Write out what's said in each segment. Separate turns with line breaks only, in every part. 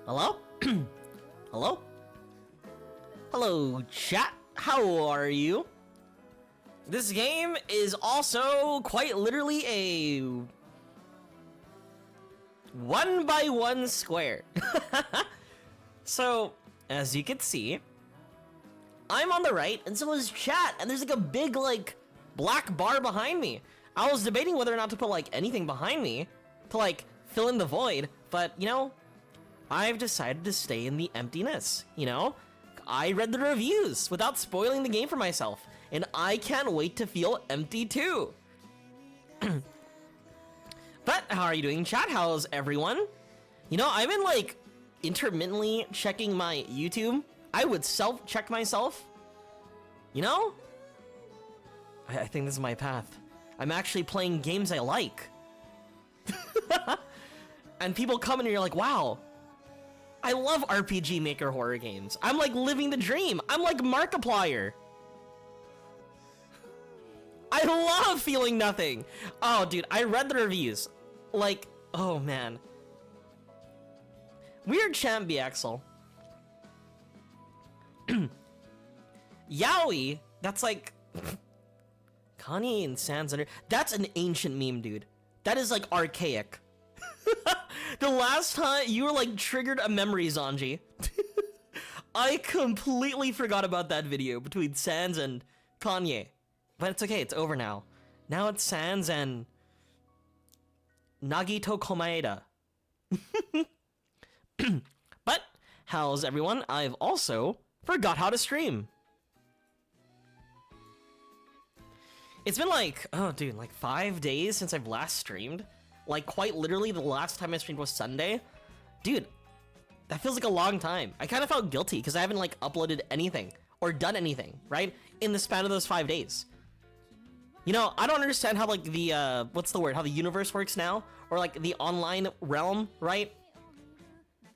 Hello? Hello? Hello, chat. How are you? This game is also quite literally a 1x1 square. So, as you can see, I'm on the right, and so is chat, and there's like a big, like, black bar behind me. I was debating whether or not to put, like, anything behind me to, like, fill in the void, but, you know, I've decided to stay in the emptiness, you know? I read the reviews without spoiling the game for myself, and I can't wait to feel empty too. But how are you doing, chat? How's everyone? You know, I've been like intermittently checking my YouTube. I would self-check myself. You know? I think this is my path. I'm actually playing games I like. And people come in and you're like, wow, I love RPG Maker horror games. I'm like living the dream. I'm like Markiplier. I love feeling nothing. Oh, dude, I read the reviews. Like, oh man. Weird champ BXL. Yaoi, that's like Kanye and Sans under. That's an ancient meme, dude. That is like archaic. The last time you were like triggered a memory, Zanji. I completely forgot about that video between Sans and Kanye. But it's okay, it's over now. Now it's Sans and Nagito Komaeda. But how's everyone? I've also forgot how to stream. It's been like, oh dude, like 5 days since I've last streamed. Like quite literally the last time I streamed was Sunday. Dude, that feels like a long time. I kind of felt guilty because I haven't like uploaded anything or done anything, right? In the span of those 5 days. You know, I don't understand how like the, what's the word? How the universe works now? Or like the online realm, right?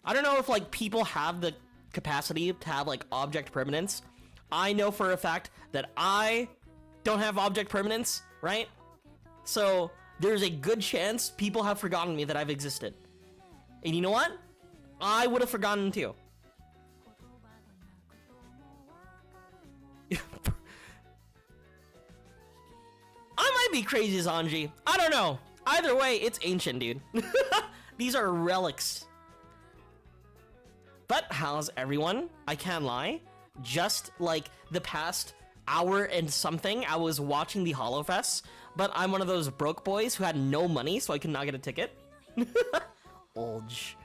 I don't know if like people have the capacity to have like object permanence. I know for a fact that I don't have object permanence, right? So there's a good chance people have forgotten me that I've existed. And you know what? I would have forgotten too. I might be crazy, Zanji. I don't know. Either way, it's ancient, dude. These are relics. But how's everyone? I can't lie. Just like the past hour and something, I was watching the HoloFest, but I'm one of those broke boys who had no money, so I could not get a ticket. Olge.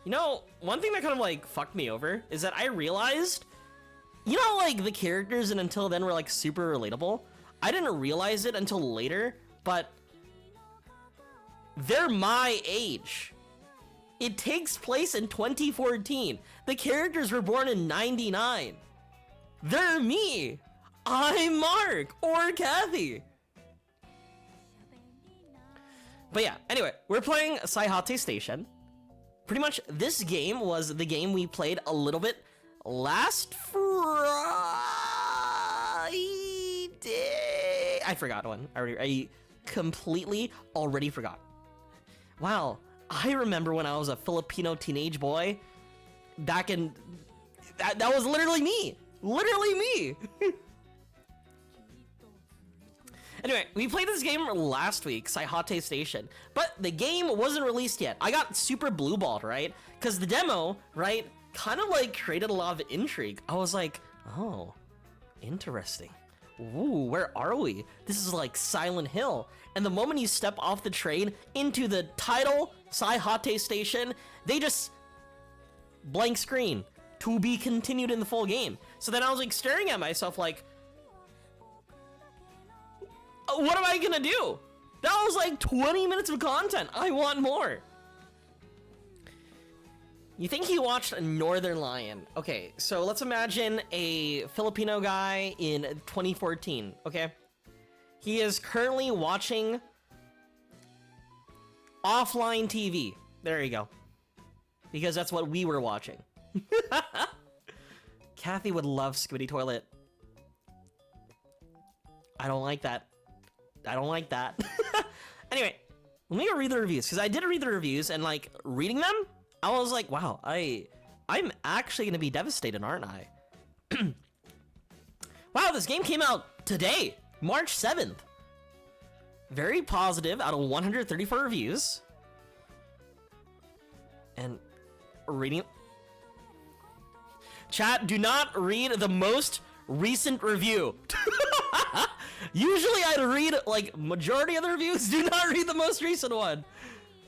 You know, one thing that kind of like fucked me over is that I realized, you know, like the characters and Until Then were like super relatable. I didn't realize it until later, but they're my age. It takes place in 2014. The characters were born in 99. They're me. I'm Mark or Kathy. But yeah, anyway, we're playing Saihate Station. Pretty much this game was the game we played a little bit last Friday. I forgot one. I completely already forgot. Wow, I remember when I was a Filipino teenage boy back in... That was literally me. Literally me. Anyway, we played this game last week, Saihate Station, but the game wasn't released yet. I got super blue balled, right? Because the demo, right, kind of like created a lot of intrigue. I was like, oh, interesting. Ooh, where are we? This is like Silent Hill. And the moment you step off the train into the title, Saihate Station, they just blank screen. To be continued in the full game. So then I was like staring at myself like, what am I gonna do? That was like 20 minutes of content. I want more. You think he watched Northern Lion? Okay, so let's imagine a Filipino guy in 2014, okay? He is currently watching offline TV. There you go. Because that's what we were watching. Kathy would love Squiddy Toilet. I don't like that. I don't like that. Anyway, let me go read the reviews, because I did read the reviews, and like reading them, I was like, wow, I'm actually gonna be devastated, aren't I? Wow, this game came out today, March 7th. Very positive out of 134 reviews. And reading... Chat, do not read the most recent review. Usually I'd read, like, majority of the reviews. Do not read the most recent one.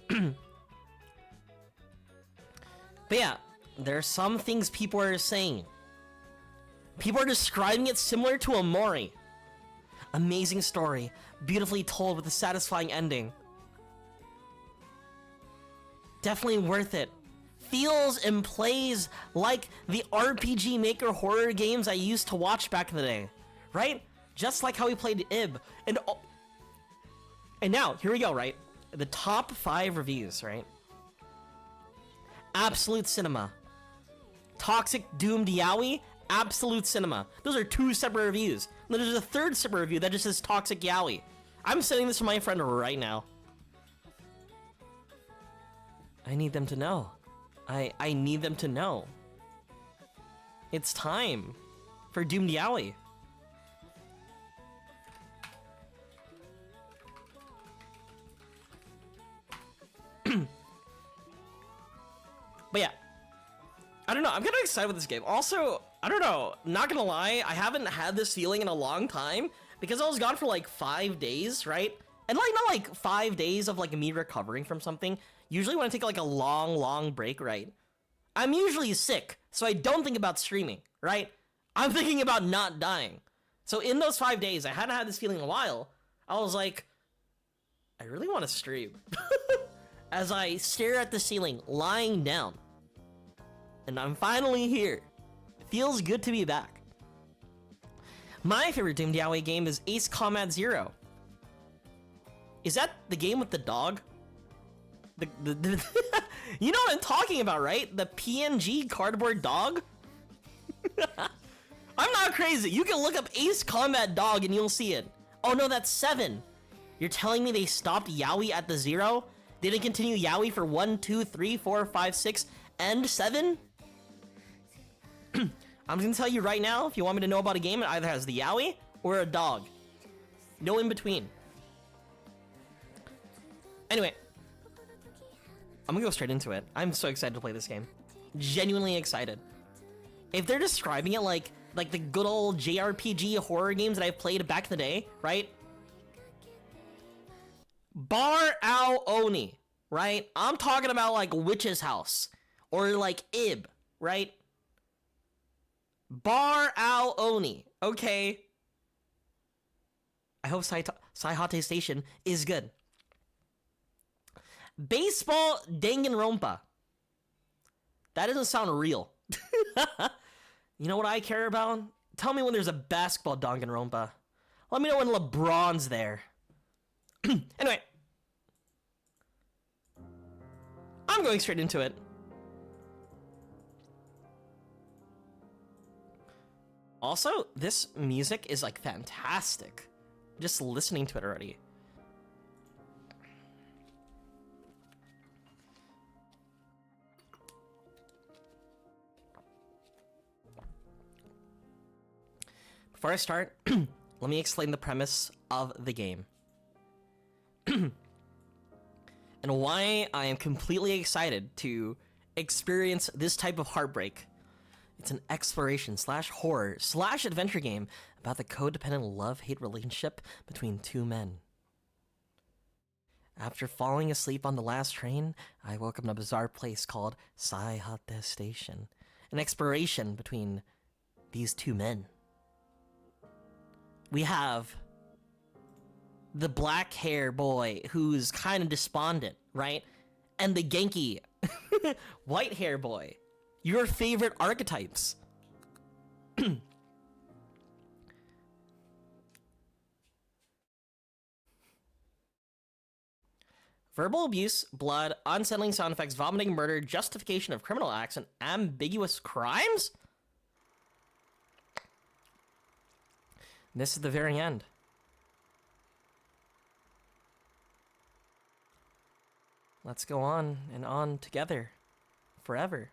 But yeah, there are some things people are saying. People are describing it similar to Amori. Amazing story, beautifully told with a satisfying ending. Definitely worth it. Feels and plays like the RPG Maker horror games I used to watch back in the day, right? Just like how we played Ib. And now, here we go, right? The top 5 reviews, right? Absolute Cinema. Toxic Doomed Yaoi, Absolute Cinema. Those are 2 separate reviews. And there's a 3rd separate review that just says Toxic Yaoi. I'm sending this to my friend right now. I need them to know. I need them to know. It's time for Doomed Yaoi. But yeah, I don't know. I'm kind of excited with this game. Also, I don't know. Not gonna lie, I haven't had this feeling in a long time because I was gone for like 5 days, right? And like not like 5 days of like me recovering from something. Usually when I take like a long break, right? I'm usually sick, so I don't think about streaming, right? I'm thinking about not dying. So in those 5 days, I hadn't had this feeling in a while. I was like, I really want to stream. As I stare at the ceiling, lying down. And I'm finally here. Feels good to be back. My favorite Doomed Yaoi game is Ace Combat Zero. Is that the game with the dog? You know what I'm talking about, right? The PNG cardboard dog? I'm not crazy. You can look up Ace Combat Dog and you'll see it. Oh no, that's 7. You're telling me they stopped Yaoi at the 0? They didn't continue Yaoi for 1, 2, 3, 4, 5, 6, and 7? I'm gonna tell you right now, if you want me to know about a game, it either has the Yaoi or a dog. No in between. Anyway, I'm gonna go straight into it. I'm so excited to play this game. Genuinely excited. If they're describing it like the good old JRPG horror games that I've played back in the day, right? Bar Ao Oni, right? I'm talking about like Witch's House or like Ib, right? Bar Ao Oni, okay? I hope Saihate Station is good. Baseball Danganronpa. That doesn't sound real. You know what I care about? Tell me when there's a basketball Danganronpa. Let me know when LeBron's there. Anyway. I'm going straight into it. Also, this music is like fantastic. Just listening to it already. Before I start, let me explain the premise of the game. And why I am completely excited to experience this type of heartbreak. It's an exploration / horror / adventure game about the codependent love-hate relationship between 2 men. After falling asleep on the last train, I woke up in a bizarre place called Saihate Station. An exploration between these 2 men. We have the black hair boy who's kind of despondent, right? And the Genki white hair boy. Your favorite archetypes. Verbal abuse, blood, unsettling sound effects, vomiting, murder, justification of criminal acts, and ambiguous crimes? This is the very end. Let's go on and on together. forever.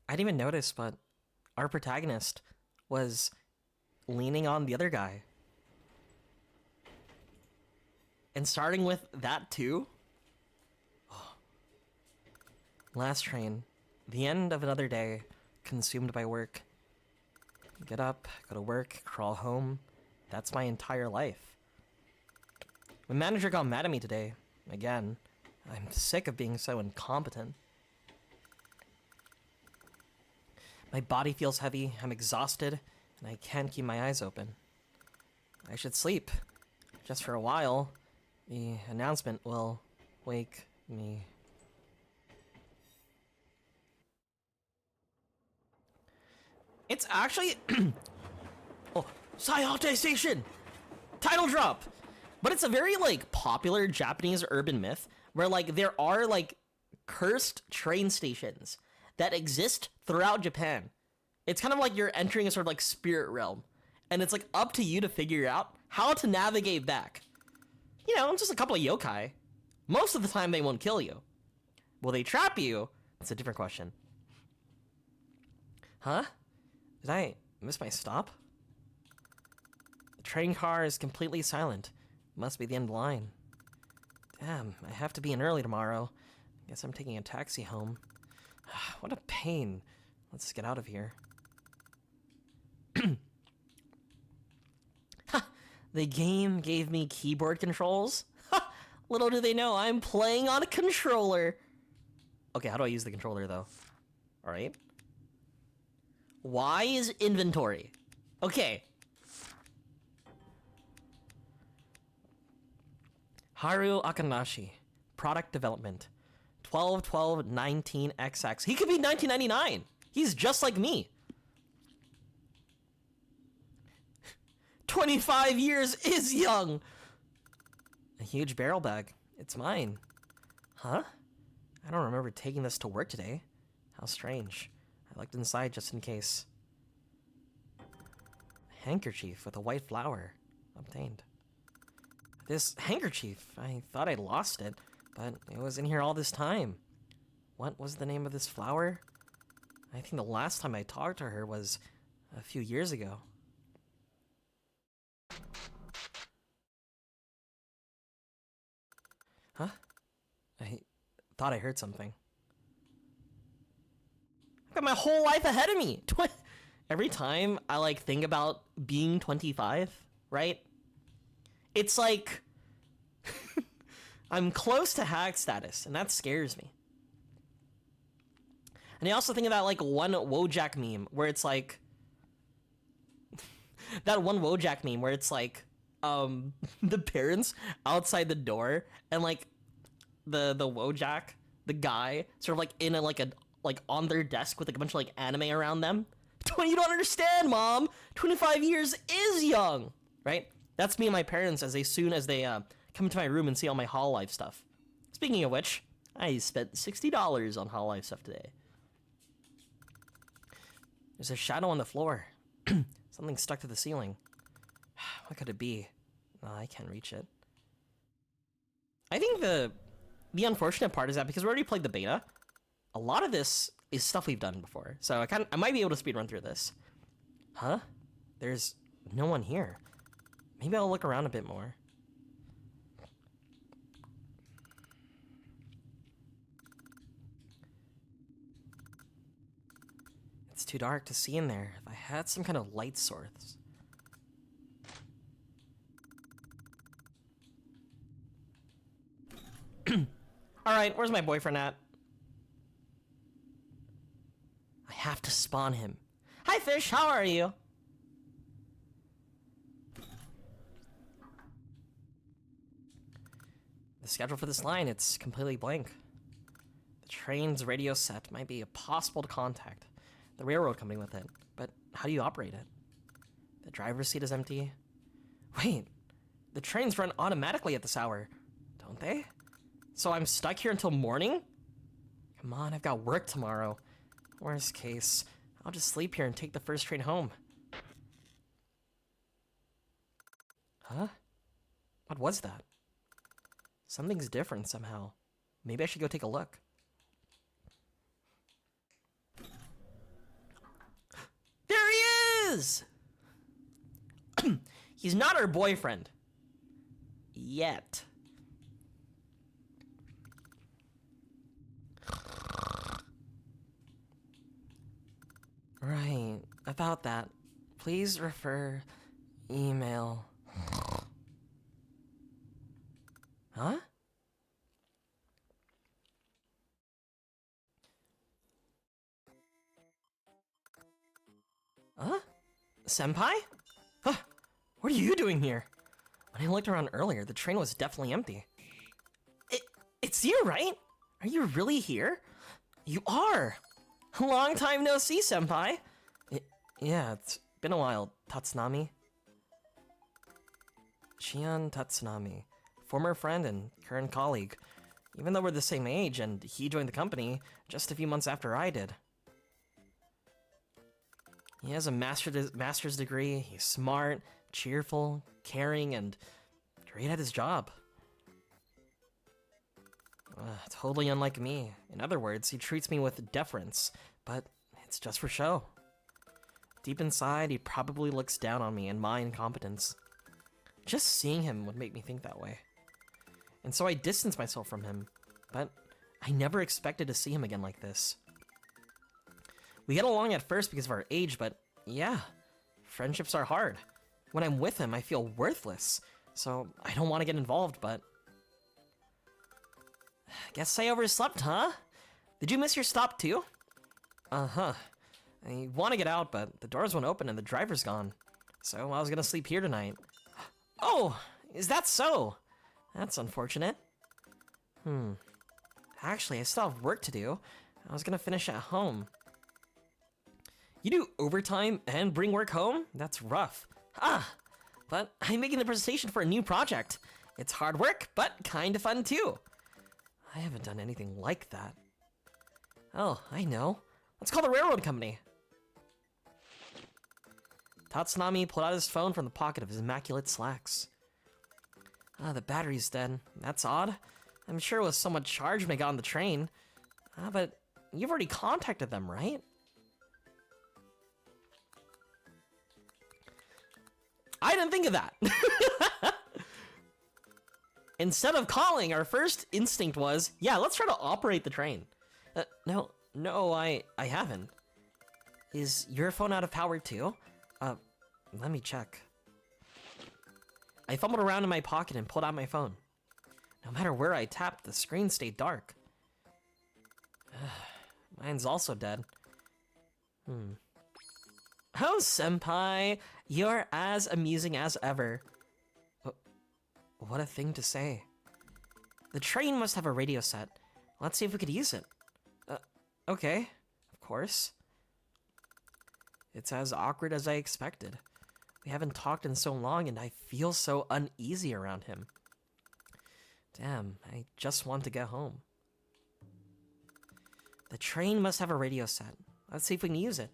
I didn't even notice, but our protagonist was leaning on the other guy. And starting with that too? Last train. The end of another day, consumed by work. Get up, go to work, crawl home. That's my entire life. My manager got mad at me today. Again. I'm sick of being so incompetent. My body feels heavy, I'm exhausted, and I can't keep my eyes open. I should sleep. Just for a while. The announcement will wake me. It's actually... oh, Saihate Station! Title drop! But it's a very, like, popular Japanese urban myth where, like, there are, like, cursed train stations that exist throughout Japan. It's kind of like you're entering a sort of, like, spirit realm. And it's, like, up to you to figure out how to navigate back. You know, just a couple of yokai. Most of the time, they won't kill you. Will they trap you? That's a different question. Huh? Did I miss my stop? The train car is completely silent. Must be the end of the line. Damn, I have to be in early tomorrow. Guess I'm taking a taxi home. What a pain. Let's just get out of here. The game gave me keyboard controls? Little do they know, I'm playing on a controller. Okay, how do I use the controller, though? Alright. Y is inventory. Okay. Haru Akanashi. Product development. 12/12/19XX. He could be 1999. He's just like me. 25 years is young. A huge barrel bag. It's mine. Huh? I don't remember taking this to work today. How strange. I looked inside just in case. A handkerchief with a white flower. Obtained. This handkerchief, I thought I lost it, but it was in here all this time. What was the name of this flower? I think the last time I talked to her was a few years ago. Huh? I thought I heard something. I've got my whole life ahead of me. Every time I like think about being 25, right? It's like I'm close to hack status, and that scares me. And I also think of that like one Wojak meme where it's like that one Wojak meme where it's like the parents outside the door and like the Wojak, the guy, sort of like in a like on their desk with like a bunch of like anime around them. You don't understand, Mom. 25 years is young, right? That's me and my parents as soon as they come into my room and see all my Hololive stuff. Speaking of which, I spent $60 on Hololive stuff today. There's a shadow on the floor. Something stuck to the ceiling. What could it be? Oh, I can't reach it. I think the unfortunate part is that because we already played the beta, a lot of this is stuff we've done before. So I might be able to speedrun through this. Huh? There's no one here. Maybe I'll look around a bit more. It's too dark to see in there. If I had some kind of light source. Alright, where's my boyfriend at? I have to spawn him. Hi, Fish, how are you? The schedule for this line, it's completely blank. The train's radio set might be possible to contact the railroad company with it, but how do you operate it? The driver's seat is empty. Wait, the trains run automatically at this hour, don't they? So I'm stuck here until morning? Come on, I've got work tomorrow. Worst case, I'll just sleep here and take the first train home. Huh? What was that? Something's different somehow. Maybe I should go take a look. There he is! He's not our boyfriend. Yet. Right, about that. Please refer email. Huh? Huh? Senpai? Huh? What are you doing here? When I looked around earlier, the train was definitely empty. It's you, right? Are you really here? You are! Long time no see, senpai! Yeah, it's been a while, Tatsunami. Shion Tatsunami. Former friend and current colleague. Even though we're the same age, and he joined the company just a few months after I did. He has a master's degree, he's smart, cheerful, caring, and great at his job. Totally unlike me. In other words, he treats me with deference, but it's just for show. Deep inside, he probably looks down on me and my incompetence. Just seeing him would make me think that way. And so I distanced myself from him, but I never expected to see him again like this. We get along at first because of our age, but yeah, friendships are hard. When I'm with him, I feel worthless, so I don't want to get involved, but... Guess I overslept, huh? Did you miss your stop too? Uh-huh. I want to get out, but the doors won't open and the driver's gone. So I was gonna sleep here tonight. Oh, is that so? That's unfortunate. Actually, I still have work to do. I was gonna finish at home. You do overtime and bring work home? That's rough. But I'm making the presentation for a new project. It's hard work, but kinda fun too. I haven't done anything like that. Oh, I know. Let's call the railroad company. Tatsunami pulled out his phone from the pocket of his immaculate slacks. The battery's dead. That's odd. I'm sure it was somewhat charged when I got on the train. But you've already contacted them, right? I didn't think of that. Instead of calling, our first instinct was, yeah, let's try to operate the train. No, I haven't. Is your phone out of power too? Let me check. I fumbled around in my pocket and pulled out my phone. No matter where I tapped, the screen stayed dark. Mine's also dead. Oh, senpai, you're as amusing as ever. What a thing to say. The train must have a radio set. Let's see if we could use it. Okay, of course. It's as awkward as I expected. We haven't talked in so long and I feel so uneasy around him. Damn, I just want to get home. The train must have a radio set. Let's see if we can use it.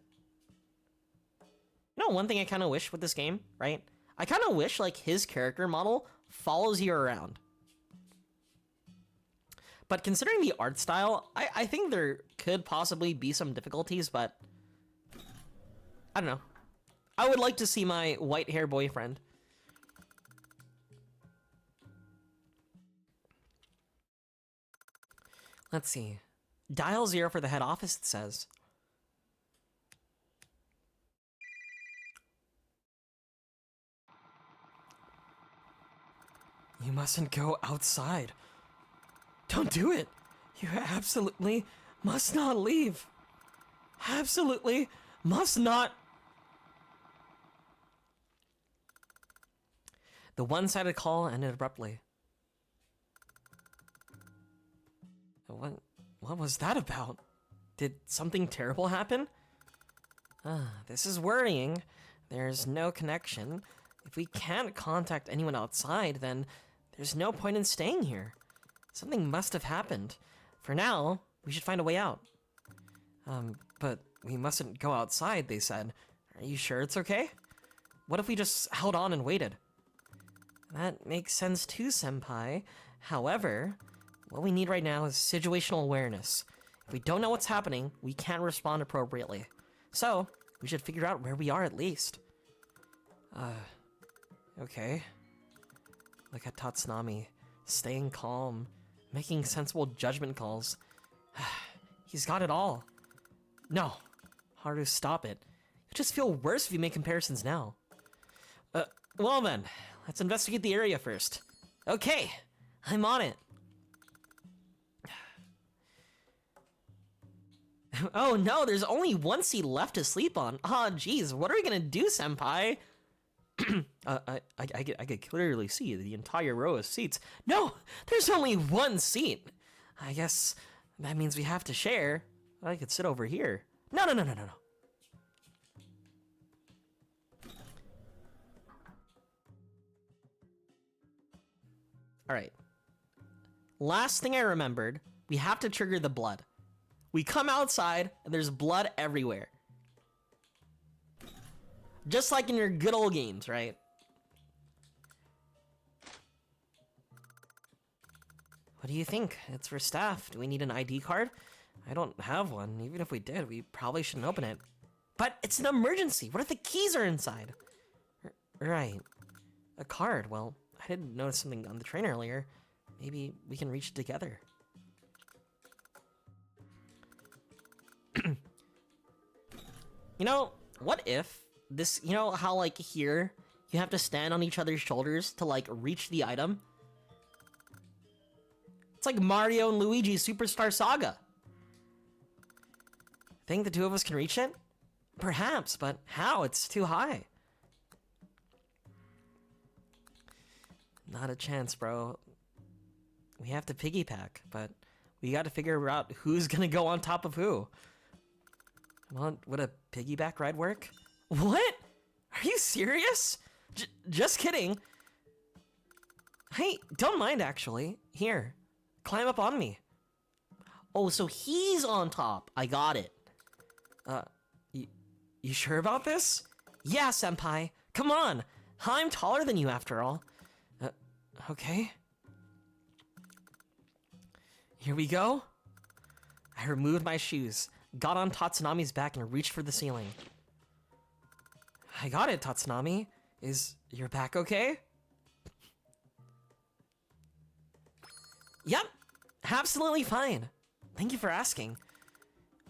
You know, one thing I kind of wish with this game, right? I kind of wish, like, his character model follows you around. But considering the art style, I think there could possibly be some difficulties, but... I don't know. I would like to see my white hair boyfriend. Let's see. Dial 0 for the head office, it says. You mustn't go outside. Don't do it. You absolutely must not leave. Absolutely must not. The one-sided call ended abruptly. What was that about? Did something terrible happen? This is worrying. There's no connection. If we can't contact anyone outside, then there's no point in staying here. Something must have happened. For now, we should find a way out. But we mustn't go outside, they said. Are you sure it's okay? What if we just held on and waited? That makes sense too, senpai. However, what we need right now is situational awareness. If we don't know what's happening, we can't respond appropriately. So, we should figure out where we are at least. Okay. Look at Tatsunami, staying calm, making sensible judgment calls. He's got it all. No, Haru, stop it. You'll just feel worse if you make comparisons now. Well then, let's investigate the area first. Okay, I'm on it. Oh no, there's only one seat left to sleep on. Ah, geez, what are we gonna do, senpai? I could clearly see the entire row of seats. No, there's only one seat. I guess that means we have to share. I could sit over here. No. All right. Last thing I remembered, we have to trigger the blood. We come outside and there's blood everywhere. Just like in your good old games, right? What do you think? It's for staff. Do we need an ID card? I don't have one. Even if we did, we probably shouldn't open it. But it's an emergency. What if the keys are inside? Right. A card. Well, I didn't notice something on the train earlier. Maybe we can reach it together. You know, what if this, you know how like here, you have to stand on each other's shoulders to like reach the item? It's like Mario and Luigi Superstar Saga. Think the two of us can reach it? Perhaps, but how? It's too high. Not a chance, bro. We have to piggyback, but we got to figure out who's gonna go on top of who. Well, would a piggyback ride work? What? Are you serious? Just kidding. Hey, don't mind actually. Here, climb up on me. Oh, so he's on top. I got it. You sure about this? Yeah, senpai. Come on. I'm taller than you after all. Okay. Here we go. I removed my shoes, got on Tatsunami's back, and reached for the ceiling. I got it, Tatsunami. Is your back okay? Yep, absolutely fine. Thank you for asking.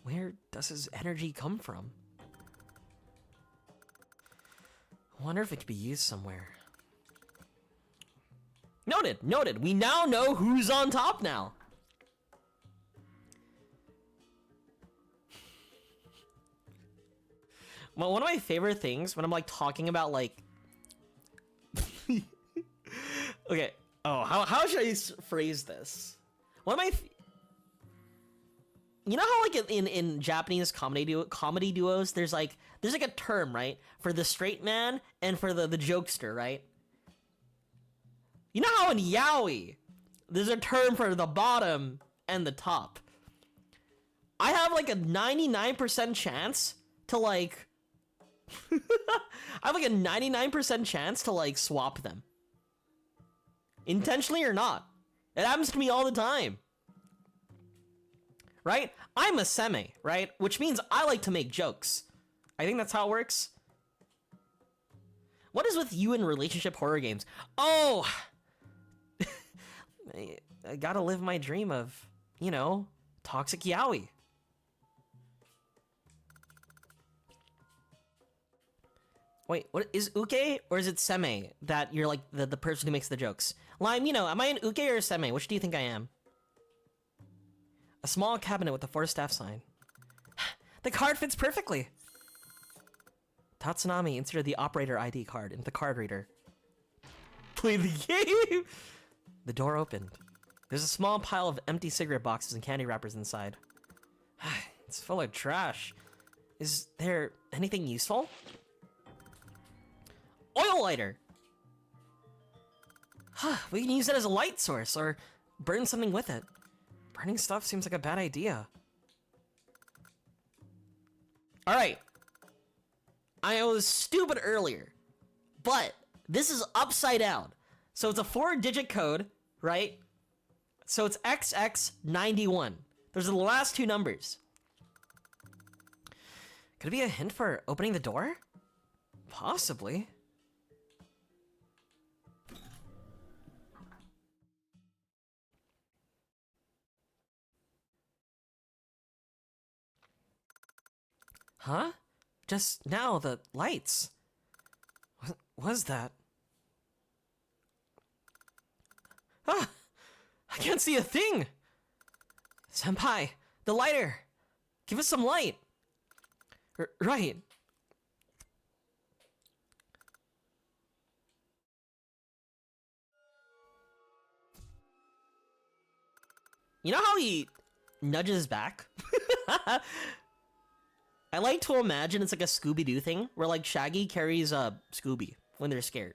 Where does his energy come from? I wonder if it could be used somewhere. Noted, noted. We now know who's on top now. Well, one of my favorite things when I'm like talking about like okay, oh, how should I phrase this? One of my you know how like in Japanese comedy duos there's like a term, right, for the straight man and for the jokester, right? You know how in yaoi there's a term for the bottom and the top. I have like a 99% chance to like I have like a 99% chance to like swap them. Intentionally or not. It happens to me all the time. Right? I'm a seme, right? Which means I like to make jokes. I think that's how it works. What is with you in relationship horror games? Oh! I gotta live my dream of, you know, toxic yaoi. Wait, what is uke or is it seme that you're like the person who makes the jokes? Lime, you know, am I an uke or a seme? Which do you think I am? A small cabinet with a 4-staff sign. The card fits perfectly. Tatsunami inserted the operator ID card into the card reader. Play the game! The door opened. There's a small pile of empty cigarette boxes and candy wrappers inside. It's full of trash. Is there anything useful? Oil lighter! We can use it as a light source or burn something with it. Burning stuff seems like a bad idea. Alright. I was stupid earlier, but this is upside down. So it's a 4-digit code, right? So it's XX91. Those are the last two numbers. Could it be a hint for opening the door? Possibly. Huh? Just now, the lights. What was that? Ah! I can't see a thing! Senpai, the lighter! Give us some light! Right. You know how he nudges back? I like to imagine it's like a Scooby-Doo thing, where like Shaggy carries Scooby when they're scared.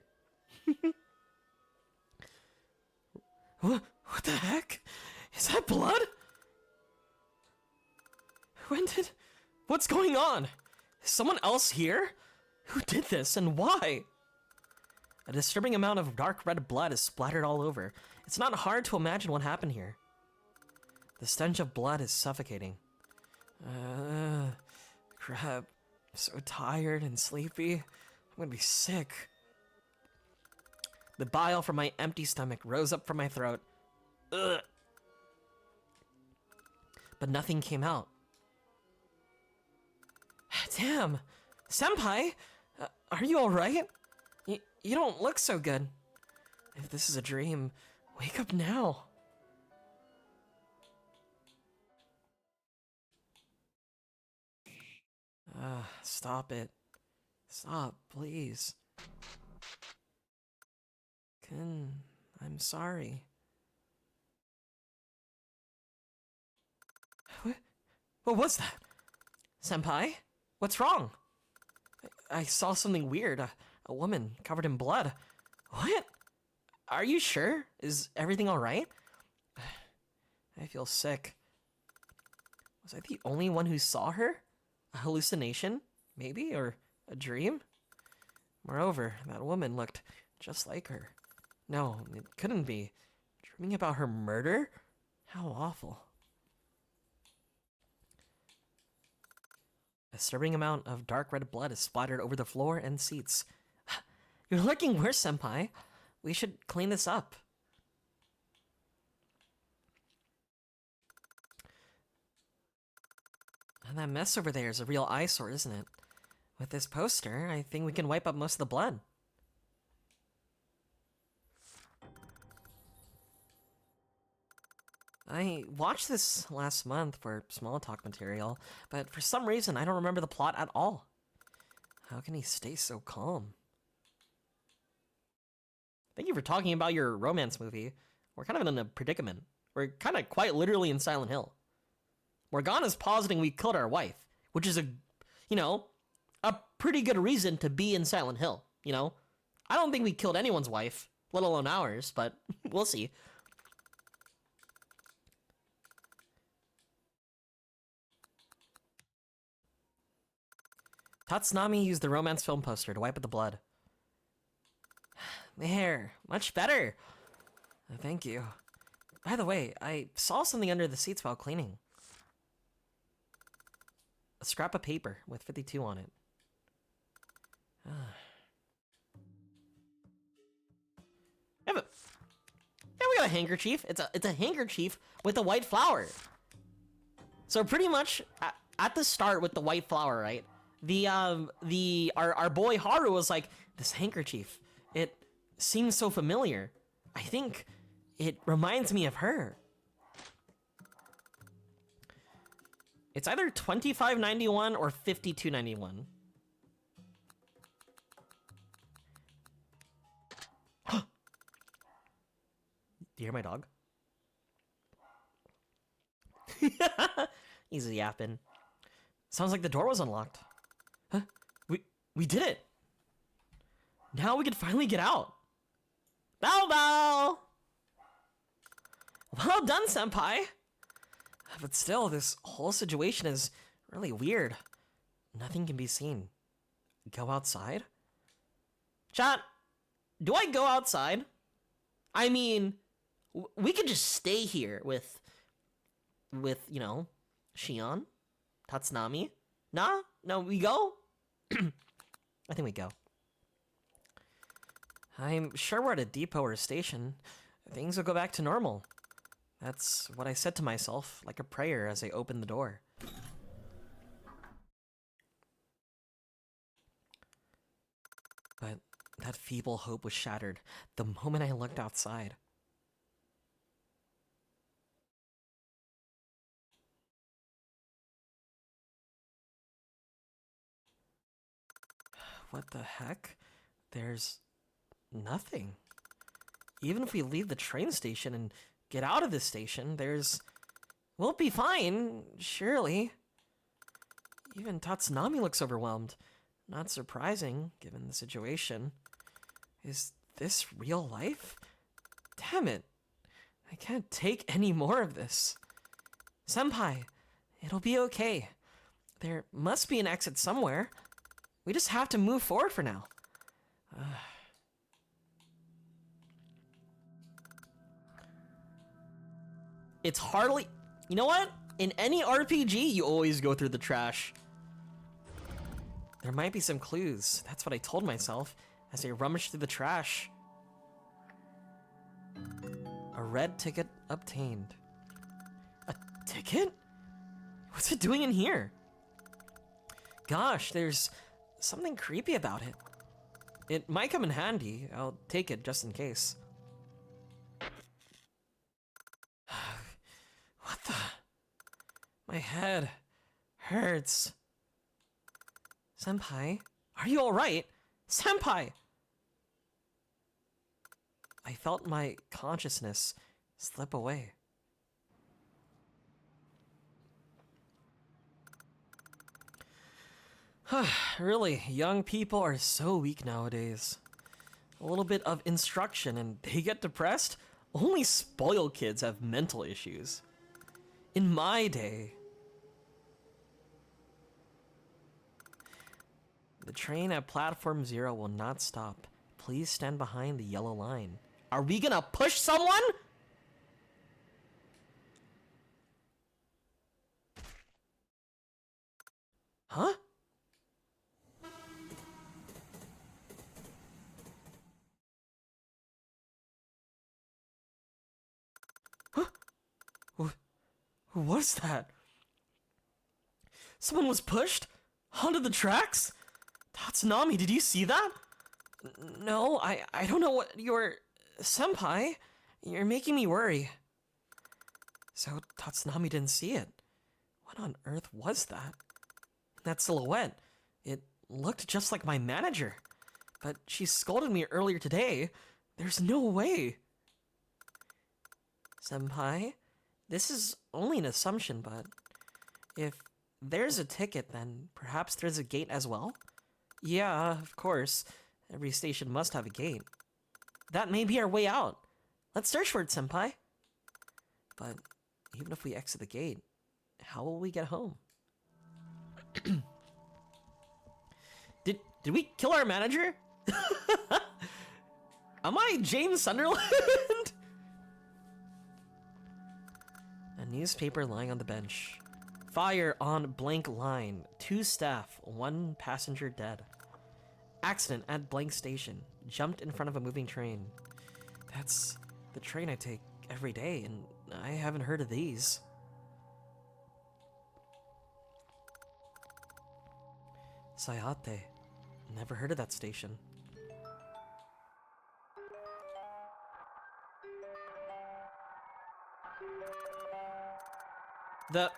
What the heck? Is that blood? What's going on? Is someone else here? Who did this and why? A disturbing amount of dark red blood is splattered all over. It's not hard to imagine what happened here. The stench of blood is suffocating. Crap. I'm so tired and sleepy. I'm gonna be sick. The bile from my empty stomach rose up from my throat. Ugh. But nothing came out. Damn! Senpai! Are you alright? You don't look so good. If this is a dream, wake up now. Stop it. Stop, please. Kun, I'm sorry. What was that? Senpai? What's wrong? I saw something weird. A woman covered in blood. What? Are you sure? Is everything alright? I feel sick. Was I the only one who saw her? A hallucination? Maybe? Or a dream? Moreover, that woman looked just like her. No, it couldn't be. Dreaming about her murder? How awful. A disturbing amount of dark red blood is splattered over the floor and seats. You're looking worse, Senpai. We should clean this up. And that mess over there is a real eyesore, isn't it? With this poster, I think we can wipe up most of the blood. I watched this last month for small talk material, but for some reason I don't remember the plot at all. How can he stay so calm? Thank you for talking about your romance movie. We're kind of in a predicament. We're kind of quite literally in Silent Hill. Morgana's positing we killed our wife, which is a pretty good reason to be in Silent Hill, you know? I don't think we killed anyone's wife, let alone ours, but we'll see. Tatsunami used the romance film poster to wipe at the blood. There, much better. Thank you. By the way, I saw something under the seats while cleaning. A scrap of paper with 52 on it. Yeah, we got a handkerchief. It's a handkerchief with a white flower. So pretty much at the start with the white flower, right? Our boy Haru was like, this handkerchief, it seems so familiar. I think it reminds me of her. It's either 2591 or 5291. Do you hear my dog? He's yapping. Sounds like the door was unlocked. Huh? We did it. Now we can finally get out. Bow bow. Well done, senpai. But still, this whole situation is really weird. Nothing can be seen. Go outside? Chat, do I go outside? I mean, We could just stay here with you know, Shion, Tatsunami. Nah, no, we go. I think we go. I'm sure we're at a depot or a station. Things will go back to normal. That's what I said to myself, like a prayer as I opened the door. But that feeble hope was shattered the moment I looked outside. What the heck? There's nothing. Even if we leave the train station and get out of this station, we'll be fine, surely. Even Tatsunami looks overwhelmed. Not surprising, given the situation. Is this real life? Damn it. I can't take any more of this. Senpai, it'll be okay. There must be an exit somewhere. We just have to move forward for now. It's hardly... You know what? In any RPG, you always go through the trash. There might be some clues. That's what I told myself as I rummaged through the trash. A red ticket obtained. A ticket? What's it doing in here? Gosh, there's something creepy about it. It might come in handy. I'll take it just in case. What the? My head hurts. Senpai, are you alright? Senpai! I felt my consciousness slip away. Really, young people are so weak nowadays. A little bit of instruction and they get depressed? Only spoiled kids have mental issues. In my day... The train at platform 0 will not stop. Please stand behind the yellow line. Are we gonna push someone? Huh? Huh? What's that? Someone was pushed? Onto the tracks? Tatsunami, did you see that? No, I don't know what you're... Senpai, you're making me worry. So Tatsunami didn't see it. What on earth was that? That silhouette. It looked just like my manager. But she scolded me earlier today. There's no way. Senpai, this is only an assumption, but if there's a ticket, then perhaps there's a gate as well? Yeah, of course. Every station must have a gate. That may be our way out. Let's search for it, Senpai. But even if we exit the gate, how will we get home? Did we kill our manager? Am I James Sunderland? A newspaper lying on the bench. Fire on blank line. 2 staff, 1 passenger dead. Accident at blank station. Jumped in front of a moving train. That's the train I take every day, and I haven't heard of these. Saihate. Never heard of that station. The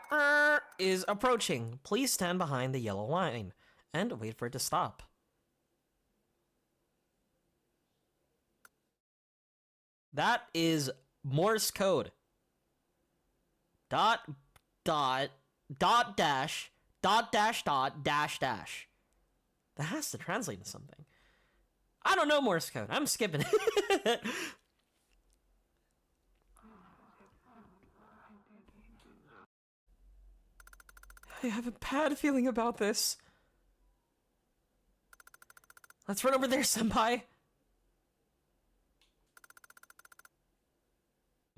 is approaching. Please stand behind the yellow line and wait for it to stop. That is Morse code. Dot, dot, dot, dash, dot, dash, dot, dash, dash. That has to translate into something. I don't know Morse code. I'm skipping it. I have a bad feeling about this. Let's run over there, Senpai.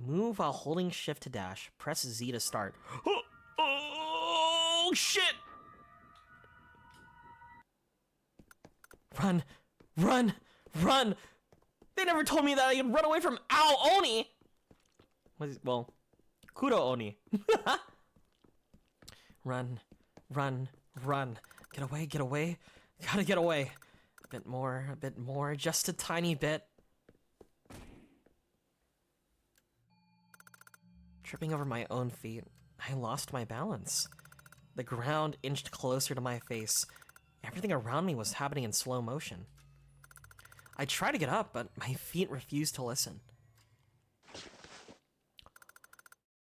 Move while holding shift to dash. Press Z to start. Oh shit! Run! Run! Run! They never told me that I could run away from Ao Oni! Well, Kuro Oni. Run. Run. Run. Get away, get away. Gotta get away. A bit more, just a tiny bit. Tripping over my own feet, I lost my balance. The ground inched closer to my face. Everything around me was happening in slow motion. I tried to get up, but my feet refused to listen.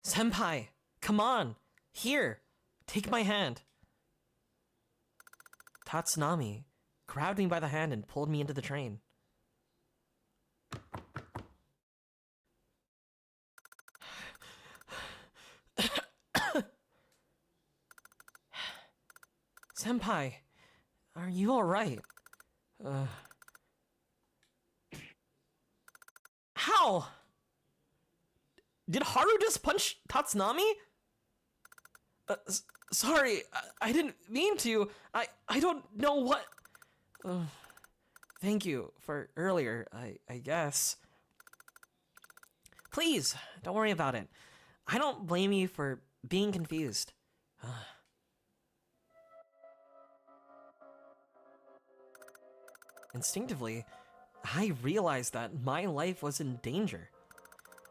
Senpai, come on! Here! Take my hand! Tatsunami grabbed me by the hand and pulled me into the train. Senpai, are you alright? How? Did Haru just punch Tatsunami? Sorry, I didn't mean to. I don't know what... thank you for earlier, I guess. Please, don't worry about it. I don't blame you for being confused. Instinctively, I realized that my life was in danger.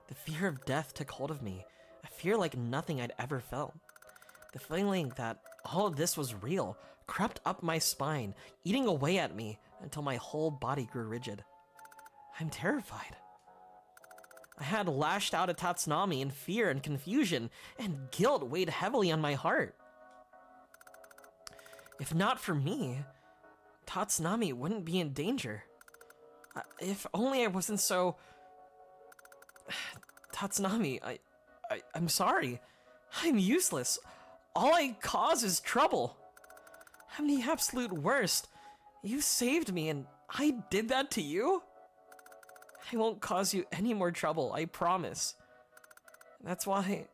The fear of death took hold of me, a fear like nothing I'd ever felt. The feeling that all of this was real crept up my spine, eating away at me until my whole body grew rigid. I'm terrified. I had lashed out at Tatsunami in fear and confusion, and guilt weighed heavily on my heart. If not for me, Tatsunami wouldn't be in danger. If only I wasn't so... Tatsunami, I'm sorry. I'm useless. All I cause is trouble. I'm the absolute worst. You saved me and I did that to you? I won't cause you any more trouble, I promise. That's why...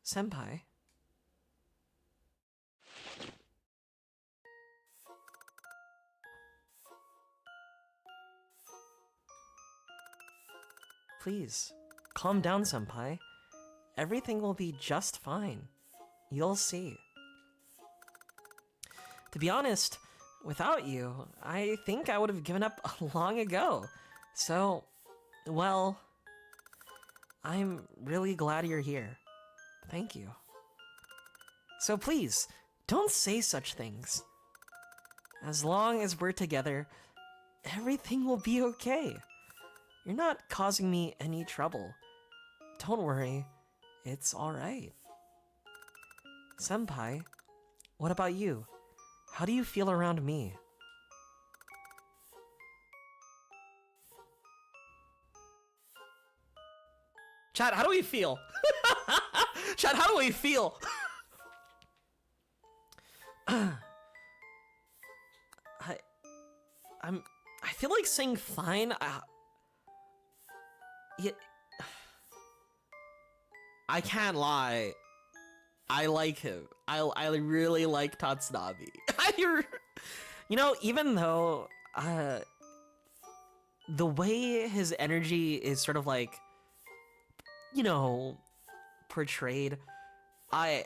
Senpai... Please, calm down, Senpai. Everything will be just fine. You'll see. To be honest, without you, I think I would have given up long ago. So, well, I'm really glad you're here. Thank you. So please, don't say such things. As long as we're together, everything will be okay. You're not causing me any trouble. Don't worry, it's alright. Senpai, what about you? How do you feel around me? Chat, how do we feel? Chat, how do we feel? I feel like saying fine. Yeah, I can't lie. I like him. I really like Tatsunami. You know, even though the way his energy is sort of like, you know, portrayed, I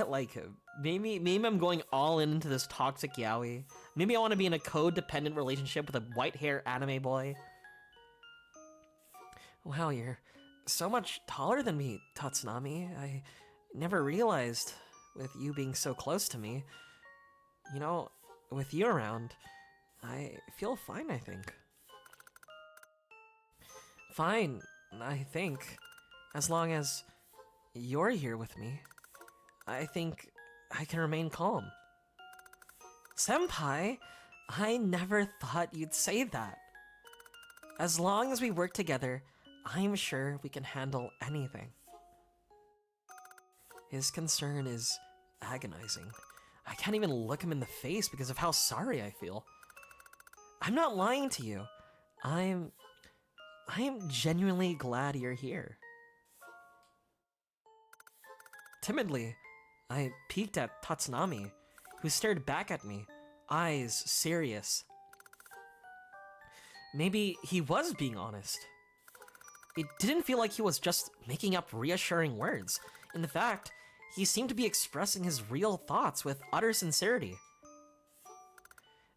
like him. Maybe I'm going all into this toxic yaoi. Maybe I want to be in a codependent relationship with a white hair anime boy. Wow, you're so much taller than me, Tatsunami. I never realized, with you being so close to me. You know, with you around, I feel fine, I think. Fine, I think. As long as you're here with me, I think I can remain calm. Senpai, I never thought you'd say that. As long as we work together, I'm sure we can handle anything. His concern is agonizing. I can't even look him in the face because of how sorry I feel. I'm not lying to you. I'm I am genuinely glad you're here. Timidly, I peeked at Tatsunami, who stared back at me, eyes serious. Maybe he was being honest. It didn't feel like he was just making up reassuring words. In fact, he seemed to be expressing his real thoughts with utter sincerity.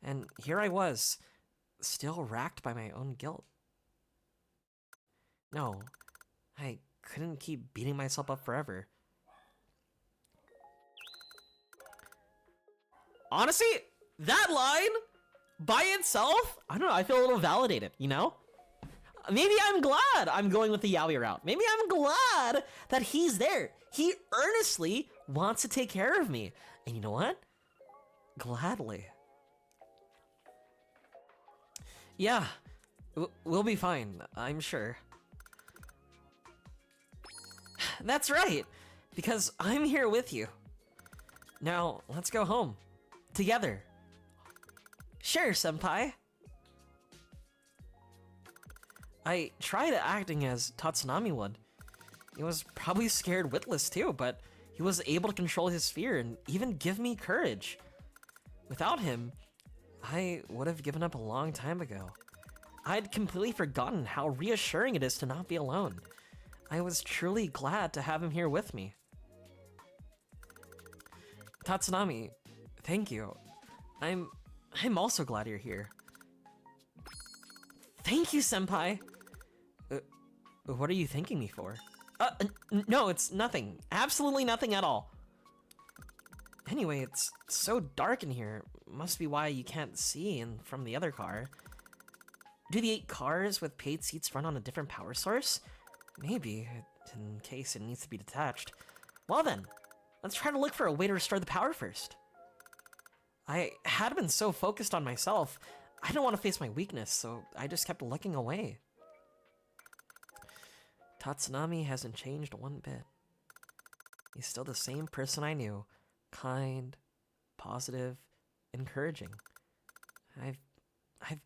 And here I was, still racked by my own guilt. No, I couldn't keep beating myself up forever. Honestly, that line by itself, I don't know, I feel a little validated, you know? Maybe I'm glad I'm going with the yaoi route. Maybe I'm glad that he's there. He earnestly wants to take care of me. And you know what? Gladly. Yeah, we'll be fine, I'm sure. That's right, because I'm here with you. Now, let's go home. Together. Sure, senpai. I tried acting as Tatsunami would. He was probably scared witless too, but he was able to control his fear and even give me courage. Without him, I would have given up a long time ago. I'd completely forgotten how reassuring it is to not be alone. I was truly glad to have him here with me. Tatsunami, thank you. I'm also glad you're here. Thank you, senpai. What are you thanking me for? No, it's nothing. Absolutely nothing at all. Anyway, it's so dark in here. Must be why you can't see in from the other car. Do the 8 cars with paid seats run on a different power source? Maybe, in case it needs to be detached. Well then, let's try to look for a way to restore the power first. I had been so focused on myself, I didn't want to face my weakness, so I just kept looking away. Tatsunami hasn't changed one bit. He's still the same person I knew. Kind, positive, encouraging. I've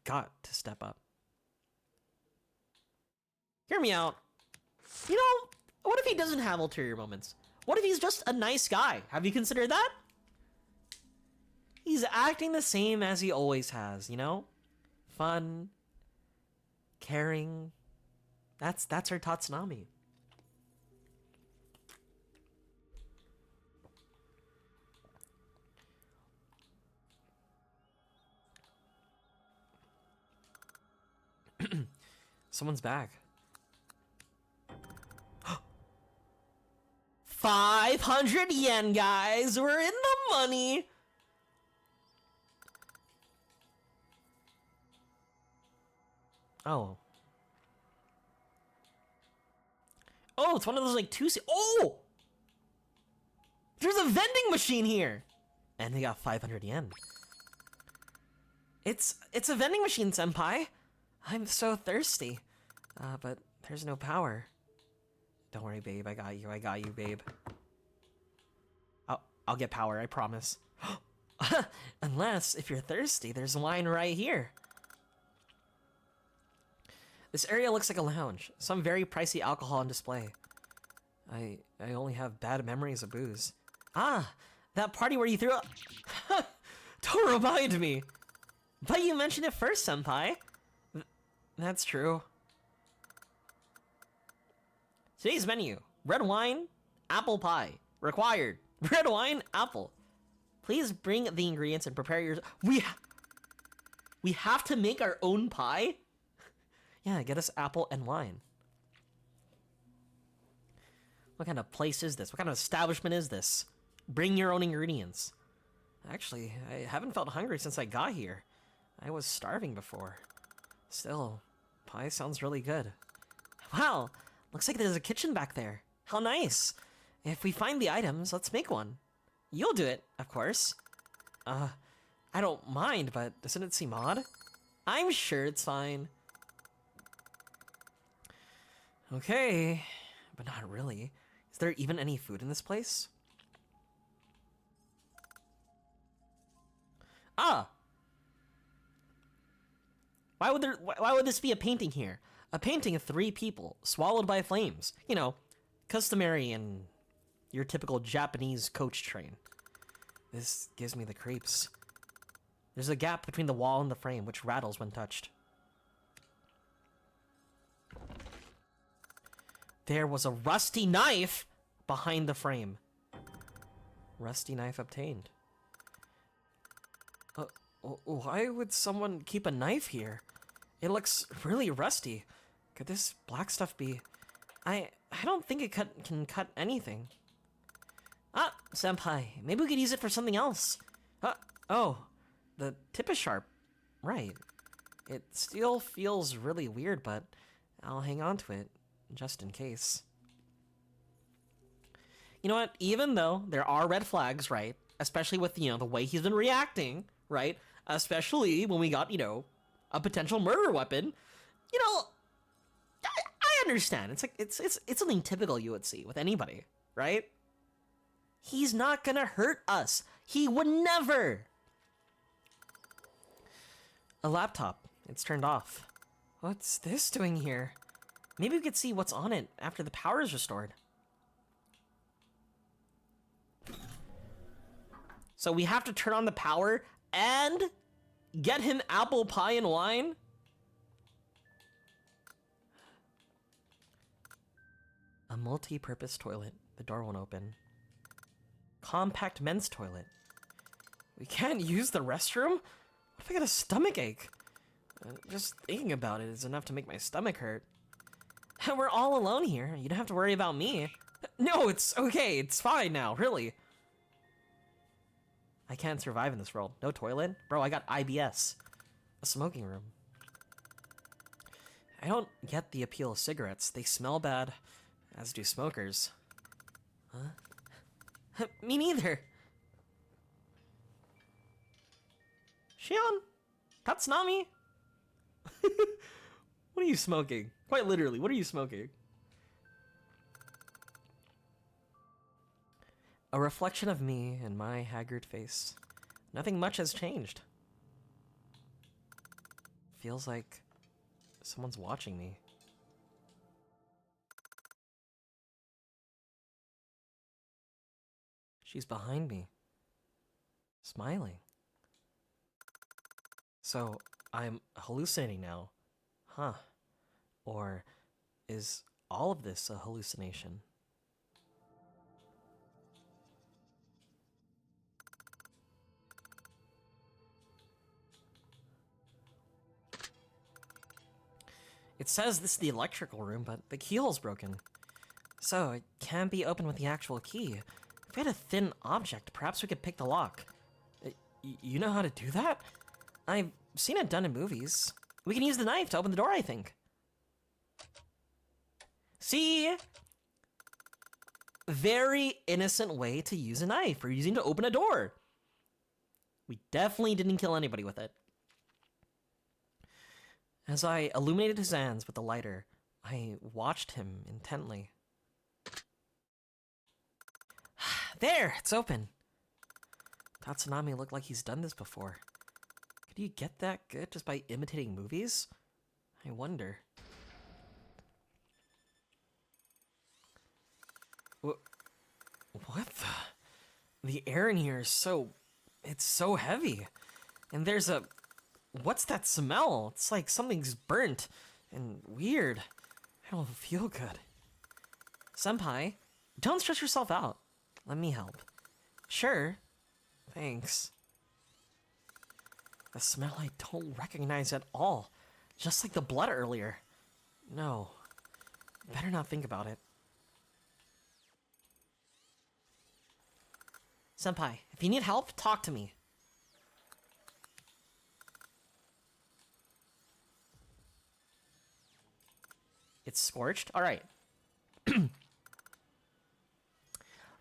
got to step up. Hear me out. You know, what if he doesn't have ulterior moments? What if he's just a nice guy? Have you considered that? He's acting the same as he always has, you know? Fun, caring. That's our Tatsunami. Someone's back. 500 yen, guys. We're in the money. Oh. Oh, it's one of those like oh! There's a vending machine here. And they got 500 yen. It's a vending machine, senpai. I'm so thirsty. But there's no power. Don't worry, babe. I got you, babe. I'll get power, I promise. Unless, if you're thirsty, there's wine right here. This area looks like a lounge. Some very pricey alcohol on display. I only have bad memories of booze. Ah, that party where you threw up. Don't remind me. But you mentioned it first, senpai. That's true. Today's menu: red wine, apple pie. Required: red wine, apple. Please bring the ingredients and prepare your. We have to make our own pie. Yeah, get us apple and wine. What kind of place is this? What kind of establishment is this? Bring your own ingredients. Actually, I haven't felt hungry since I got here. I was starving before. Still, pie sounds really good. Wow, looks like there's a kitchen back there. How nice. If we find the items, let's make one. You'll do it, of course. I don't mind, but doesn't it seem odd? I'm sure it's fine. Okay, but not really. Is there even any food in this place? Ah! Why would this be a painting here? A painting of 3 people swallowed by flames. You know, customary in your typical Japanese coach train. This gives me the creeps. There's a gap between the wall and the frame, which rattles when touched. There was a rusty knife behind the frame. Rusty knife obtained. Why would someone keep a knife here? It looks really rusty. Could this black stuff be... I don't think it can cut anything. Ah, senpai, maybe we could use it for something else. Oh, the tip is sharp. Right. It still feels really weird, but I'll hang on to it, just in case. You know what? Even though there are red flags, right? Especially with, the way he's been reacting, right? Especially when we got, a potential murder weapon. I understand. It's like it's something typical you would see with anybody, right? He's not gonna hurt us. He would never. A laptop. It's turned off. What's this doing here? Maybe we could see what's on it after the power is restored. So we have to turn on the power and get him apple pie and wine? A multi-purpose toilet. The door won't open. Compact men's toilet. We can't use the restroom? What if I get a stomach ache? Just thinking about it is enough to make my stomach hurt. We're all alone here. You don't have to worry about me. No, it's okay. It's fine now, really. I can't survive in this world. No toilet? Bro, I got IBS. A smoking room. I don't get the appeal of cigarettes. They smell bad, as do smokers. Huh? Me neither. Shion? Tatsunami? What are you smoking? Quite literally, what are you smoking? A reflection of me and my haggard face. Nothing much has changed. Feels like someone's watching me. She's behind me, smiling. So, I'm hallucinating now, huh? Or is all of this a hallucination? It says this is the electrical room, but the keyhole's broken. So, it can't be opened with the actual key. If we had a thin object, perhaps we could pick the lock. You know how to do that? I've seen it done in movies. We can use the knife to open the door, I think. See? Very innocent way to use a knife. We're using to open a door. We definitely didn't kill anybody with it. As I illuminated his hands with the lighter, I watched him intently. There, it's open. Tatsunami looked like he's done this before. Could you get that good just by imitating movies? I wonder. What the air in here is it's so heavy. And there's what's that smell? It's like something's burnt and weird. I don't feel good. Senpai, don't stress yourself out. Let me help. Sure. Thanks. The smell I don't recognize at all. Just like the blood earlier. No. Better not think about it. Senpai, if you need help, talk to me. It's scorched? Alright.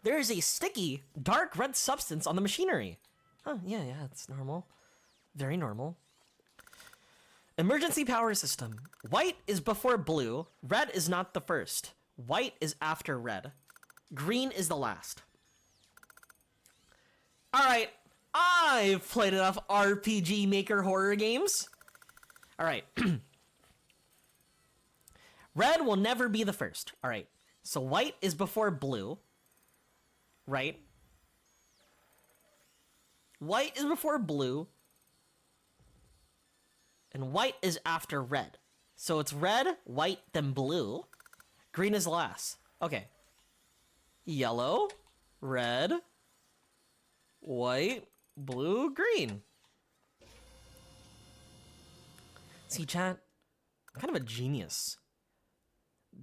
There is a sticky, dark red substance on the machinery. Oh, yeah, it's normal. Very normal. Emergency power system. White is before blue. Red is not the first. White is after red. Green is the last. Alright. I've played enough RPG Maker horror games. Alright. Red will never be the first. All right. So white is before blue, right? White is before blue, and white is after red. So it's red, white, then blue. Green is last. Okay. Yellow, red, white, blue, green. See, chat, I'm kind of a genius.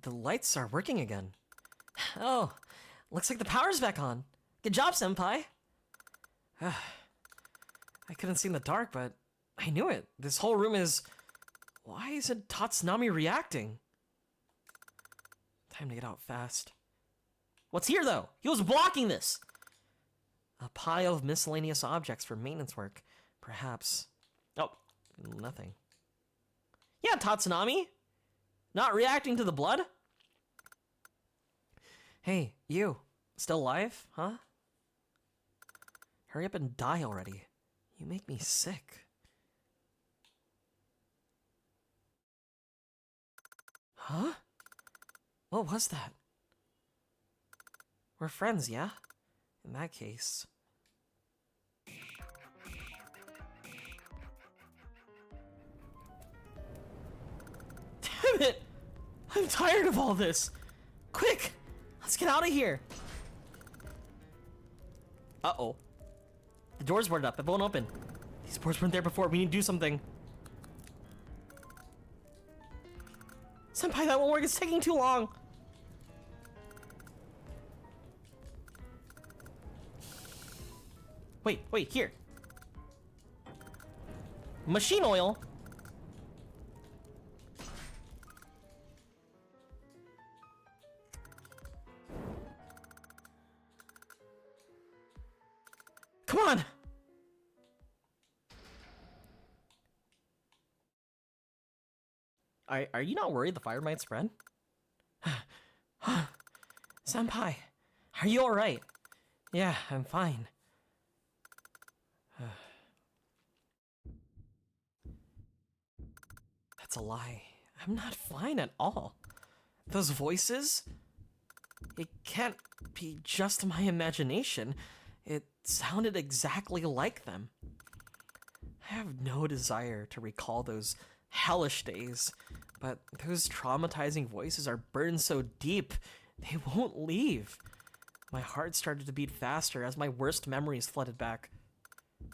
The lights are working again. Oh, looks like the power's back on. Good job, senpai. I couldn't see in the dark, but I knew it. This whole room is... Why isn't Tatsunami reacting? Time to get out fast. What's here, though? He was blocking this! A pile of miscellaneous objects for maintenance work. Perhaps. Oh, nothing. Yeah, Tatsunami. Not reacting to the blood? Hey, you. Still alive, huh? Hurry up and die already. You make me sick. Huh? What was that? We're friends, yeah? In that case... Damn it! I'm tired of all this! Quick! Let's get out of here! Uh-oh. The door's boarded up. It won't open. These boards weren't there before. We need to do something. Senpai, that won't work. It's taking too long. Wait, here. Machine oil. Come on. Are you not worried the fire might spread? Senpai, are you alright? Yeah, I'm fine. That's a lie. I'm not fine at all. Those voices? It can't be just my imagination. It sounded exactly like them. I have no desire to recall those hellish days, but those traumatizing voices are burned so deep, they won't leave. My heart started to beat faster as my worst memories flooded back.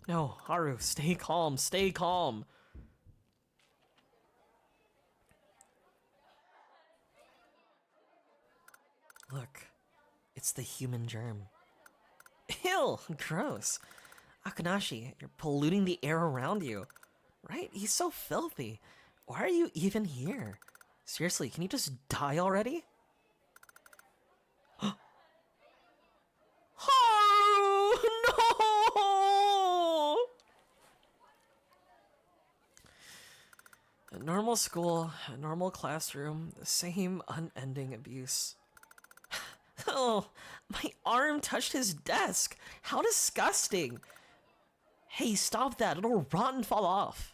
No, Haru, stay calm, stay calm. Look, it's the human germ. Ew, gross. Akanashi, you're polluting the air around you. Right? He's so filthy. Why are you even here? Seriously, can you just die already? Oh, no! A normal school, a normal classroom, the same unending abuse. Oh, my arm touched his desk. How disgusting. Hey, stop that. It'll rot and fall off.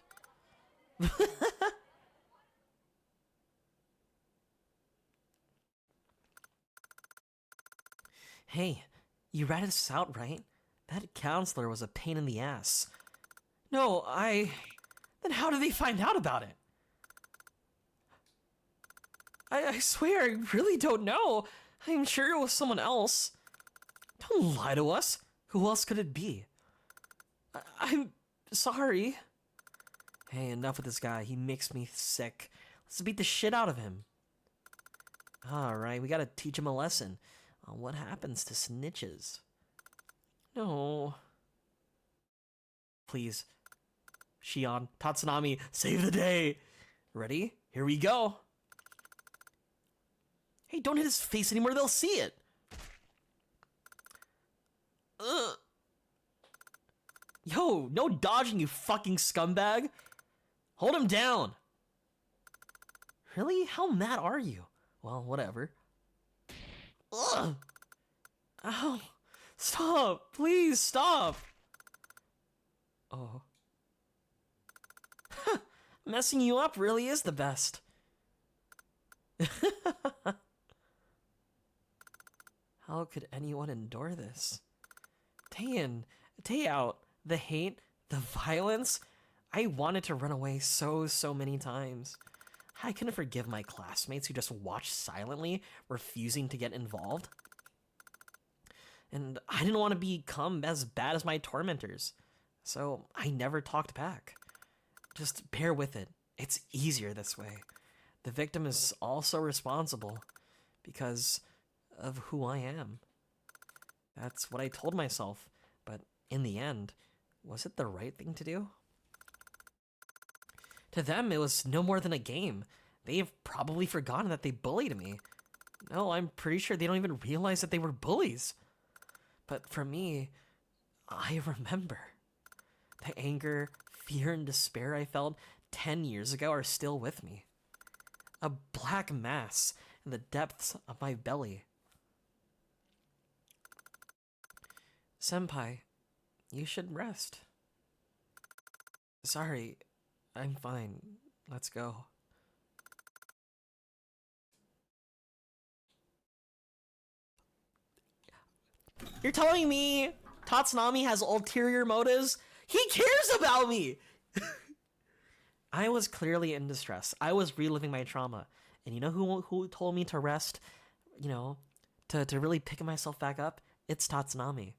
Hey, you ratted us out, right? That counselor was a pain in the ass. No, Then how did they find out about it? I swear, I really don't know. I'm sure it was someone else. Don't lie to us. Who else could it be? I'm sorry. Hey, enough with this guy. He makes me sick. Let's beat the shit out of him. Alright, we gotta teach him a lesson on what happens to snitches. No. Please. Shion, Tatsunami, save the day. Ready? Here we go. Hey, don't hit his face anymore. They'll see it. Ugh. Yo, no dodging, you fucking scumbag. Hold him down. Really? How mad are you? Well, whatever. Ugh. Ow. Stop. Please stop. Oh. Messing you up really is the best. How could anyone endure this? Day in, day out, the hate, the violence. I wanted to run away so many times. I couldn't forgive my classmates who just watched silently, refusing to get involved. And I didn't want to become as bad as my tormentors, so I never talked back. Just bear with it. It's easier this way. The victim is also responsible because of who I am. That's what I told myself, but in the end, was it the right thing to do? To them, it was no more than a game. They've probably forgotten that they bullied me. No, I'm pretty sure they don't even realize that they were bullies. But for me, I remember. The anger, fear, and despair I felt 10 years ago are still with me. A black mass in the depths of my belly. Senpai, you should rest. Sorry, I'm fine. Let's go. You're telling me Tatsunami has ulterior motives? He cares about me! I was clearly in distress. I was reliving my trauma. And you know who told me to rest? You know, to really pick myself back up? It's Tatsunami.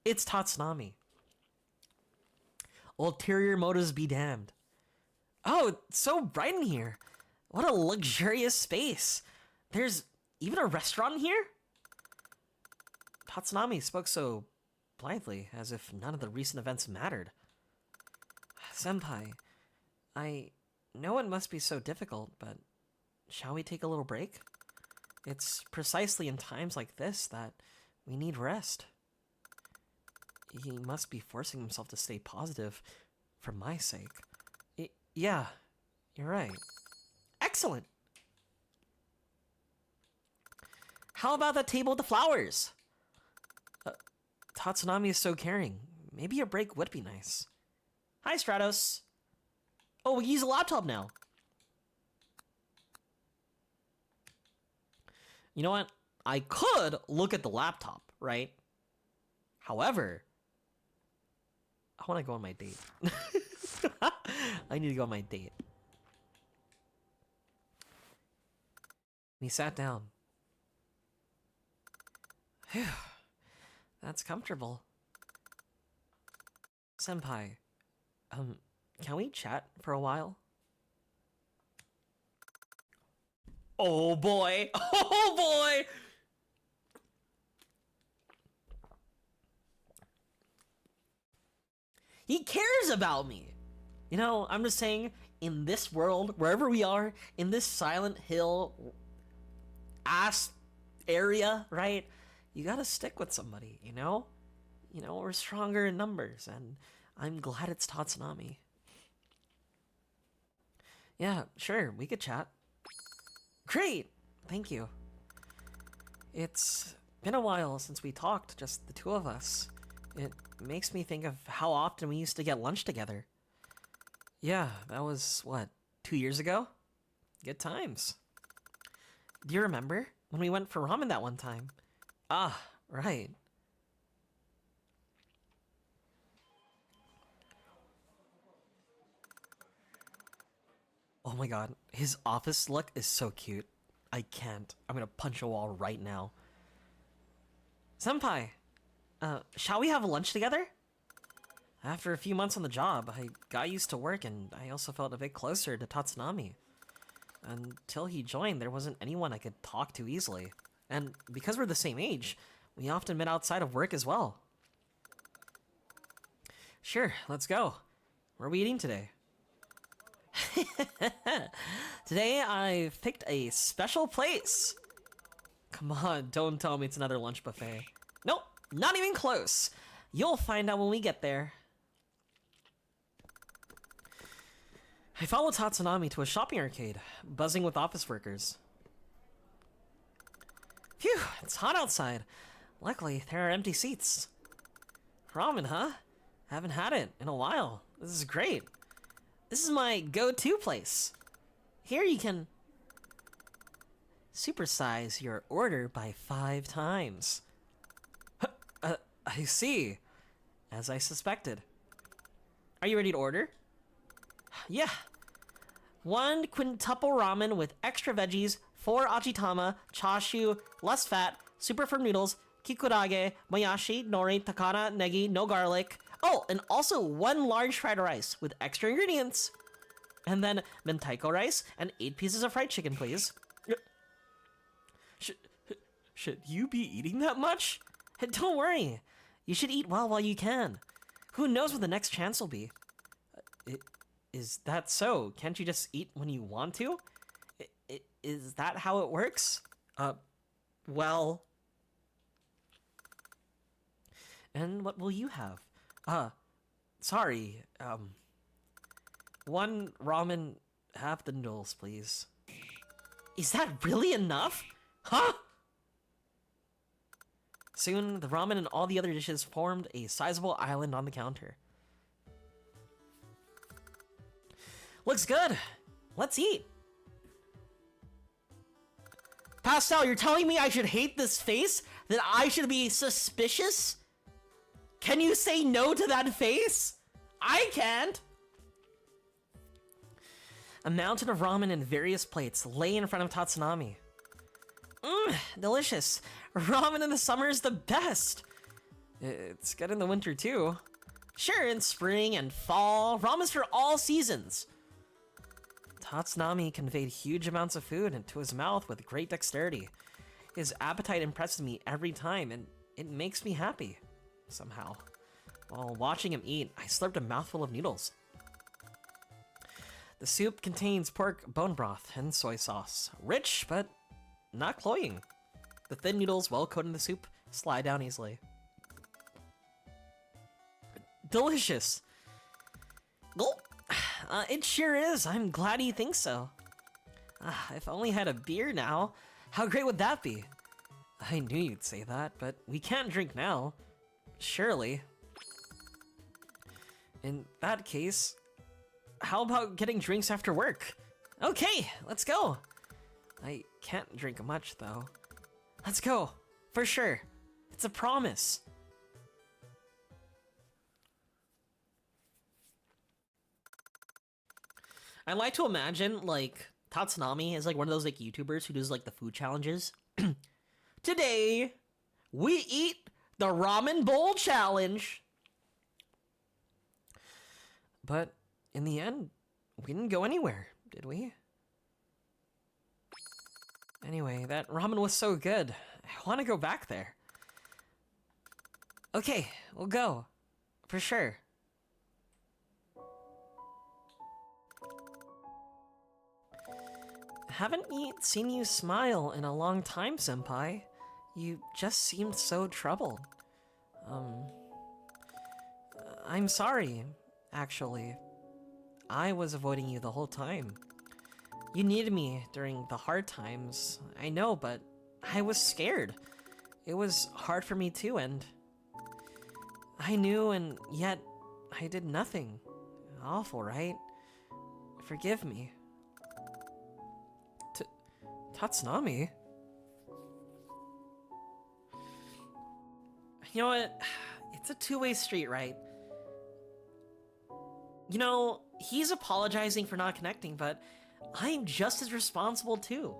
It's Tatsunami. Ulterior motives be damned. Oh, it's so bright in here. What a luxurious space. There's even a restaurant in here? Tatsunami spoke so blithely, as if none of the recent events mattered. Senpai, I know it must be so difficult, but shall we take a little break? It's precisely in times like this that we need rest. He must be forcing himself to stay positive for my sake. Yeah, you're right. Excellent! How about that table with the flowers? Tatsunami is so caring. Maybe a break would be nice. Hi, Stratos. Oh, we use a laptop now. You know what? I could look at the laptop, right? However, I want to go on my date. I need to go on my date. We sat down. Phew. That's comfortable. Senpai, can we chat for a while? Oh boy! Oh boy! He cares about me! You know, I'm just saying, in this world, wherever we are, in this Silent Hill ass area, right? You gotta stick with somebody, you know? You know, we're stronger in numbers, and I'm glad it's Tatsunami. Yeah, sure, we could chat. Great! Thank you. It's been a while since we talked, just the two of us. It makes me think of how often we used to get lunch together. Yeah, that was, what, 2 years ago? Good times. Do you remember when we went for ramen that one time? Ah, right. Oh my god, his office look is so cute. I can't. I'm gonna punch a wall right now. Senpai, shall we have lunch together? After a few months on the job, I got used to work and I also felt a bit closer to Tatsunami. Until he joined, there wasn't anyone I could talk to easily. And because we're the same age, we often met outside of work as well. Sure, let's go. Where are we eating today? Today I've picked a special place. Come on, don't tell me it's another lunch buffet. Nope, not even close. You'll find out when we get there. I followed Tatsunami to a shopping arcade, buzzing with office workers. Phew, it's hot outside. Luckily, there are empty seats. Ramen, huh? Haven't had it in a while. This is great. This is my go-to place. Here you can... supersize your order by 5 times. I see. As I suspected. Are you ready to order? Yeah. 1 quintuple ramen with extra veggies, 4 ajitama, chashu, less fat, super firm noodles, kikurage, moyashi, nori, takana, negi, no garlic. Oh, and also 1 large fried rice with extra ingredients. And then mentaiko rice and 8 pieces of fried chicken, please. Should you be eating that much? Don't worry. You should eat well while you can. Who knows what the next chance will be? Is that so? Can't you just eat when you want to? Is that how it works? Well... And what will you have? Sorry, 1 ramen, half the noodles, please. Is that really enough? Huh? Soon, the ramen and all the other dishes formed a sizable island on the counter. Looks good. Let's eat. Pastel, you're telling me I should hate this face? That I should be suspicious? Can you say no to that face? I can't. A mountain of ramen in various plates lay in front of Tatsunami. Delicious. Ramen in the summer is the best. It's good in the winter too. Sure, in spring and fall, ramen's for all seasons. Tatsunami conveyed huge amounts of food into his mouth with great dexterity. His appetite impresses me every time, and it makes me happy, somehow. While watching him eat, I slurped a mouthful of noodles. The soup contains pork bone broth and soy sauce. Rich, but not cloying. The thin noodles, well coated in the soup, slide down easily. Delicious. Gulp. It sure is. I'm glad you think so. If I only had a beer now, how great would that be? I knew you'd say that, but we can't drink now. Surely. In that case, how about getting drinks after work? Okay, let's go. I can't drink much, though. Let's go, for sure. It's a promise. I like to imagine, like, Tatsunami is like one of those like YouTubers who does like the food challenges. Today, we eat the ramen bowl challenge. But in the end, we didn't go anywhere, did we? Anyway, that ramen was so good. I want to go back there. Okay, we'll go. For sure. Haven't seen you smile in a long time, senpai. You just seemed so troubled. I'm sorry, actually. I was avoiding you the whole time. You needed me during the hard times, I know, but I was scared. It was hard for me too, and I knew, and yet I did nothing. Awful, right? Forgive me. Tatsunami? You know what? It's a two-way street, right? You know, he's apologizing for not connecting, but I'm just as responsible too.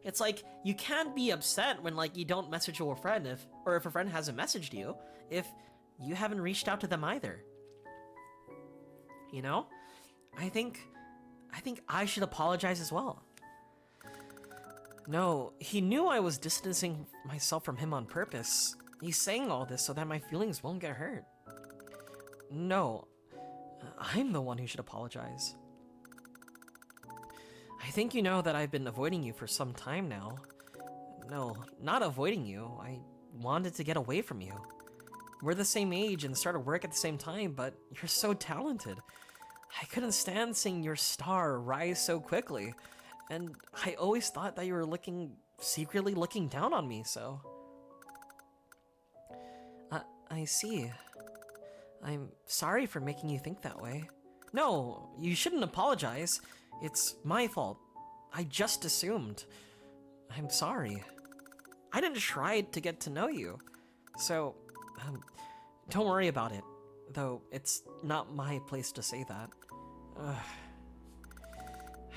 It's like, you can't be upset when like you don't message a friend if a friend hasn't messaged you, if you haven't reached out to them either. You know? I think I should apologize as well. No, he knew I was distancing myself from him on purpose. He's saying all this so that my feelings won't get hurt. No, I'm the one who should apologize. I think you know that I've been avoiding you for some time now. No, not avoiding you. I wanted to get away from you. We're the same age and started work at the same time, but you're so talented. I couldn't stand seeing your star rise so quickly. And I always thought that you were secretly looking down on me, so... I see. I'm sorry for making you think that way. No, you shouldn't apologize. It's my fault. I just assumed. I'm sorry. I didn't try to get to know you. So, don't worry about it. Though, it's not my place to say that. I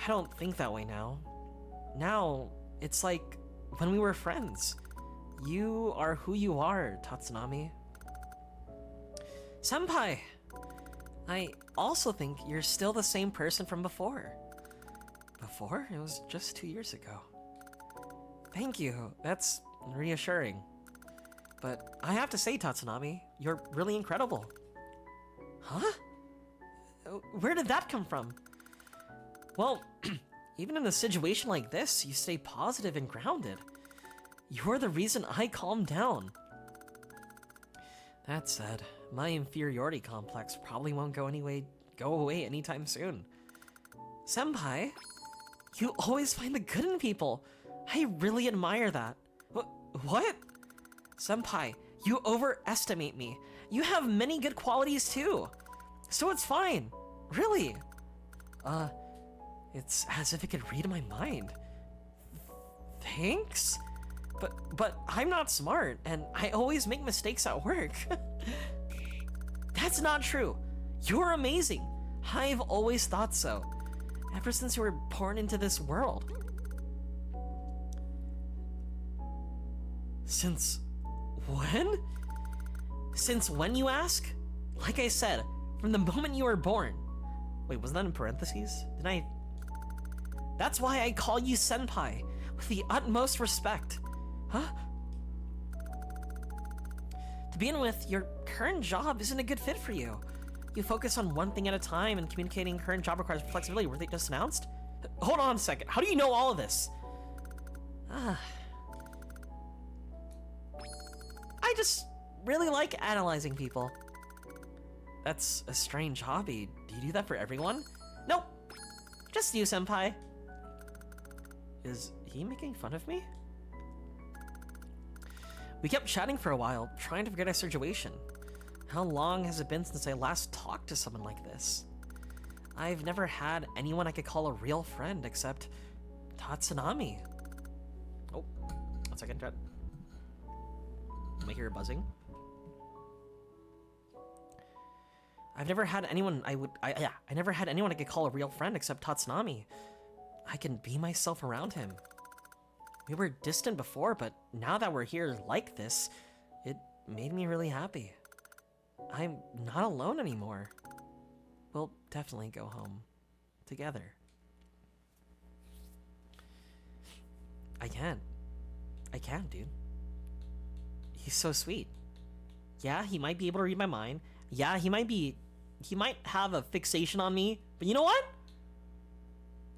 don't think that way now. Now, it's like when we were friends. You are who you are, Tatsunami. Senpai! I also think you're still the same person from before. Before? It was just 2 years ago. Thank you. That's reassuring. But I have to say, Tatsunami, you're really incredible. Huh? Where did that come from? Well, even in a situation like this, you stay positive and grounded. You're the reason I calmed down. That said, my inferiority complex probably won't go away anytime soon. Senpai, you always find the good in people. I really admire that. What? Senpai, you overestimate me. You have many good qualities too. So it's fine. Really. It's as if it could read my mind. Thanks? But I'm not smart, and I always make mistakes at work. That's not true. You're amazing. I've always thought so. Ever since you were born into this world. Since when? Since when, you ask? Like I said, from the moment you were born. Wait, wasn't that in parentheses? That's why I call you Senpai, with the utmost respect. Huh? To begin with, your current job isn't a good fit for you. You focus on one thing at a time, and communicating current job requires flexibility. Were they just announced? Hold on a second. How do you know all of this? I just really like analyzing people. That's a strange hobby. Do you do that for everyone? Nope. Just you, Senpai. Is he making fun of me? We kept chatting for a while, trying to forget our situation. How long has it been since I last talked to someone like this? I've never had anyone I could call a real friend except Tatsunami. Oh, 1 second, chat. Am I hear buzzing? I've never had anyone I never had anyone I could call a real friend except Tatsunami. I can be myself around him. We were distant before, but now that we're here like this, it made me really happy. I'm not alone anymore. We'll definitely go home together. I can, dude. He's so sweet. Yeah, he might be able to read my mind. Yeah, he might have a fixation on me, but you know what?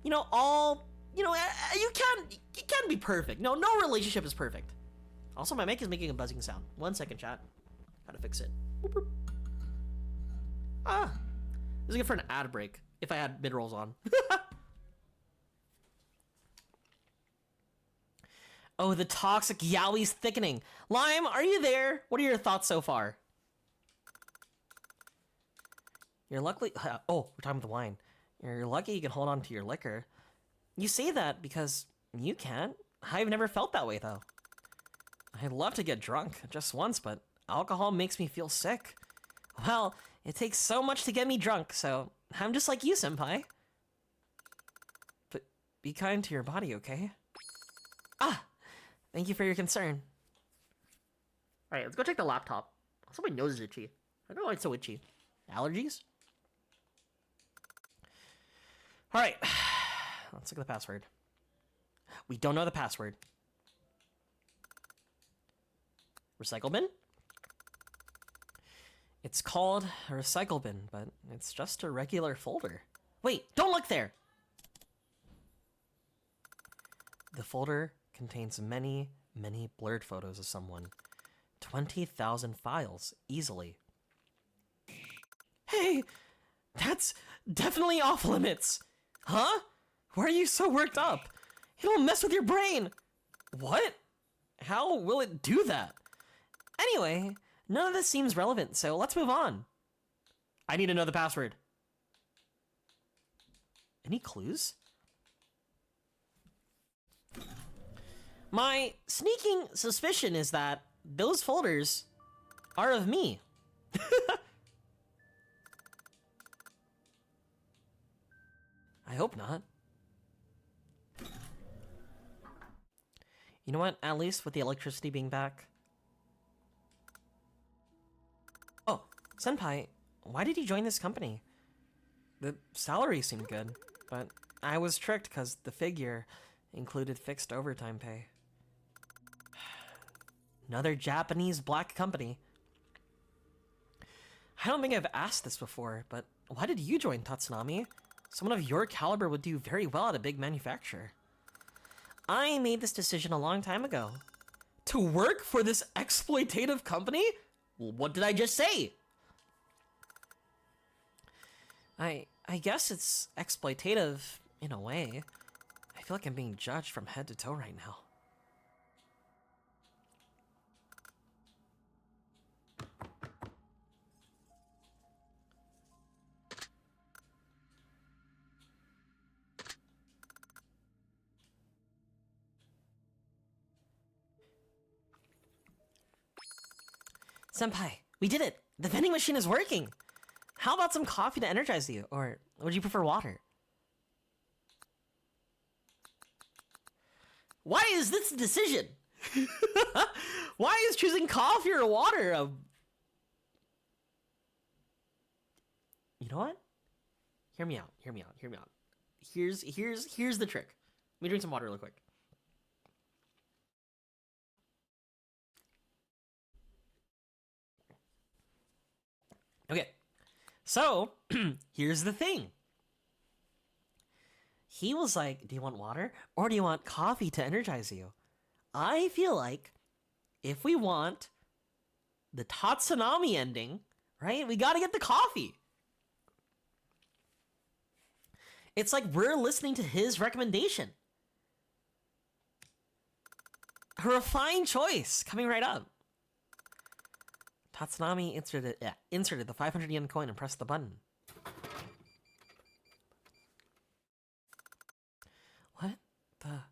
You can't be perfect. No relationship is perfect. Also, my mic is making a buzzing sound. 1 second, chat. Gotta fix it. Boop, boop. This is good for an ad break if I had mid-rolls on. Oh, the toxic yaoi's thickening. Lime, are you there? What are your thoughts so far? You're lucky. Oh, we're talking about the wine. You're lucky you can hold on to your liquor. You say that because you can't. I've never felt that way, though. I'd love to get drunk, just once, but alcohol makes me feel sick. Well, it takes so much to get me drunk, so I'm just like you, Senpai. But be kind to your body, okay? Thank you for your concern. Alright, let's go check the laptop. Also, my nose is itchy. I don't know why it's so itchy. Allergies? Alright. Let's look at the password. We don't know the password. Recycle bin? It's called a recycle bin, but it's just a regular folder. Wait, don't look there! The folder contains many, many blurred photos of someone. 20,000 files, easily. Hey! That's definitely off limits! Huh? Why are you so worked up? It'll mess with your brain! What? How will it do that? Anyway, none of this seems relevant, so let's move on. I need to know the password. Any clues? My sneaking suspicion is that those folders are of me. I hope not. You know what? At least with the electricity being back. Oh, Senpai, why did you join this company? The salary seemed good, but I was tricked because the figure included fixed overtime pay. Another Japanese black company. I don't think I've asked this before, but why did you join Tatsunami? Someone of your caliber would do very well at a big manufacturer. I made this decision a long time ago. To work for this exploitative company? Well, what did I just say? I guess it's exploitative in a way. I feel like I'm being judged from head to toe right now. Senpai, we did it! The vending machine is working! How about some coffee to energize you? Or would you prefer water? Why is this a decision? Why is choosing coffee or water a... You know what? Hear me out, hear me out, hear me out. Here's the trick. Let me drink some water real quick. Okay, so here's the thing. He was like, do you want water or do you want coffee to energize you? I feel like if we want the Tatsunami ending, right, we gotta get the coffee. It's like we're listening to his recommendation. A refined choice coming right up. Tatsunami inserted the 500 yen coin and pressed the button. What the?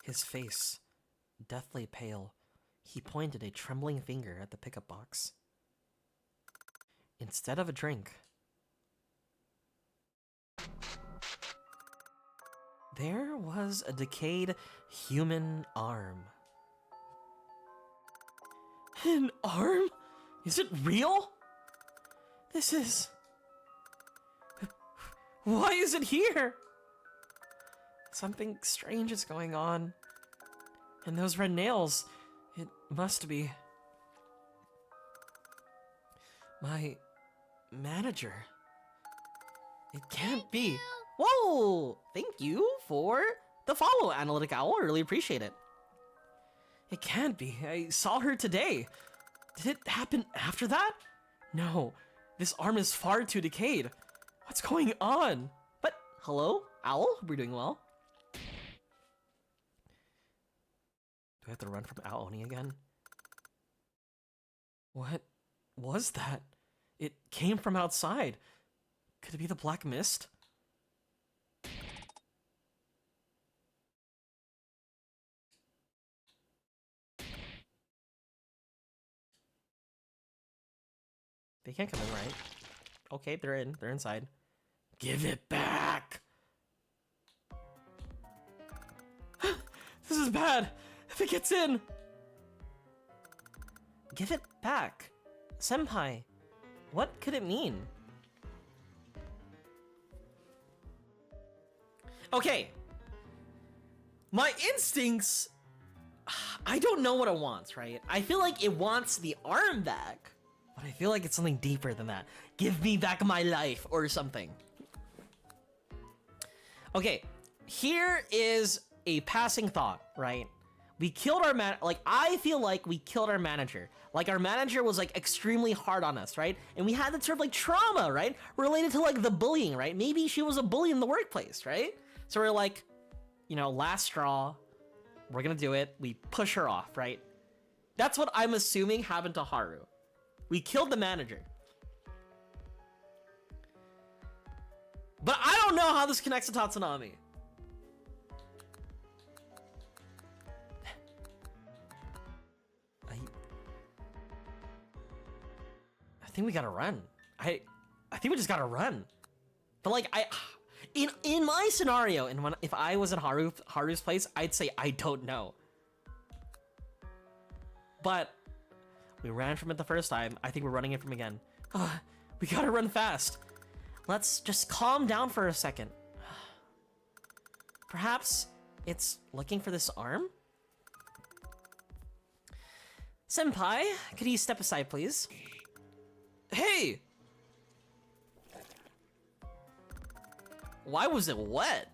His face, deathly pale, he pointed a trembling finger at the pickup box. Instead of a drink, there was a decayed human arm. An arm? Is it real? This is... Why is it here? Something strange is going on. And those red nails, it must be... my manager. It can't be. Whoa! Thank you for the follow, Analytic Owl. I really appreciate it. It can't be. I saw her today. Did it happen after that? No. This arm is far too decayed. What's going on? But, hello, Owl? Hope you're doing well. Do I have to run from Aoni again? What was that? It came from outside. Could it be the black mist? They can't come in, right? Okay, they're in. They're inside. Give it back! This is bad! If it gets in! Give it back. Senpai, what could it mean? Okay. My instincts... I don't know what it wants, right? I feel like it wants the arm back. But I feel like it's something deeper than that. Give me back my life or something. Okay, here is a passing thought, right? We killed our I feel like we killed our manager. Like our manager was like extremely hard on us, right? And we had that sort of like trauma, right? Related to like the bullying, right? Maybe she was a bully in the workplace, right? So we're like, you know, last straw. We're gonna do it. We push her off, right? That's what I'm assuming happened to Haru. We killed the manager. But I don't know how this connects to Tatsunami. think we gotta run. I think we just gotta run. But like in my scenario, and if I was in Haru's place, I'd say I don't know. But we ran from it the first time. I think we're running it from again. We gotta run fast. Let's just calm down for a second. Perhaps it's looking for this arm? Senpai, could you step aside, please? Hey! Why was it wet?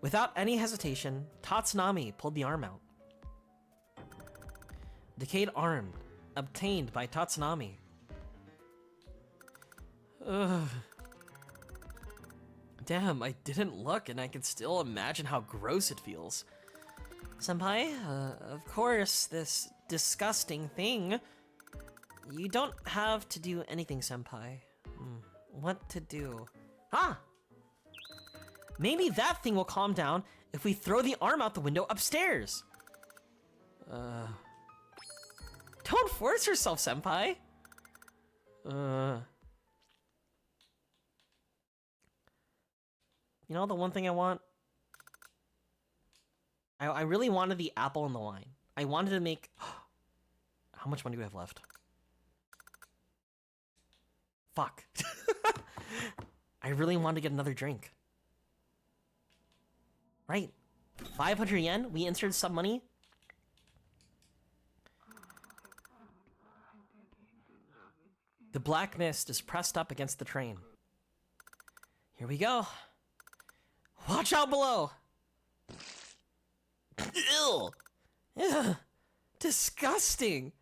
Without any hesitation, Tatsunami pulled the arm out. Decayed arm, obtained by Tatsunami. Ugh. Damn, I didn't look and I can still imagine how gross it feels. Senpai, of course, this disgusting thing. You don't have to do anything, Senpai. What to do? Ah! Maybe that thing will calm down if we throw the arm out the window upstairs. Don't force yourself, Senpai. You know the one thing I want? I really wanted the apple and the wine. I wanted to make... How much money do we have left? Fuck. I really wanted to get another drink. Right. 500 yen? We inserted some money? The black mist is pressed up against the train. Here we go. Watch out below! Ew! Ugh. Disgusting!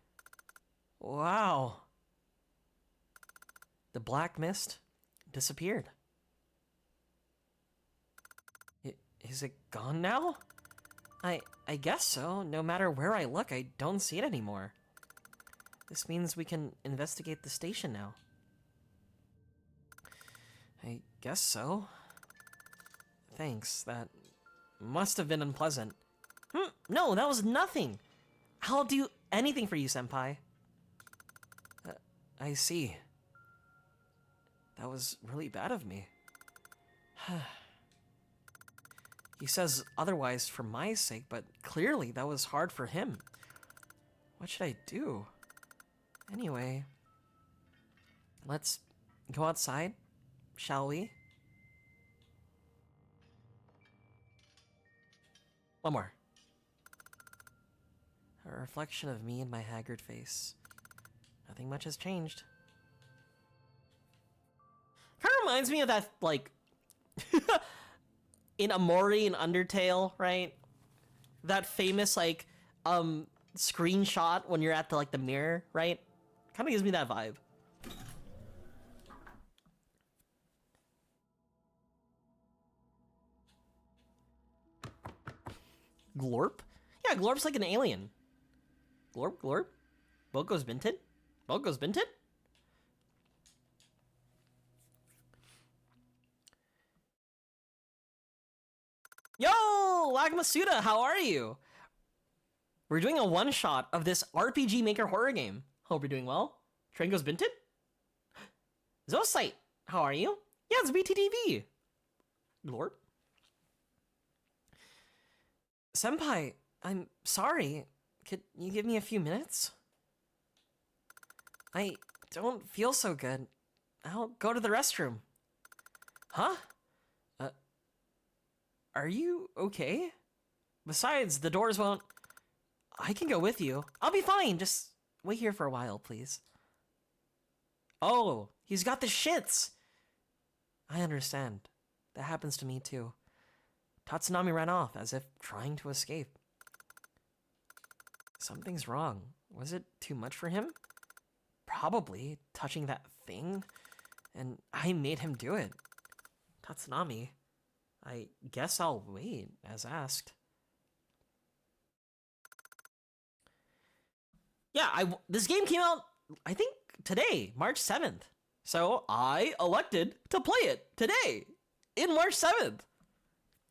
Wow. The black mist disappeared. Is it gone now? I guess so. No matter where I look, I don't see it anymore. This means we can investigate the station now. I guess so. Thanks, that must have been unpleasant. No, that was nothing. I'll do anything for you, Senpai. I see. That was really bad of me. He says otherwise for my sake, but clearly that was hard for him. What should I do? Anyway, let's go outside, shall we? One more. A reflection of me and my haggard face. Nothing much has changed. Kind of reminds me of that, like, in Amori and Undertale, right? That famous, like, screenshot when you're at the, like, the mirror, right? Kind of gives me that vibe. Glorp? Yeah, Glorp's like an alien. Glorp, Glorp? Boko's Binted? Boko's Binted? Yo, Lagmasuda, how are you? We're doing a one-shot of this RPG Maker horror game. Hope you're doing well. Train goes Binted? Zocyte, how are you? Yeah, it's BTTV. Glorp? Senpai, I'm sorry. Could you give me a few minutes? I don't feel so good. I'll go to the restroom. Huh? Are you okay? Besides, the doors won't... I can go with you. I'll be fine. Just wait here for a while, please. Oh, he's got the shits. I understand. That happens to me too. Tatsunami ran off as if trying to escape. Something's wrong. Was it too much for him? Probably, touching that thing. And I made him do it. Tatsunami, I guess I'll wait, as asked. Yeah, this game came out, I think, today, March 7th. So I elected to play it today, in March 7th.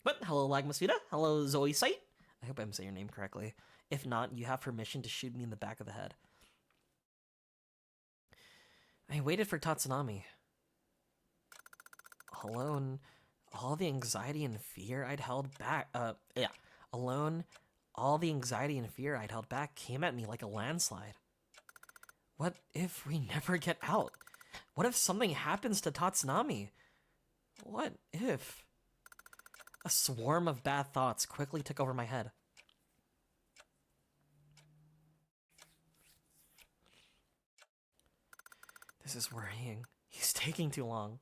But hello, Lagmasuda. Hello, Zoicite. I hope I'm saying your name correctly. If not, you have permission to shoot me in the back of the head. I waited for Tatsunami. Alone, all the anxiety and fear I'd held back, alone, all the anxiety and fear I'd held back came at me like a landslide. What if we never get out? What if something happens to Tatsunami? What if? A swarm of bad thoughts quickly took over my head. This is worrying. He's taking too long.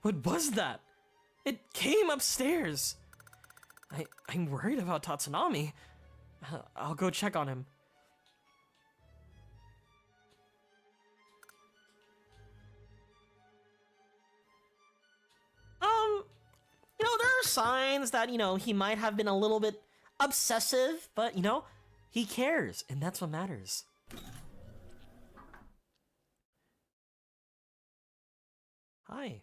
What was that? It came upstairs. I'm worried about Tatsunami. I'll go check on him. There are signs that, he might have been a little bit obsessive, but, he cares, and that's what matters. Hi.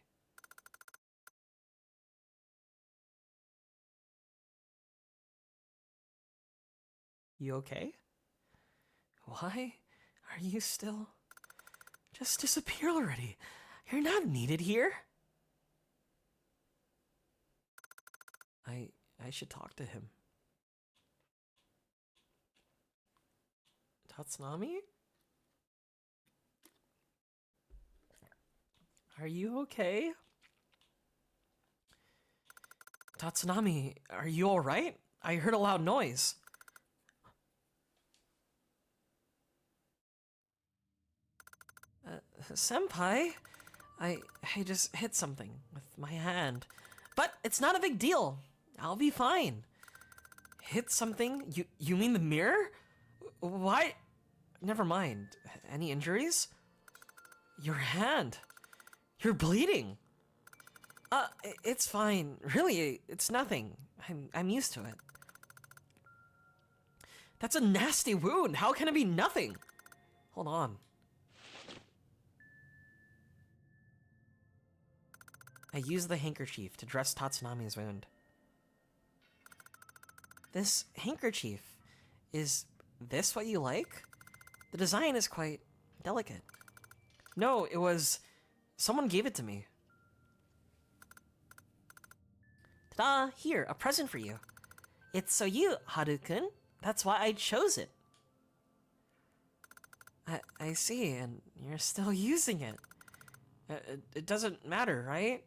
You okay? Why are you still? Just disappear already. You're not needed here. I should talk to him. Tatsunami? Are you okay? Tatsunami, are you alright? I heard a loud noise. Senpai, I just hit something with my hand. But it's not a big deal. I'll be fine. Hit something? You mean the mirror? Why? Never mind. Any injuries? Your hand. You're bleeding. It's fine. Really, it's nothing. I'm used to it. That's a nasty wound. How can it be nothing? Hold on. I used the handkerchief to dress Tatsunami's wound. This handkerchief, is this what you like? The design is quite delicate. No, it was... someone gave it to me. Ta-da! Here, a present for you. It's so you, Haru-kun. That's why I chose it. I see, and you're still using it. It doesn't matter, right?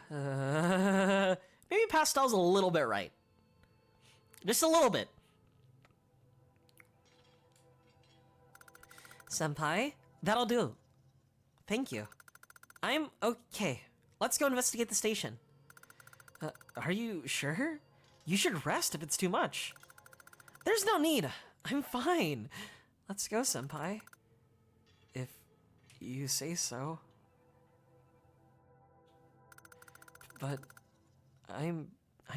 Maybe pastel's a little bit right. Just a little bit. Senpai, that'll do. Thank you. I'm okay. Let's go investigate the station. Are you sure? You should rest if it's too much. There's no need. I'm fine. Let's go, Senpai. If you say so. But I'm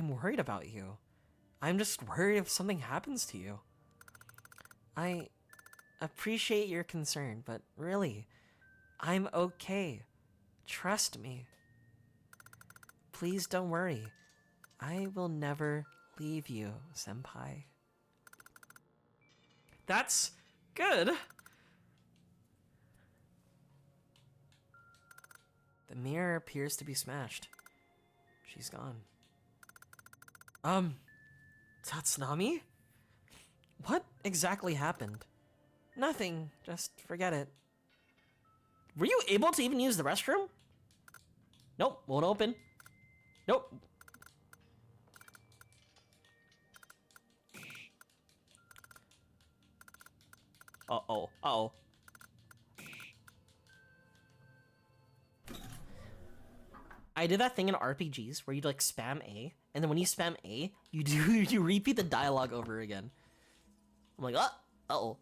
worried about you. I'm just worried if something happens to you. I appreciate your concern, but really, I'm okay. Trust me. Please don't worry. I will never leave you, Senpai. That's good. The mirror appears to be smashed. She's gone. Tatsunami? What exactly happened? Nothing, just forget it. Were you able to even use the restroom? Nope, won't open. Nope. Uh-oh, uh-oh. I did that thing in RPGs where you'd like spam A, and then when you spam A, you repeat the dialogue over again. I'm like, uh-oh.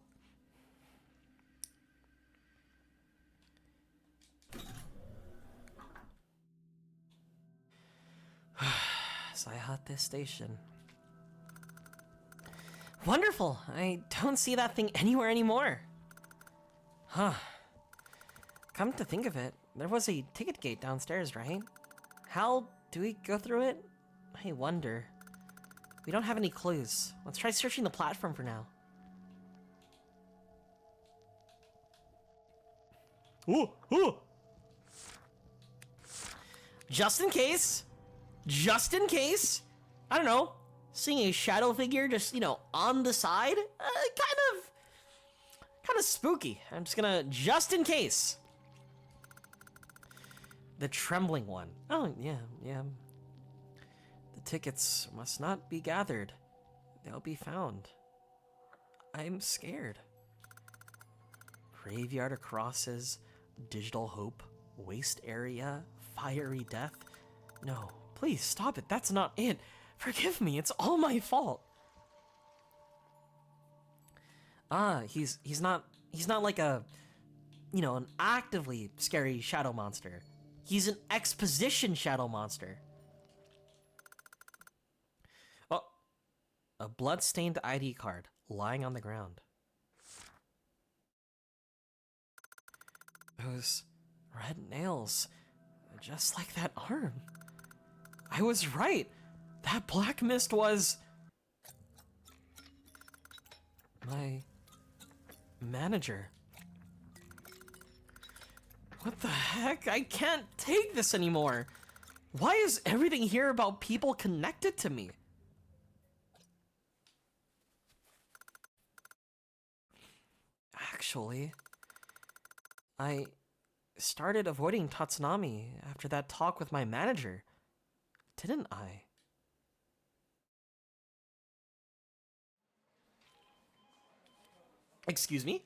Saihate Station. Wonderful! I don't see that thing anywhere anymore. Huh. Come to think of it, there was a ticket gate downstairs, right? How do we go through it? I wonder. We don't have any clues. Let's try searching the platform for now. Ooh, ooh. Just in case. Just in case. I don't know. Seeing a shadow figure just, you know, on the side. Kind of spooky. I'm just gonna, just in case. The trembling one. Oh, yeah. The tickets must not be gathered. They'll be found. I'm scared. Graveyard of Crosses, Digital Hope, Waste Area, Fiery Death. No, please stop it. That's not it. Forgive me. It's all my fault. He's not like a, you know, an actively scary shadow monster. He's an exposition shadow monster. Oh, a blood-stained ID card lying on the ground. Those red nails, just like that arm. I was right. That black mist was my manager. What the heck? I can't take this anymore. Why is everything here about people connected to me? Actually, I started avoiding Tatsunami after that talk with my manager, didn't I? Excuse me?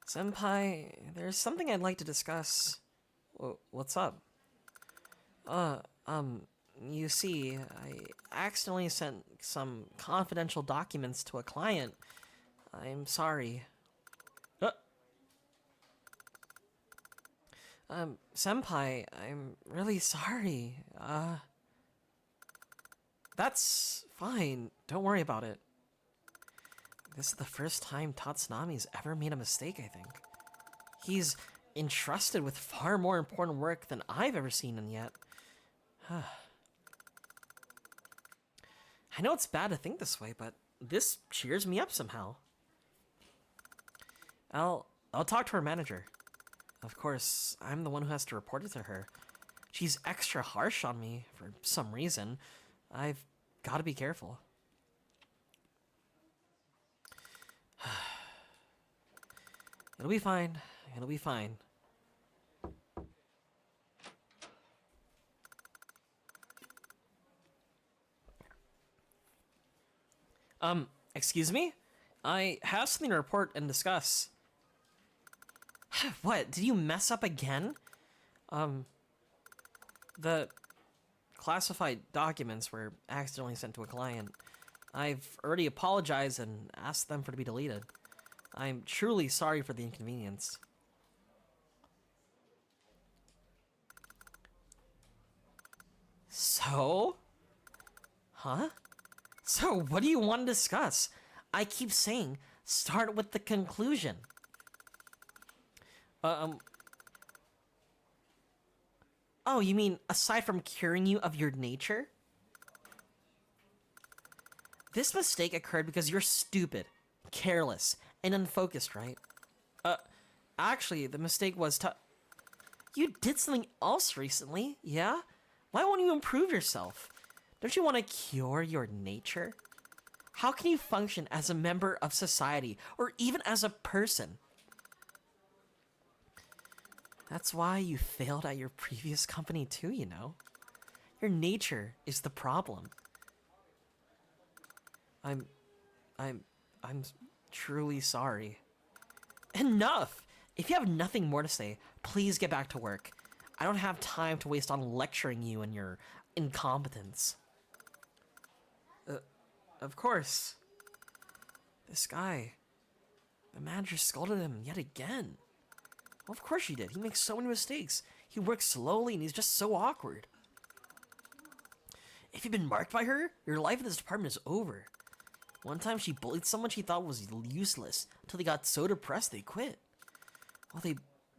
Senpai, there's something I'd like to discuss. What's up? You see, I accidentally sent some confidential documents to a client. I'm sorry. Senpai, I'm really sorry. That's fine. Don't worry about it. This is the first time Tatsunami's ever made a mistake, I think. He's entrusted with far more important work than I've ever seen him yet. I know it's bad to think this way, but this cheers me up somehow. I'll talk to her manager. Of course, I'm the one who has to report it to her. She's extra harsh on me for some reason. I've got to be careful. It'll be fine. It'll be fine. Excuse me? I have something to report and discuss. What? Did you mess up again? The classified documents were accidentally sent to a client. I've already apologized and asked them for to be deleted. I'm truly sorry for the inconvenience. So? Huh? So, what do you want to discuss? I keep saying, start with the conclusion. Oh, you mean aside from curing you of your nature? This mistake occurred because you're stupid, careless, and unfocused, right? Actually, the mistake was you did something else recently, yeah? Why won't you improve yourself? Don't you want to cure your nature? How can you function as a member of society, or even as a person? That's why you failed at your previous company too, you know? Your nature is the problem. I'm truly sorry. Enough! If you have nothing more to say, please get back to work. I don't have time to waste on lecturing you and your incompetence. Of course. This guy, the manager scolded him yet again. Well, of course she did. He makes so many mistakes. He works slowly and he's just so awkward. If you've been marked by her, your life in this department is over. One time she bullied someone she thought was useless until they got so depressed they quit. Well, they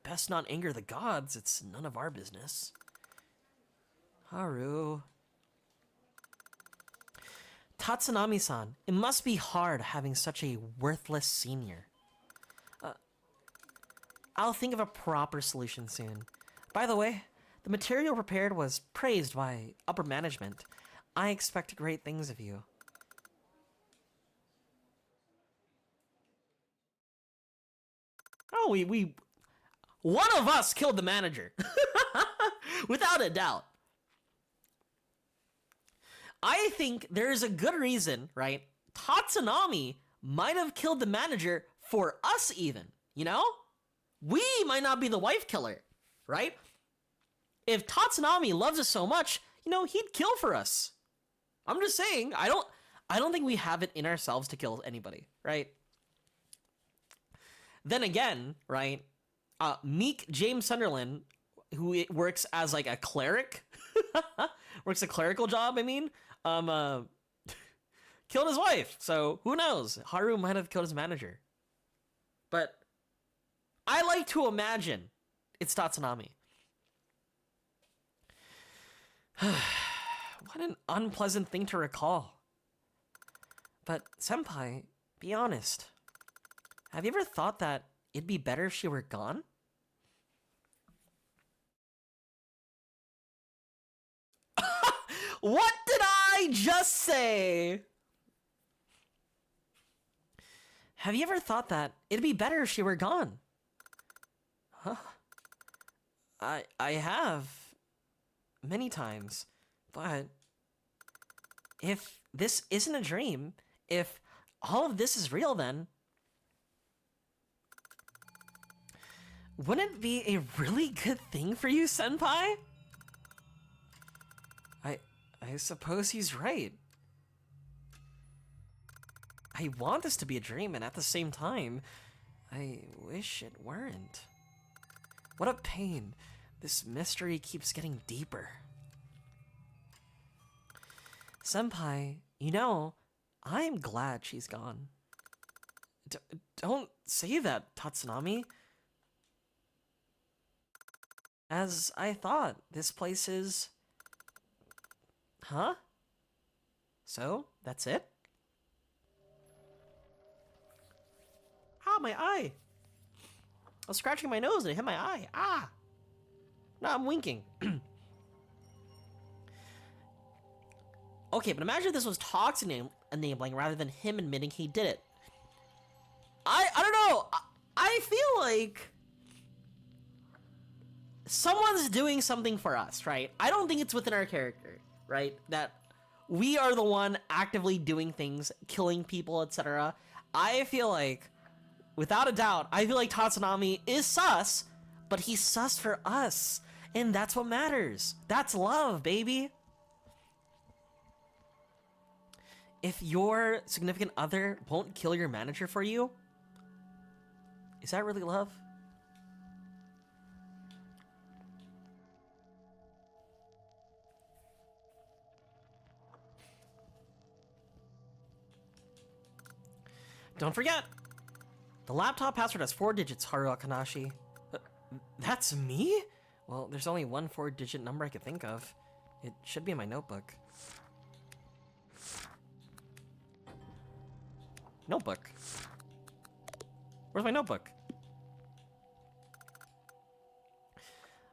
best not anger the gods. It's none of our business. Haru. Tatsunami-san, it must be hard having such a worthless senior. I'll think of a proper solution soon. By the way, the material prepared was praised by upper management. I expect great things of you. Oh, we one of us killed the manager. Without a doubt. I think there's a good reason, right? Tatsunami might have killed the manager for us even, you know? We might not be the wife killer, right? If Tatsunami loves us so much, you know, he'd kill for us. I'm just saying, I don't think we have it in ourselves to kill anybody, right? Then again, right? Meek James Sunderland, who works as like a cleric, works a clerical job, I mean, killed his wife. So who knows? Haru might have killed his manager. But I like to imagine it's Tatsunami. What an unpleasant thing to recall. But senpai, be honest. Have you ever thought that it'd be better if she were gone? What did I just say? Have you ever thought that it'd be better if she were gone? Huh? I have. Many times. But if this isn't a dream, if all of this is real, then wouldn't it be a really good thing for you, senpai? I suppose he's right. I want this to be a dream, and at the same time, I wish it weren't. What a pain. This mystery keeps getting deeper. Senpai, you know, I'm glad she's gone. Don't say that, Tatsunami. As I thought, this place is... Huh? So, that's it? Ah, my eye! I was scratching my nose and it hit my eye. Ah! No, I'm winking. Okay, but imagine if this was Talk's enabling rather than him admitting he did it. I don't know. I feel like someone's doing something for us, right? I don't think it's within our character, right? That we are the one actively doing things, killing people, etc. I feel like, without a doubt, I feel like Tatsunami is sus, but he's sus for us. And that's what matters. That's love, baby. If your significant other won't kill your manager for you, is that really love? Don't forget, the laptop password has 4 digits, Haru Akanashi. That's me? Well, there's only one 4-digit number I could think of. It should be in my notebook. Notebook? Where's my notebook?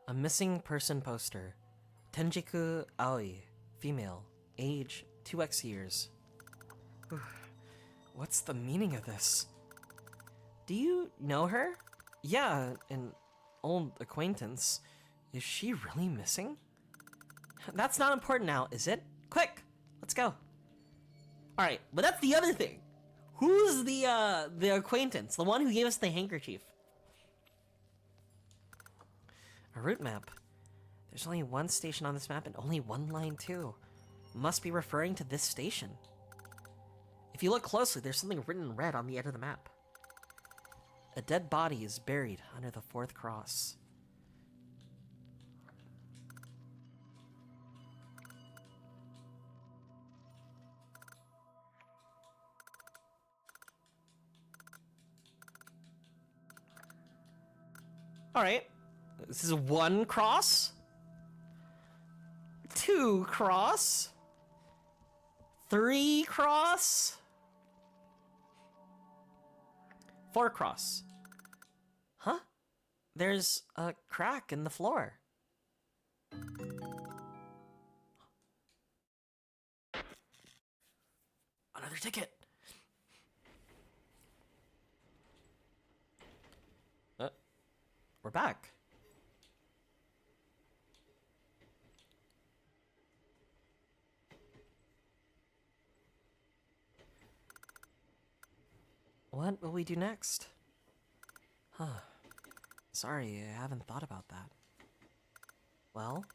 A missing person poster. Tenjiku Aoi, female, age 2x years. What's the meaning of this? Do you know her? Yeah, an old acquaintance. Is she really missing? That's not important now, is it? Quick, let's go. Alright, but that's the other thing. Who's the acquaintance? The one who gave us the handkerchief? A route map. There's only one station on this map and only one line too. Must be referring to this station. If you look closely, there's something written in red on the edge of the map. A dead body is buried under the 4th cross. Alright. This is 1 cross. 2 cross. 3 cross. 4 cross. Huh? There's a crack in the floor. Another ticket. We're back. What will we do next? Huh. Sorry, I haven't thought about that. Well,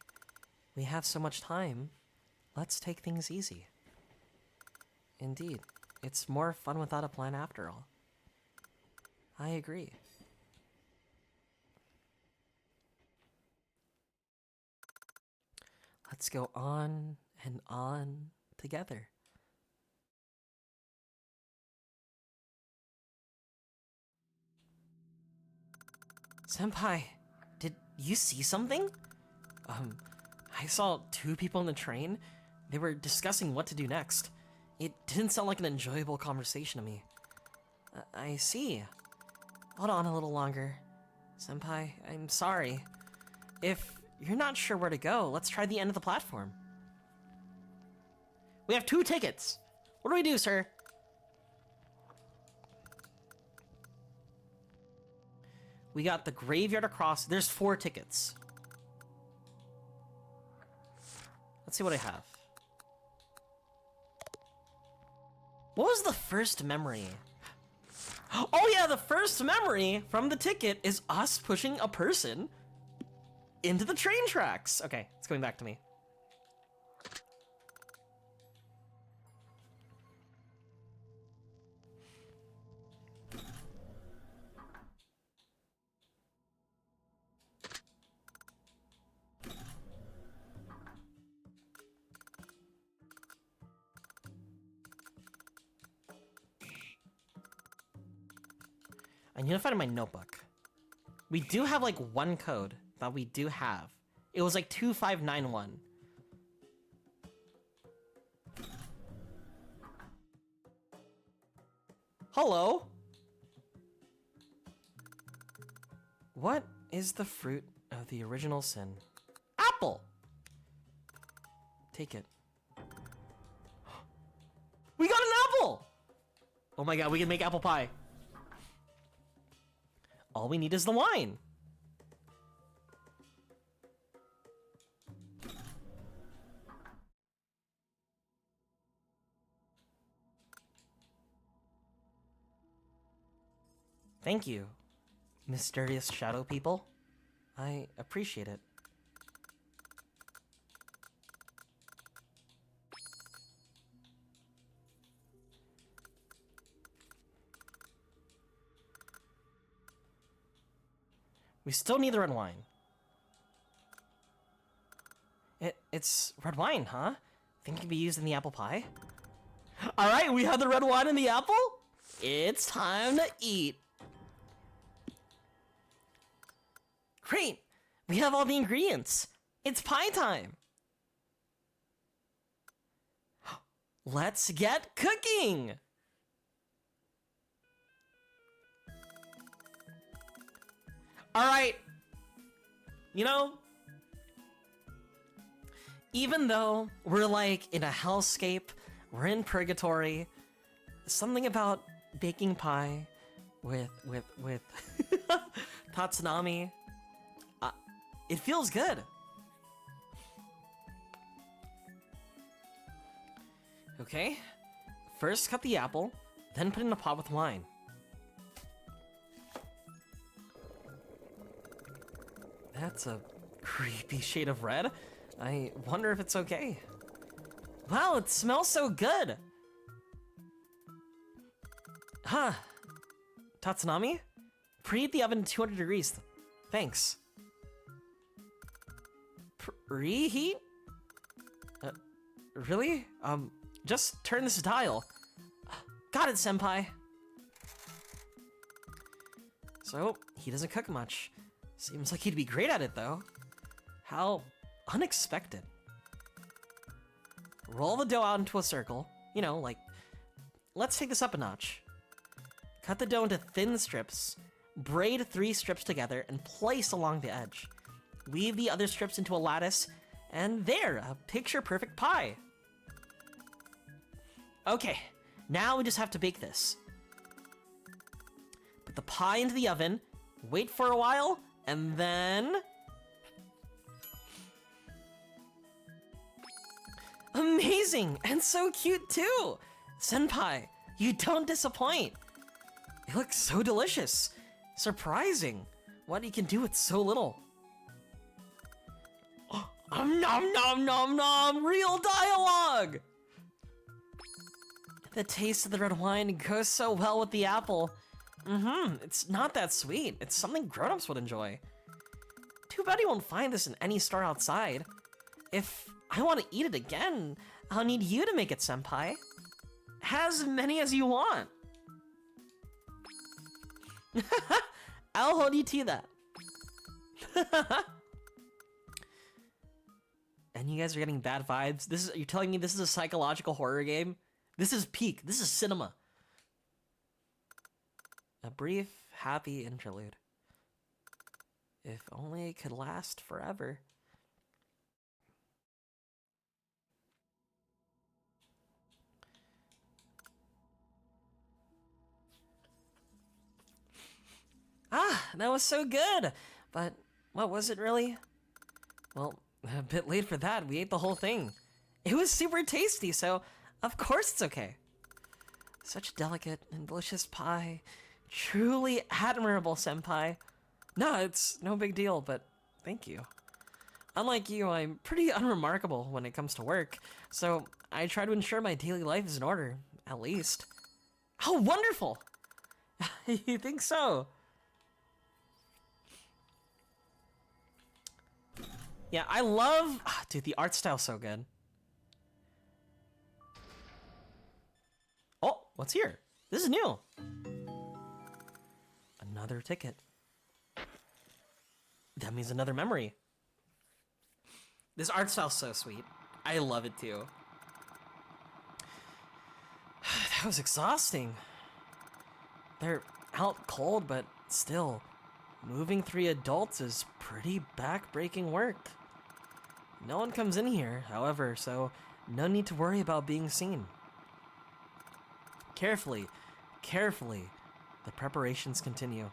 we have so much time. Let's take things easy. Indeed, it's more fun without a plan after all. I agree. Let's go on and on together. Senpai, did you see something? I saw 2 people in the train. They were discussing what to do next. It didn't sound like an enjoyable conversation to me. I see. Hold on a little longer. Senpai, I'm sorry. If you're not sure where to go, let's try the end of the platform. We have 2 tickets. What do we do, sir? We got the graveyard across. There's 4 tickets. Let's see what I have. What was the first memory? Oh yeah, the first memory from the ticket is us pushing a person into the train tracks. Okay, it's coming back to me. I need to find my notebook. We do have like 1 code that we do have. It was like 2591. Hello? What is the fruit of the original sin? Apple! Take it. We got an apple! Oh my god, we can make apple pie. All we need is the wine. Thank you, mysterious shadow people. I appreciate it. We still need the red wine. It's red wine, huh? Think it can be used in the apple pie? Alright, we have the red wine and the apple. It's time to eat. Great! We have all the ingredients. It's pie time. Let's get cooking! Alright. You know, even though we're like in a hellscape, we're in purgatory, something about baking pie with tatsunami, it feels good. Okay, first cut the apple, then put it in a pot with wine. That's a creepy shade of red. I wonder if it's okay. Wow, it smells so good! Huh. Tatsunami? Preheat the oven to 200 degrees. Thanks. Preheat? Really? Just turn this dial. Got it, senpai. So, he doesn't cook much. Seems like he'd be great at it, though. How unexpected. Roll the dough out into a circle. You know, like, let's take this up a notch. Cut the dough into thin strips. Braid 3 strips together and place along the edge. Weave the other strips into a lattice, and there, a picture-perfect pie. Okay, now we just have to bake this. Put the pie into the oven, wait for a while, and then... Amazing! And so cute too! Senpai, you don't disappoint! It looks so delicious! Surprising! What he can do with so little. Nom nom nom nom! Real dialogue! The taste of the red wine goes so well with the apple. It's not that sweet. It's something grown-ups would enjoy. Too bad you won't find this in any store outside. If I want to eat it again, I'll need you to make it, senpai. As many as you want. I'll hold you to that. And you guys are getting bad vibes. You're telling me this is a psychological horror game? This is peak. This is cinema. A brief, happy interlude. If only it could last forever. Ah, that was so good! But what was it really? Well, a bit late for that. We ate the whole thing. It was super tasty, so of course it's okay. Such delicate and delicious pie. Truly admirable, senpai. No, it's no big deal, but thank you. Unlike you, I'm pretty unremarkable when it comes to work, so I try to ensure my daily life is in order, at least. How wonderful! You think so? Yeah, I love... dude, the art style's so good. Oh, what's here? This is new. Another ticket. That means another memory. This art style's so sweet. I love it too. That was exhausting. They're out cold, but still, moving 3 adults is pretty back-breaking work. No one comes in here, however, so no need to worry about being seen. Carefully, carefully, the preparations continue.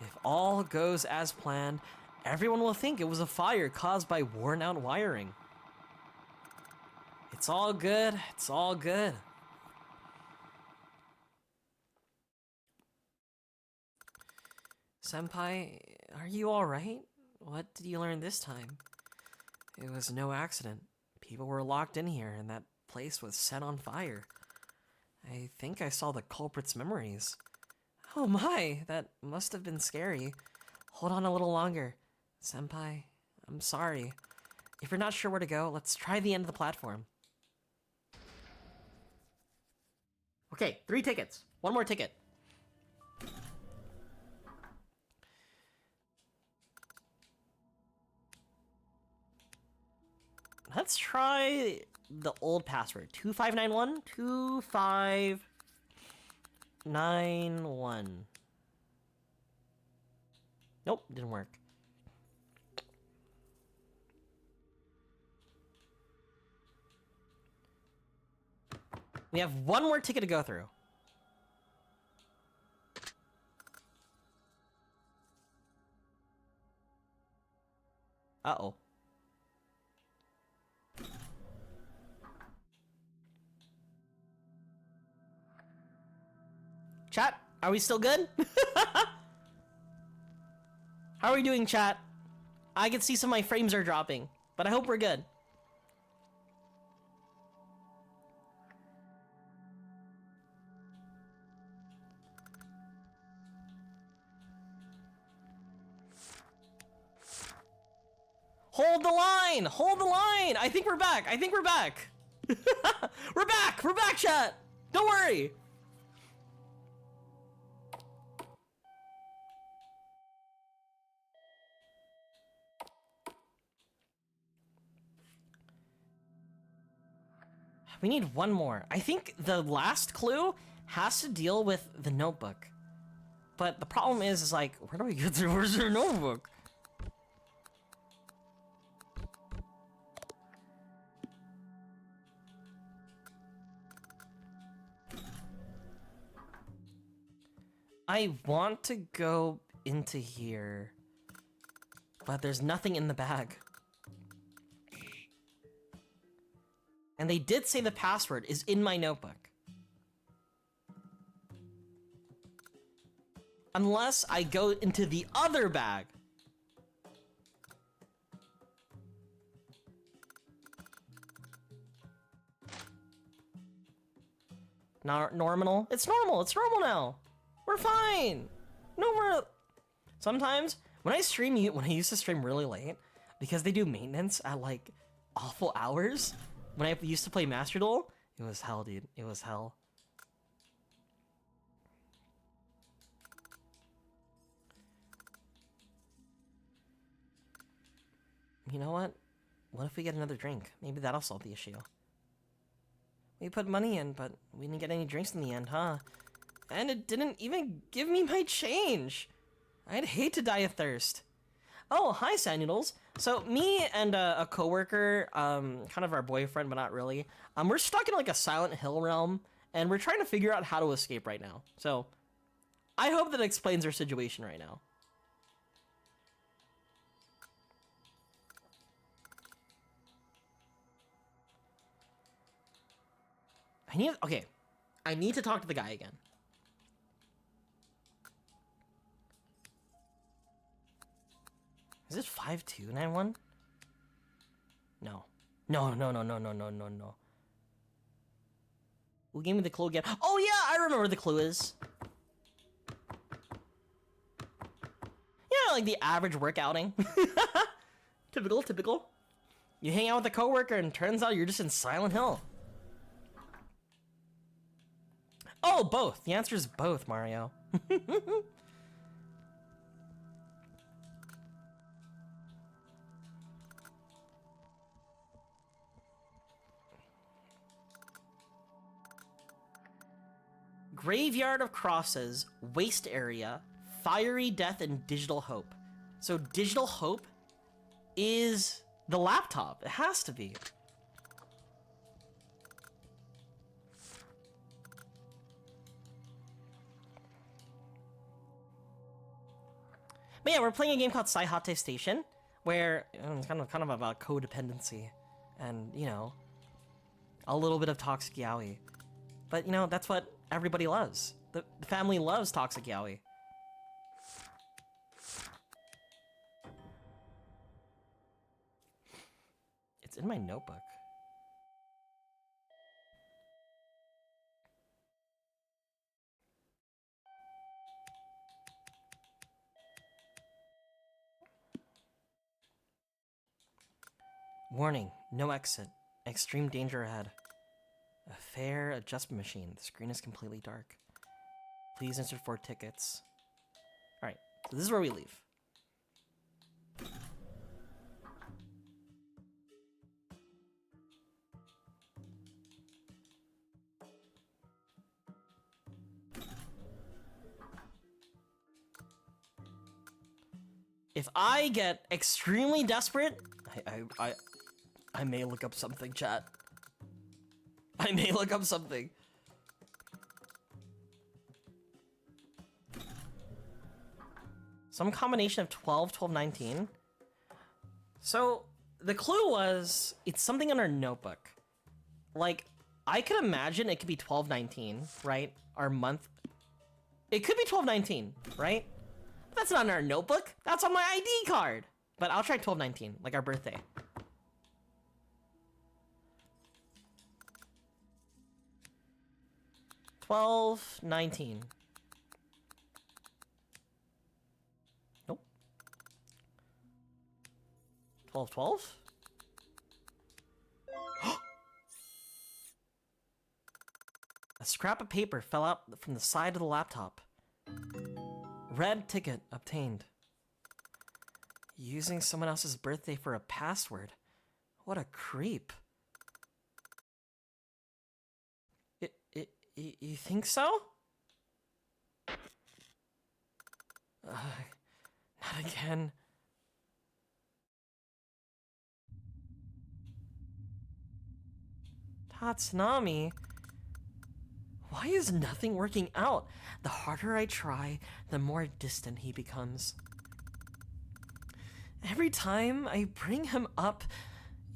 If all goes as planned, everyone will think it was a fire caused by worn-out wiring. It's all good, it's all good. Senpai, are you alright? What did you learn this time? It was no accident. People were locked in here and that place was set on fire. I think I saw the culprit's memories. Oh my, that must have been scary. Hold on a little longer. Senpai, I'm sorry. If you're not sure where to go, let's try the end of the platform. Okay, 3 tickets. 1 more ticket. Let's try the old password. 2591? 2591. Nope, didn't work. We have 1 more ticket to go through. Uh-oh. Chat, are we still good? How are we doing, chat? I can see some of my frames are dropping, but I hope we're good. Hold the line! Hold the line! I think we're back! I think we're back! We're back! We're back, chat! Don't worry! We need one more. I think the last clue has to deal with the notebook. But the problem is like, where do we get to? Where's your notebook? I want to go into here, but there's nothing in the bag. And they did say the password is in my notebook. Unless I go into the other bag. Normal? It's normal. It's normal now. We're fine. No more. Sometimes when I used to stream really late, because they do maintenance at like awful hours, when I used to play Master Duel, it was hell, dude. It was hell. You know what? What if we get another drink? Maybe that'll solve the issue. We put money in, but we didn't get any drinks in the end, huh? And it didn't even give me my change. I'd hate to die of thirst. Oh, hi, Sand Noodles. So me and a coworker, kind of our boyfriend, but not really, we're stuck in like a Silent Hill realm, and we're trying to figure out how to escape right now. So I hope that explains our situation right now. I need to talk to the guy again. Is it 5291? No. No. Who gave me the clue again? Oh yeah, I remember the clue is. Yeah, like the average work outing. Typical. You hang out with a coworker and turns out you're just in Silent Hill. Oh, both. The answer is both, Mario. Graveyard of Crosses, Waste Area, Fiery Death, and Digital Hope. So Digital Hope is the laptop. It has to be. But yeah, we're playing a game called Saihate Station, where it's kind of about codependency and, you know, a little bit of toxic yaoi. But, you know, that's what everybody loves. The family loves toxic yaoi. It's in my notebook. Warning, no exit. Extreme danger ahead. A fare adjustment machine. The screen is completely dark. Please enter 4 tickets. Alright, so this is where we leave. If I get extremely desperate, I may look up something, chat. I may look up something. Some combination of 12, 12, 19. So the clue was it's something in our notebook. Like, I could imagine it could be 12, 19, right? Our month. It could be 12, 19, right? But that's not in our notebook. That's on my ID card. But I'll try 12, 19, like our birthday. $12, 19. Nope. 12, 12? A scrap of paper fell out from the side of the laptop. Red ticket obtained. Using someone else's birthday for a password. What a creep. You think so? Not again. Tatsunami? Why is nothing working out? The harder I try, the more distant he becomes. Every time I bring him up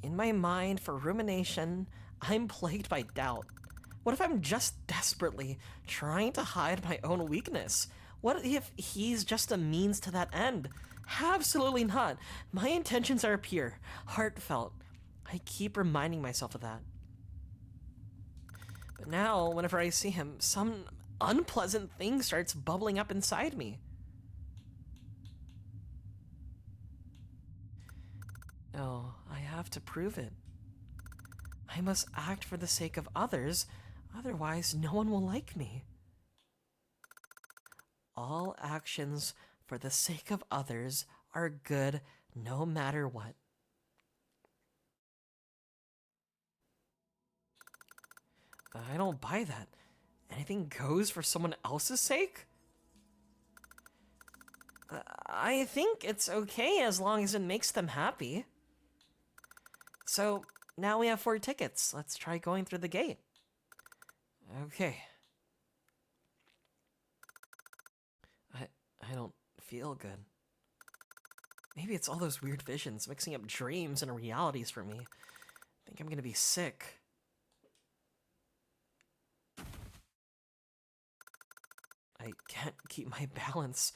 in my mind for rumination, I'm plagued by doubt. What if I'm just desperately trying to hide my own weakness? What if he's just a means to that end? Absolutely not. My intentions are pure, heartfelt. I keep reminding myself of that. But now, whenever I see him, some unpleasant thing starts bubbling up inside me. No, I have to prove it. I must act for the sake of others, otherwise no one will like me. All actions for the sake of others are good no matter what. I don't buy that. Anything goes for someone else's sake? I think it's okay as long as it makes them happy. So, now we have 4 tickets. Let's try going through the gate. Okay. I don't feel good. Maybe it's all those weird visions mixing up dreams and realities for me. I think I'm gonna be sick. I can't keep my balance.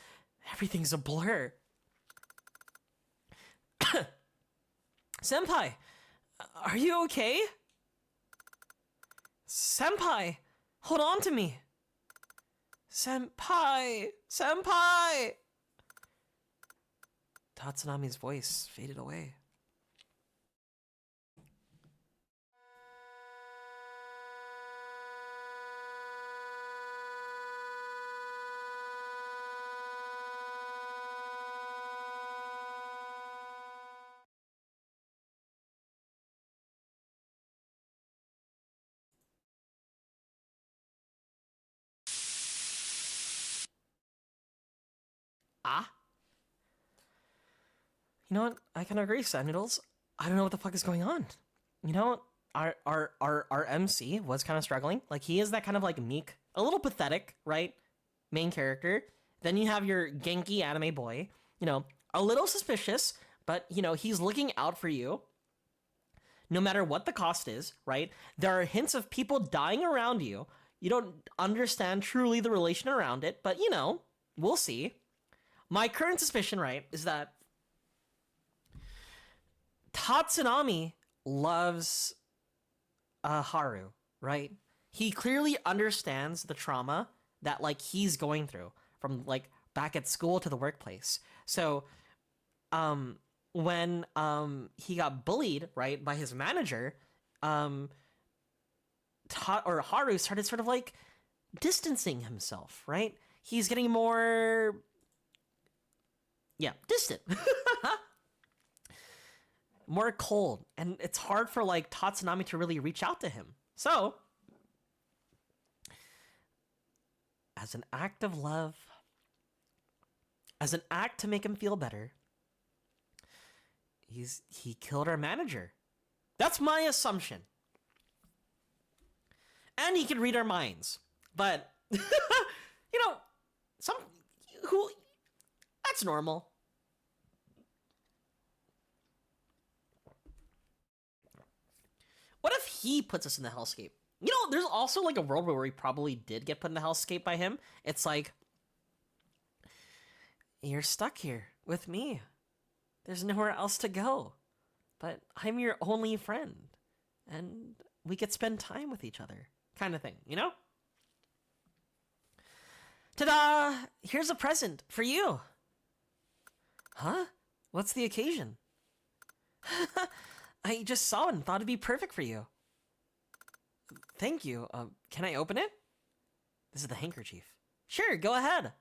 Everything's a blur. Senpai, are you okay? Senpai, hold on to me. Senpai, senpai. Tatsunami's voice faded away. Ah? You know what? I can agree, Sand Noodles. I don't know what the fuck is going on. You know, our MC was kind of struggling. Like, he is that kind of like meek, a little pathetic, right? Main character. Then you have your Genki anime boy, you know, a little suspicious, but you know, he's looking out for you. No matter what the cost is, right? There are hints of people dying around you. You don't understand truly the relation around it, but you know, we'll see. My current suspicion, right, is that Tatsunami loves Haru, right? He clearly understands the trauma that like he's going through from like back at school to the workplace. So when he got bullied, right, by his manager, Haru started sort of like distancing himself, right? He's getting more distant. More cold, and it's hard for like Tatsunami to really reach out to him. So, as an act of love, as an act to make him feel better, he killed our manager. That's my assumption. And he can read our minds. But you know, that's normal. What if he puts us in the hellscape? You know, there's also like a world where we probably did get put in the hellscape by him. It's like, you're stuck here with me. There's nowhere else to go. But I'm your only friend. And we could spend time with each other. Kind of thing, you know? Ta-da! Here's a present for you. Huh? What's the occasion? I just saw it and thought it'd be perfect for you. Thank you. Can I open it? This is the handkerchief. Sure, go ahead.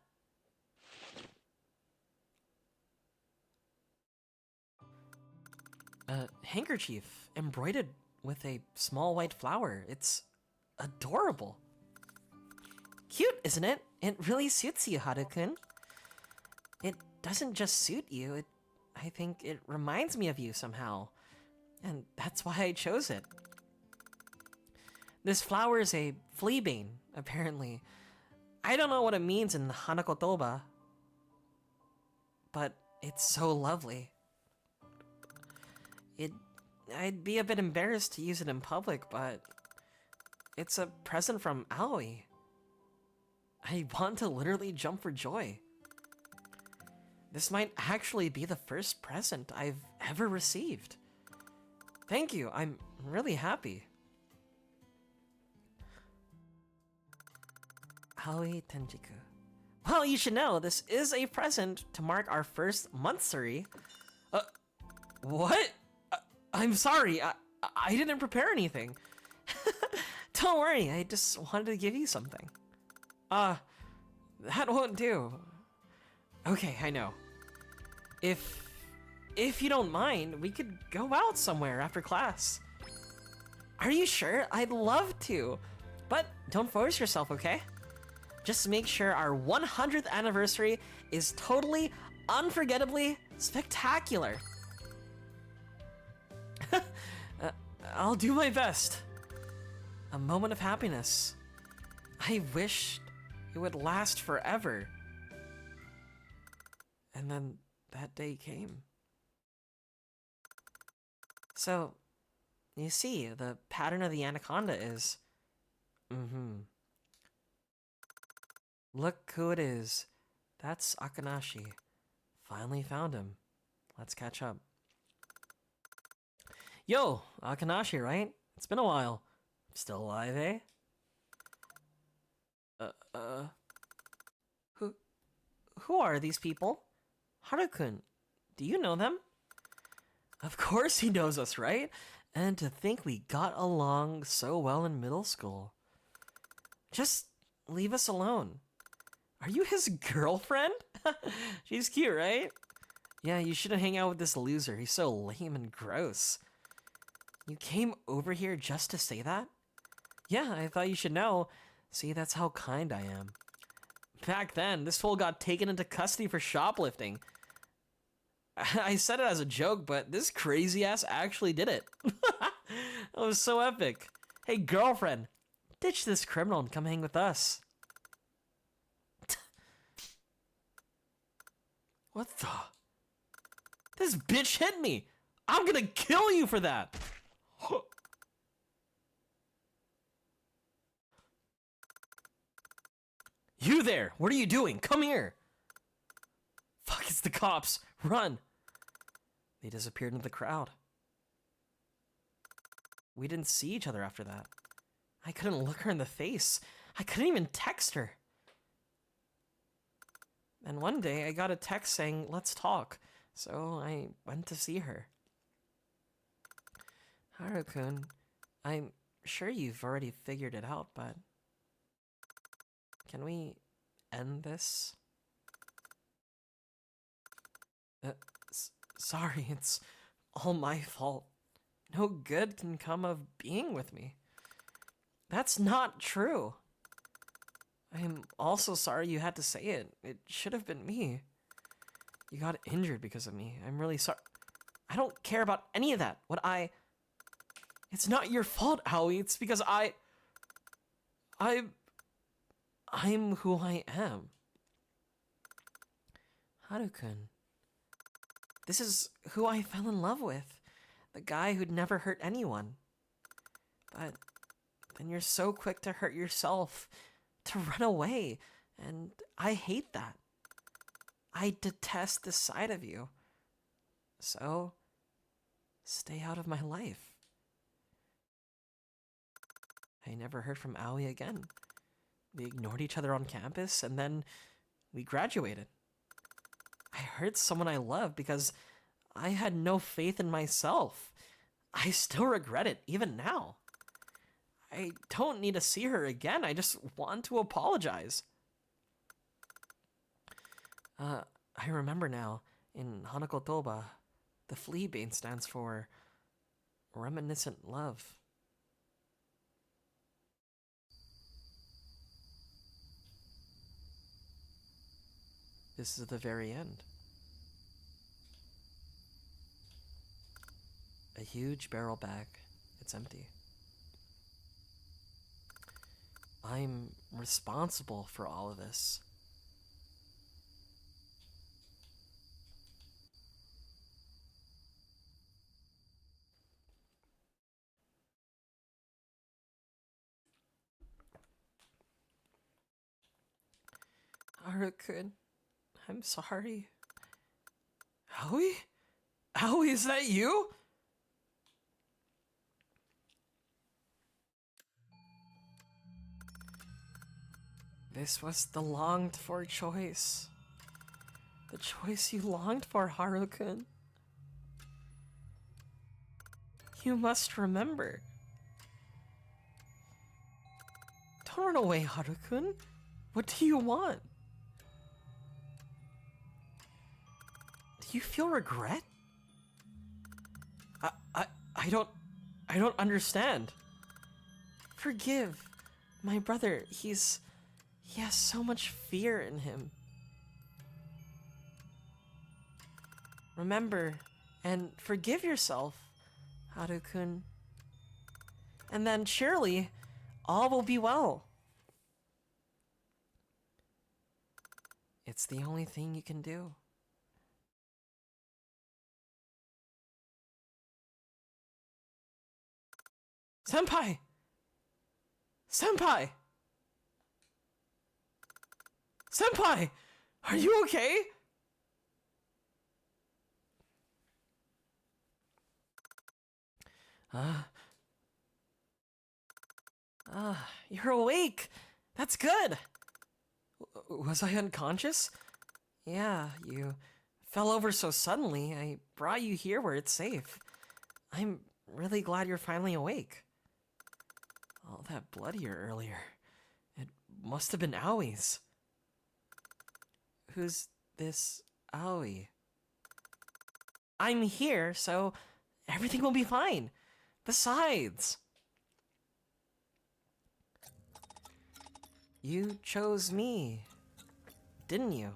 A handkerchief embroidered with a small white flower. It's adorable. Cute, isn't it? It really suits you, Haru-kun. It doesn't just suit you, I think it reminds me of you somehow. And that's why I chose it. This flower is a fleabane, apparently. I don't know what it means in Hanakotoba, but it's so lovely. I'd be a bit embarrassed to use it in public, but it's a present from Aoi. I want to literally jump for joy. This might actually be the first present I've ever received. Thank you, I'm really happy. Aoi Tenjiku. Well, you should know, this is a present to mark our first monthsary. What? I'm sorry, I didn't prepare anything. Don't worry, I just wanted to give you something. That won't do. Okay, I know. If you don't mind, we could go out somewhere after class. Are you sure? I'd love to. But don't force yourself, okay? Just make sure our 100th anniversary is totally, unforgettably spectacular. I'll do my best. A moment of happiness. I wished it would last forever. And then that day came. So, you see, the pattern of the anaconda is... Look who it is. That's Akanashi. Finally found him. Let's catch up. Yo, Akanashi, right? It's been a while. Still alive, eh? Who are these people? Haru-kun, do you know them? Of course he knows us, right? And to think we got along so well in middle school. Just leave us alone. Are you his girlfriend? She's cute, right? Yeah, you shouldn't hang out with this loser. He's so lame and gross. You came over here just to say that? Yeah, I thought you should know. See, that's how kind I am. Back then, this fool got taken into custody for shoplifting. I said it as a joke, but this crazy ass actually did it. That was so epic. Hey, girlfriend, ditch this criminal and come hang with us. What the? This bitch hit me. I'm gonna kill you for that. You there, what are you doing? Come here. Fuck, it's the cops. Run. They disappeared into the crowd. We didn't see each other after that. I couldn't look her in the face. I couldn't even text her. And one day I got a text saying, let's talk. So I went to see her. Haru-kun, I'm sure you've already figured it out, but... Can we end this? Sorry, it's all my fault. No good can come of being with me. That's not true. I'm also sorry you had to say it. It should have been me. You got injured because of me. I'm really sorry. I don't care about any of that. It's not your fault, Aoi. It's because I'm who I am. Haru-kun. This is who I fell in love with. The guy who'd never hurt anyone. But then you're so quick to hurt yourself, to run away, and I hate that. I detest this side of you. So, stay out of my life. I never heard from Aoi again. We ignored each other on campus, and then we graduated. I hurt someone I love because I had no faith in myself. I still regret it, even now. I don't need to see her again. I just want to apologize. I remember now. In Hanakotoba, the fleabane stands for reminiscent love. this is the very end. A huge barrel bag. It's empty. I'm responsible for all of this. Haru-kun, I'm sorry. Aoi? Aoi, is that you? This was the longed-for choice. The choice you longed for, Haru-kun. You must remember. Don't run away, Haru-kun. What do you want? Do you feel regret? I don't understand. Forgive my brother. He has so much fear in him. Remember and forgive yourself, Haru-kun. And then surely all will be well. It's the only thing you can do. Senpai! Senpai! Senpai! Are you okay? You're awake. That's good. Was I unconscious? Yeah, you fell over so suddenly. I brought you here where it's safe. I'm really glad you're finally awake. All that blood here earlier. It must have been Aoi's. Who's this Aoi? I'm here, so everything will be fine. Besides, you chose me, didn't you?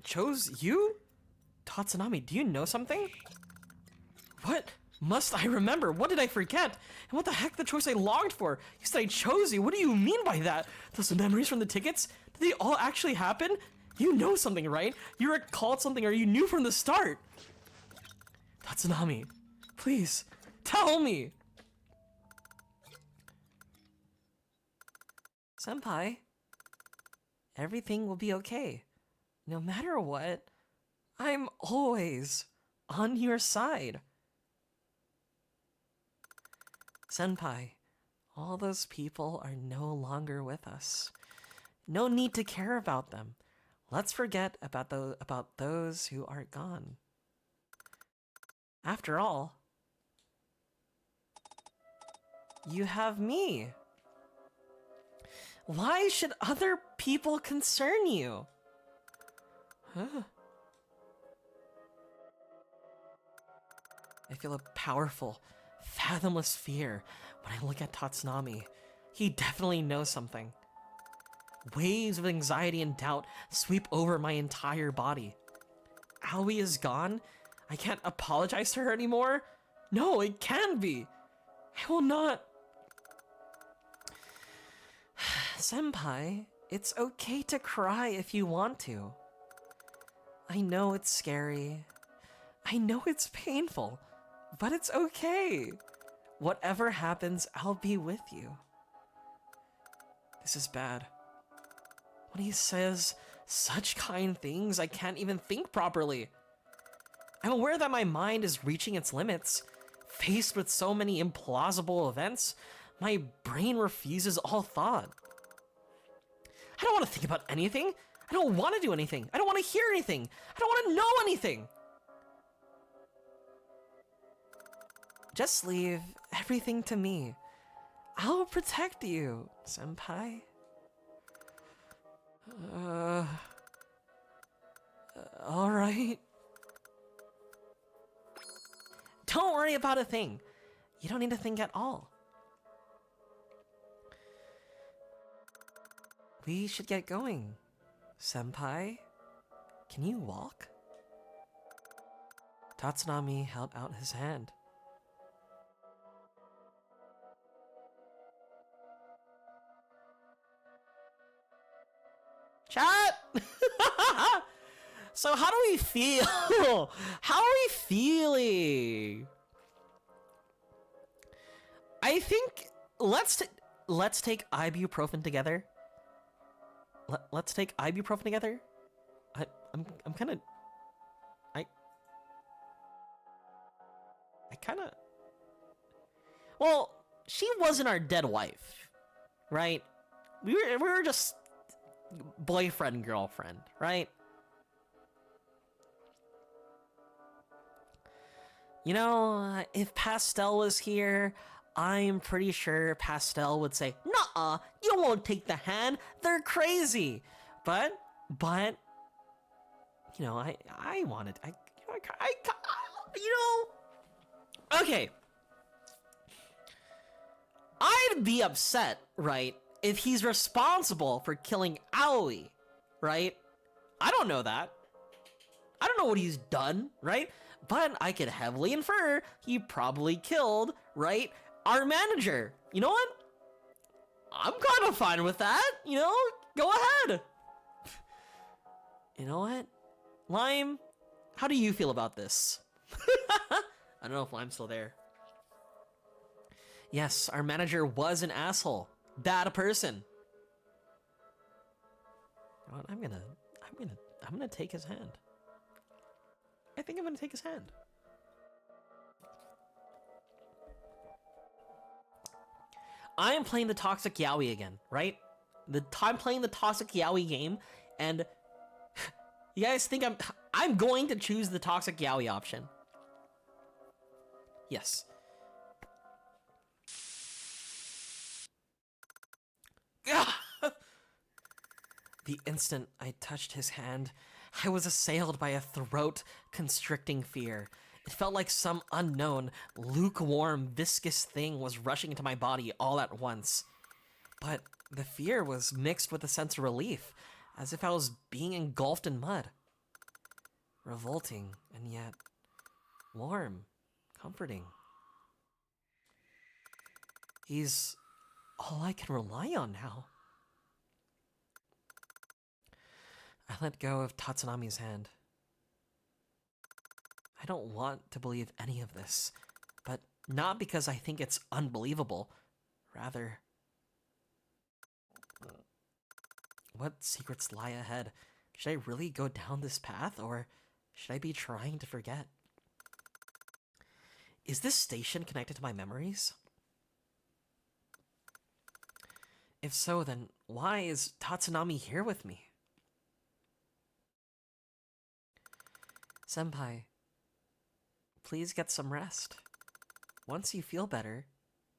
Chose you? Tatsunami, do you know something? What must I remember? What did I forget? And what the heck the choice I longed for? You said I chose you. What do you mean by that? Those memories from the tickets? Did they all actually happen? You know something, right? You recalled something or you knew from the start. Tatsunami, please, tell me. Senpai, everything will be okay. No matter what, I'm always on your side. Senpai, all those people are no longer with us. No need to care about them. Let's forget about those who are gone. After all, you have me. Why should other people concern you? Huh? I feel a powerful, fathomless fear when I look at Tatsunami. He definitely knows something. Waves of anxiety and doubt sweep over my entire body. Aoi is gone? I can't apologize to her anymore? No, it can be. I will not. Senpai, it's okay to cry if you want to. I know it's scary. I know it's painful, but it's okay. Whatever happens, I'll be with you. This is bad. When he says such kind things, I can't even think properly. I'm aware that my mind is reaching its limits. Faced with so many implausible events, my brain refuses all thought. I don't want to think about anything. I don't want to do anything. I don't want to hear anything. I don't want to know anything. Just leave everything to me. I'll protect you, senpai. All right. Don't worry about a thing. You don't need to think at all. We should get going. Senpai, can you walk? Tatsunami held out his hand. Chat! So how do we feel? How are we feeling? I think let's take ibuprofen together. Let's take ibuprofen together. I'm kind of I kind of well, she wasn't our dead wife, right? We were just boyfriend girlfriend, right? You know, if Pastel was here, I'm pretty sure Pastel would say, "Nuh-uh, you won't take the hand. They're crazy." But you know, I wanted, you know, okay. I'd be upset, right, if he's responsible for killing Aoi, right? I don't know that. I don't know what he's done, right? But I could heavily infer he probably killed, right, our manager. You know what? I'm kind of fine with that, you know? Go ahead. You know what? Lime, how do you feel about this? I don't know if Lime's still there. Yes, our manager was an asshole. Bad person. You know what? I'm gonna take his hand. I think I'm gonna take his hand. I am playing the Toxic Yaoi again, right? I'm playing the Toxic Yaoi game, and you guys think I'm going to choose the Toxic Yaoi option. Yes. The instant I touched his hand, I was assailed by a throat-constricting fear. It felt like some unknown, lukewarm, viscous thing was rushing into my body all at once. But the fear was mixed with a sense of relief, as if I was being engulfed in mud. Revolting, and yet warm, comforting. He's all I can rely on now. I let go of Tatsunami's hand. I don't want to believe any of this, but not because I think it's unbelievable. Rather, what secrets lie ahead? Should I really go down this path, or should I be trying to forget? Is this station connected to my memories? If so, then why is Tatsunami here with me? Senpai, please get some rest. Once you feel better,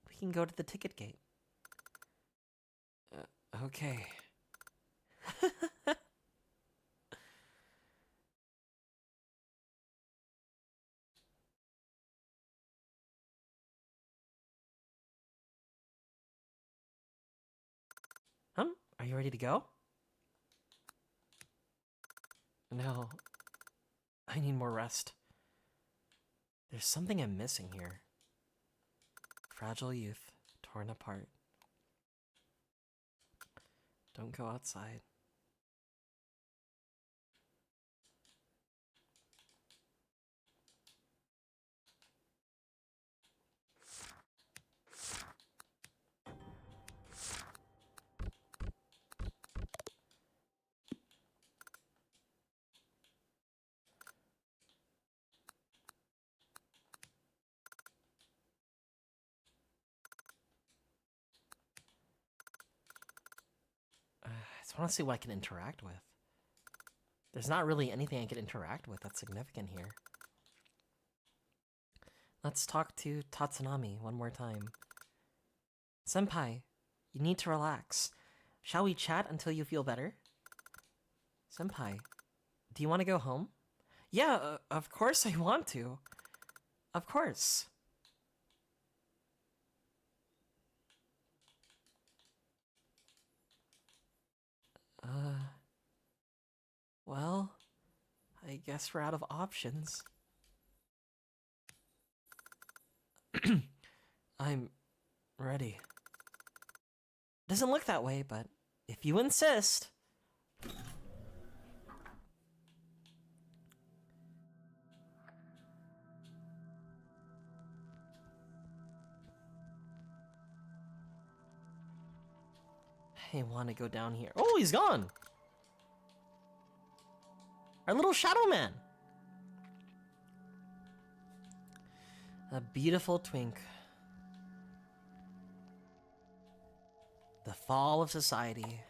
we can go to the ticket gate. Okay. Are you ready to go? No. I need more rest. There's something I'm missing here. Fragile youth, torn apart. Don't go outside. I just want to see what I can interact with. There's not really anything I can interact with that's significant here. Let's talk to Tatsunami one more time. Senpai, you need to relax. Shall we chat until you feel better? Senpai, do you want to go home? Yeah, of course I want to. Of course. Well, I guess we're out of options. I'm ready. Doesn't look that way, but if you insist. I want to go down here. Oh, he's gone. Our little shadow man. A beautiful twink. The fall of society.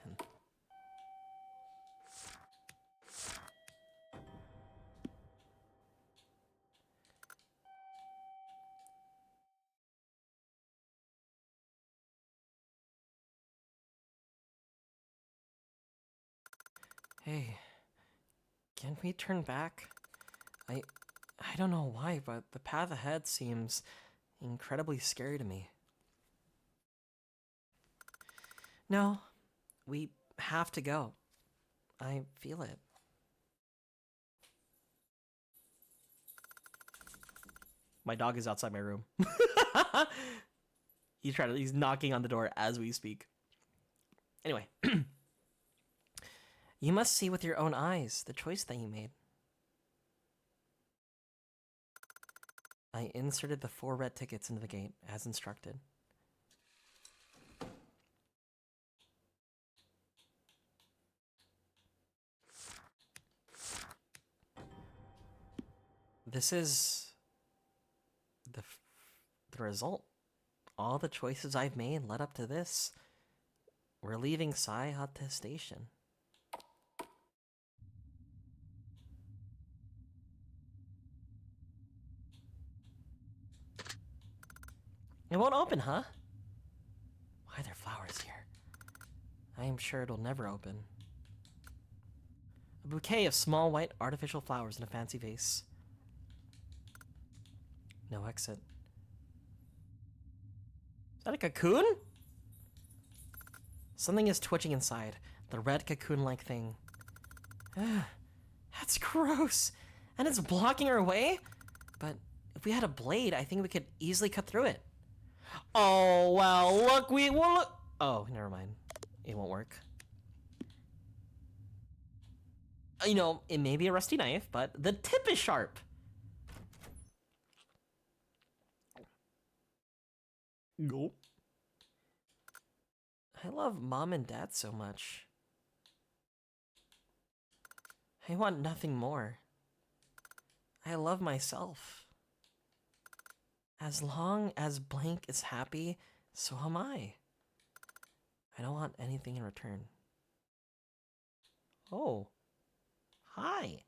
Hey, can we turn back? I don't know why, but the path ahead seems incredibly scary to me. No, we have to go. I feel it. My dog is outside my room. He's knocking on the door as we speak. Anyway. You must see with your own eyes the choice that you made. I inserted the 4 red tickets into the gate, as instructed. This is the result. All the choices I've made led up to this. We're leaving Saihate Station. It won't open, huh? Why are there flowers here? I am sure it'll never open. A bouquet of small white artificial flowers in a fancy vase. No exit. Is that a cocoon? Something is twitching inside. The red cocoon-like thing. That's gross. And it's blocking our way? But if we had a blade, I think we could easily cut through it. Oh, well, look, look. Oh, never mind. It won't work. You know, it may be a rusty knife, but the tip is sharp. Go. I love Mom and Dad so much. I want nothing more. I love myself. As long as blank is happy, so am I. I don't want anything in return. Oh. Hi.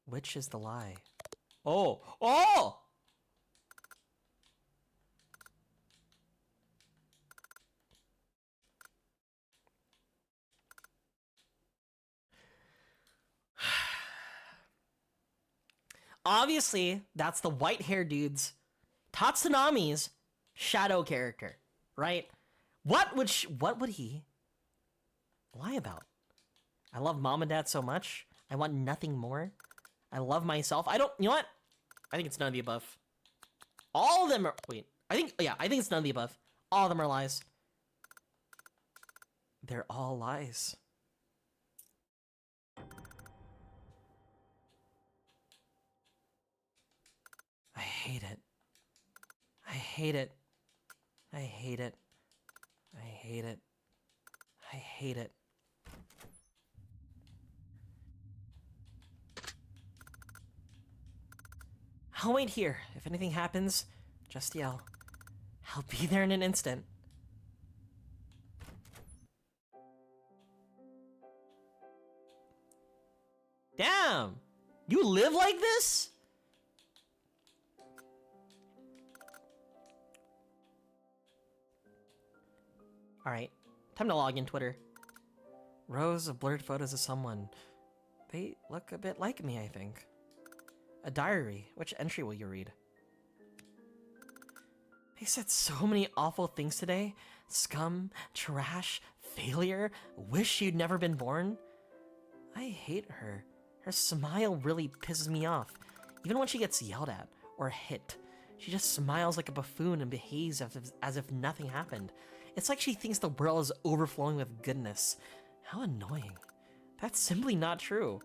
Which is the lie? Oh. Oh! Obviously, that's the white-haired dude's Tatsunami's shadow character, right? What would he lie about? I love Mom and Dad so much. I want nothing more. I love myself. You know what? I think it's none of the above. All of them are, wait. I think it's none of the above. All of them are lies. They're all lies. I hate it. I hate it. I hate it. I hate it. I hate it. I'll wait here. If anything happens, just yell. I'll be there in an instant. Damn! You live like this? Alright, time to log in Twitter. Rows of blurred photos of someone. They look a bit like me, I think. A diary. Which entry will you read? They said so many awful things today. Scum, trash, failure, wish you'd never been born? I hate her. Her smile really pisses me off. Even when she gets yelled at or hit, she just smiles like a buffoon and behaves as if nothing happened. It's like she thinks the world is overflowing with goodness. How annoying. That's simply not true.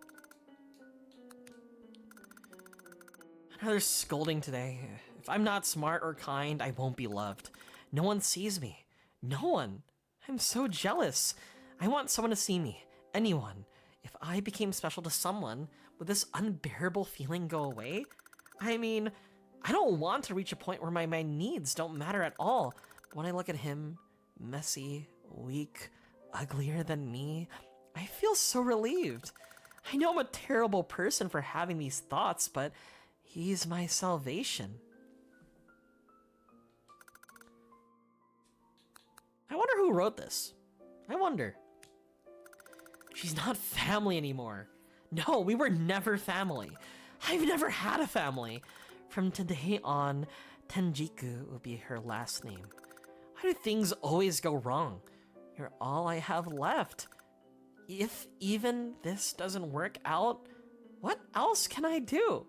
Another scolding today. If I'm not smart or kind, I won't be loved. No one sees me. No one. I'm so jealous. I want someone to see me. Anyone. If I became special to someone, would this unbearable feeling go away? I mean, I don't want to reach a point where my needs don't matter at all. But when I look at him, messy, weak, uglier than me, I feel so relieved. I know I'm a terrible person for having these thoughts, but he's my salvation. I wonder who wrote this. I wonder. She's not family anymore. No, we were never family. I've never had a family. From today on, Tenjiku will be her last name. Why do things always go wrong? You're all I have left. If even this doesn't work out, what else can I do?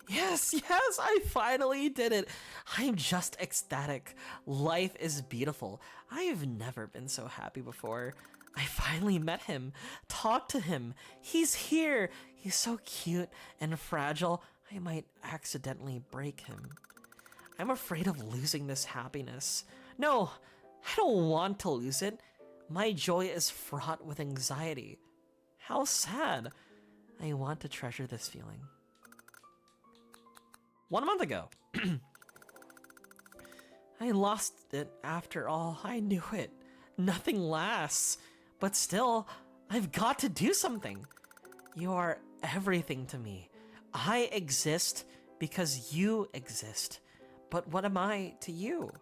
Yes, I finally did it. I'm just ecstatic. Life is beautiful. I've never been so happy before. I finally met him, talked to him. He's here. He's so cute and fragile. I might accidentally break him. I'm afraid of losing this happiness. No, I don't want to lose it. My joy is fraught with anxiety. How sad. I want to treasure this feeling. 1 month ago. I lost it after all. I knew it. Nothing lasts. But still, I've got to do something. You are everything to me. I exist because you exist. But what am I to you?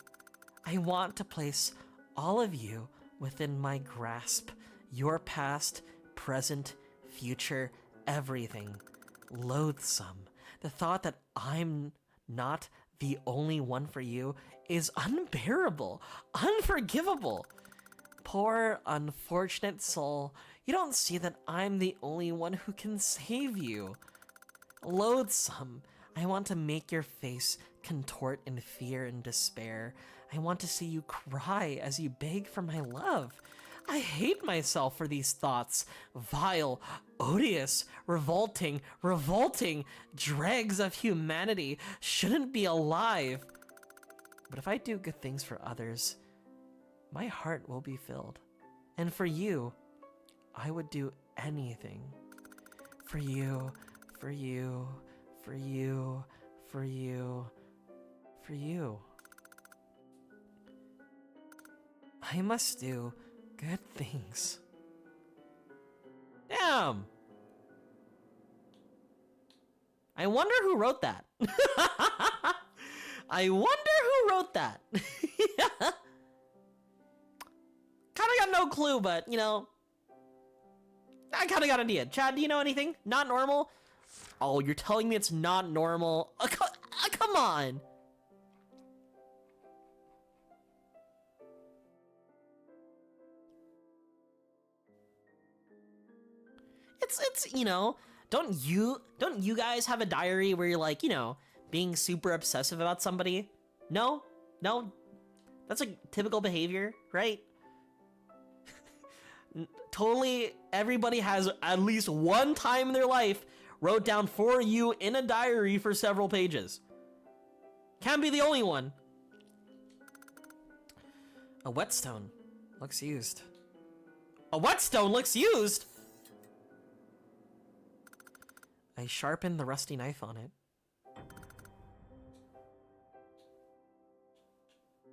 I want to place all of you within my grasp. Your past, present, future, everything. Loathsome. The thought that I'm not the only one for you is unbearable, unforgivable. Poor, unfortunate soul, you don't see that I'm the only one who can save you. Loathsome, I want to make your face contort in fear and despair. I want to see you cry as you beg for my love. I hate myself for these thoughts. Vile, odious, revolting, dregs of humanity shouldn't be alive. But if I do good things for others, my heart will be filled. And for you, I would do anything. For you, for you, for you, for you, for you. I must do good things. Damn! I wonder who wrote that. I wonder who wrote that. Kinda got no clue, but, you know, I kinda got an idea. Chad, do you know anything? Not normal? Oh, you're telling me it's not normal? Come on! It's, you know, don't you guys have a diary where you're like, you know, being super obsessive about somebody? No? That's like typical behavior, right? Totally everybody has at least one time in their life wrote down for you in a diary for several pages. Can't be the only one. A whetstone looks used. A whetstone looks used? I sharpened the rusty knife on it.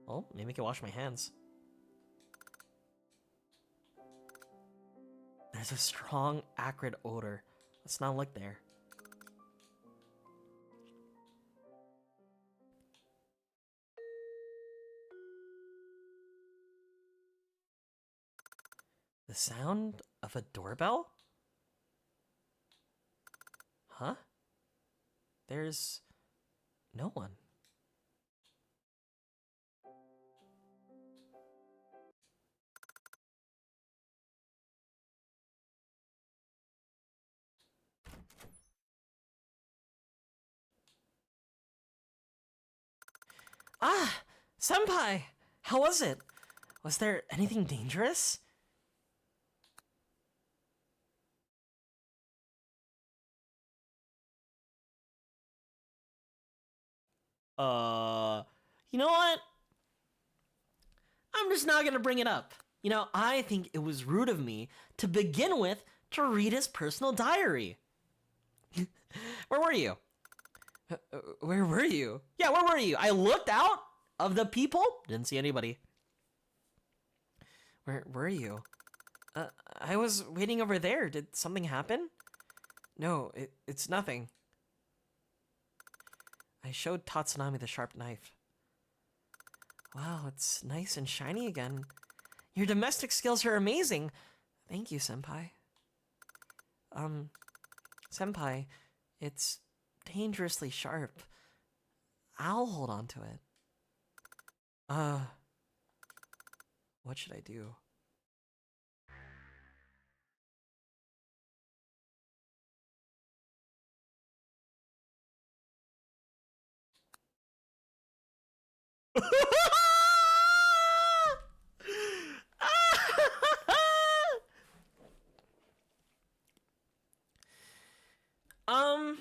Oh, maybe I can wash my hands. There's a strong, acrid odor. Let's not look there. The sound of a doorbell? Huh? There's no one. Ah, senpai, how was it? Was there anything dangerous? Uh, you know what? I'm just not gonna bring it up. You know, I think it was rude of me to begin with to read his personal diary. Where were you? Where were you? Yeah, where were you? I looked out of the people, didn't see anybody. Where were you? I was waiting over there. Did something happen? No, it's nothing. I showed Tatsunami the sharp knife. Wow, it's nice and shiny again. Your domestic skills are amazing. Thank you, senpai. Senpai, it's dangerously sharp. I'll hold on to it. Uh, what should I do?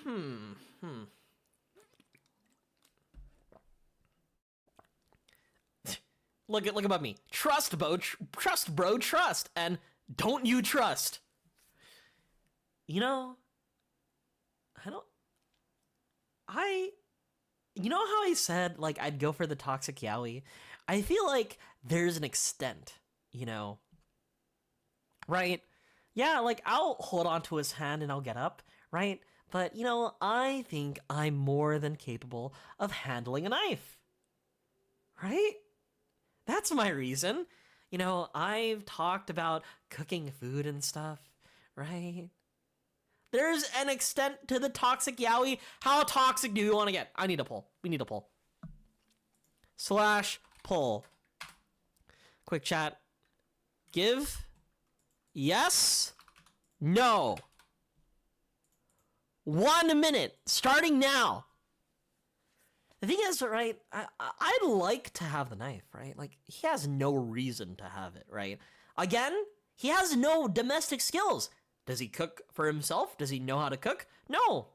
Hmm. Look above me. Trust, bro, trust, and don't you trust? You know, I don't. I. You know how I said like I'd go for the toxic yaoi? I feel like there's an extent, you know, right? Yeah, like I'll hold on to his hand and I'll get up, right? But you know, I think I'm more than capable of handling a knife, right? That's my reason. You know, I've talked about cooking food and stuff, right? There's an extent to the toxic yaoi. How toxic do you want to get? I need a pull. We need a pull. Slash pull. Quick chat. Give. Yes. No. 1 minute. Starting now. The thing is, right, I'd like to have the knife, right? Like, he has no reason to have it, right? Again, he has no domestic skills. Does he cook for himself? Does he know how to cook? No.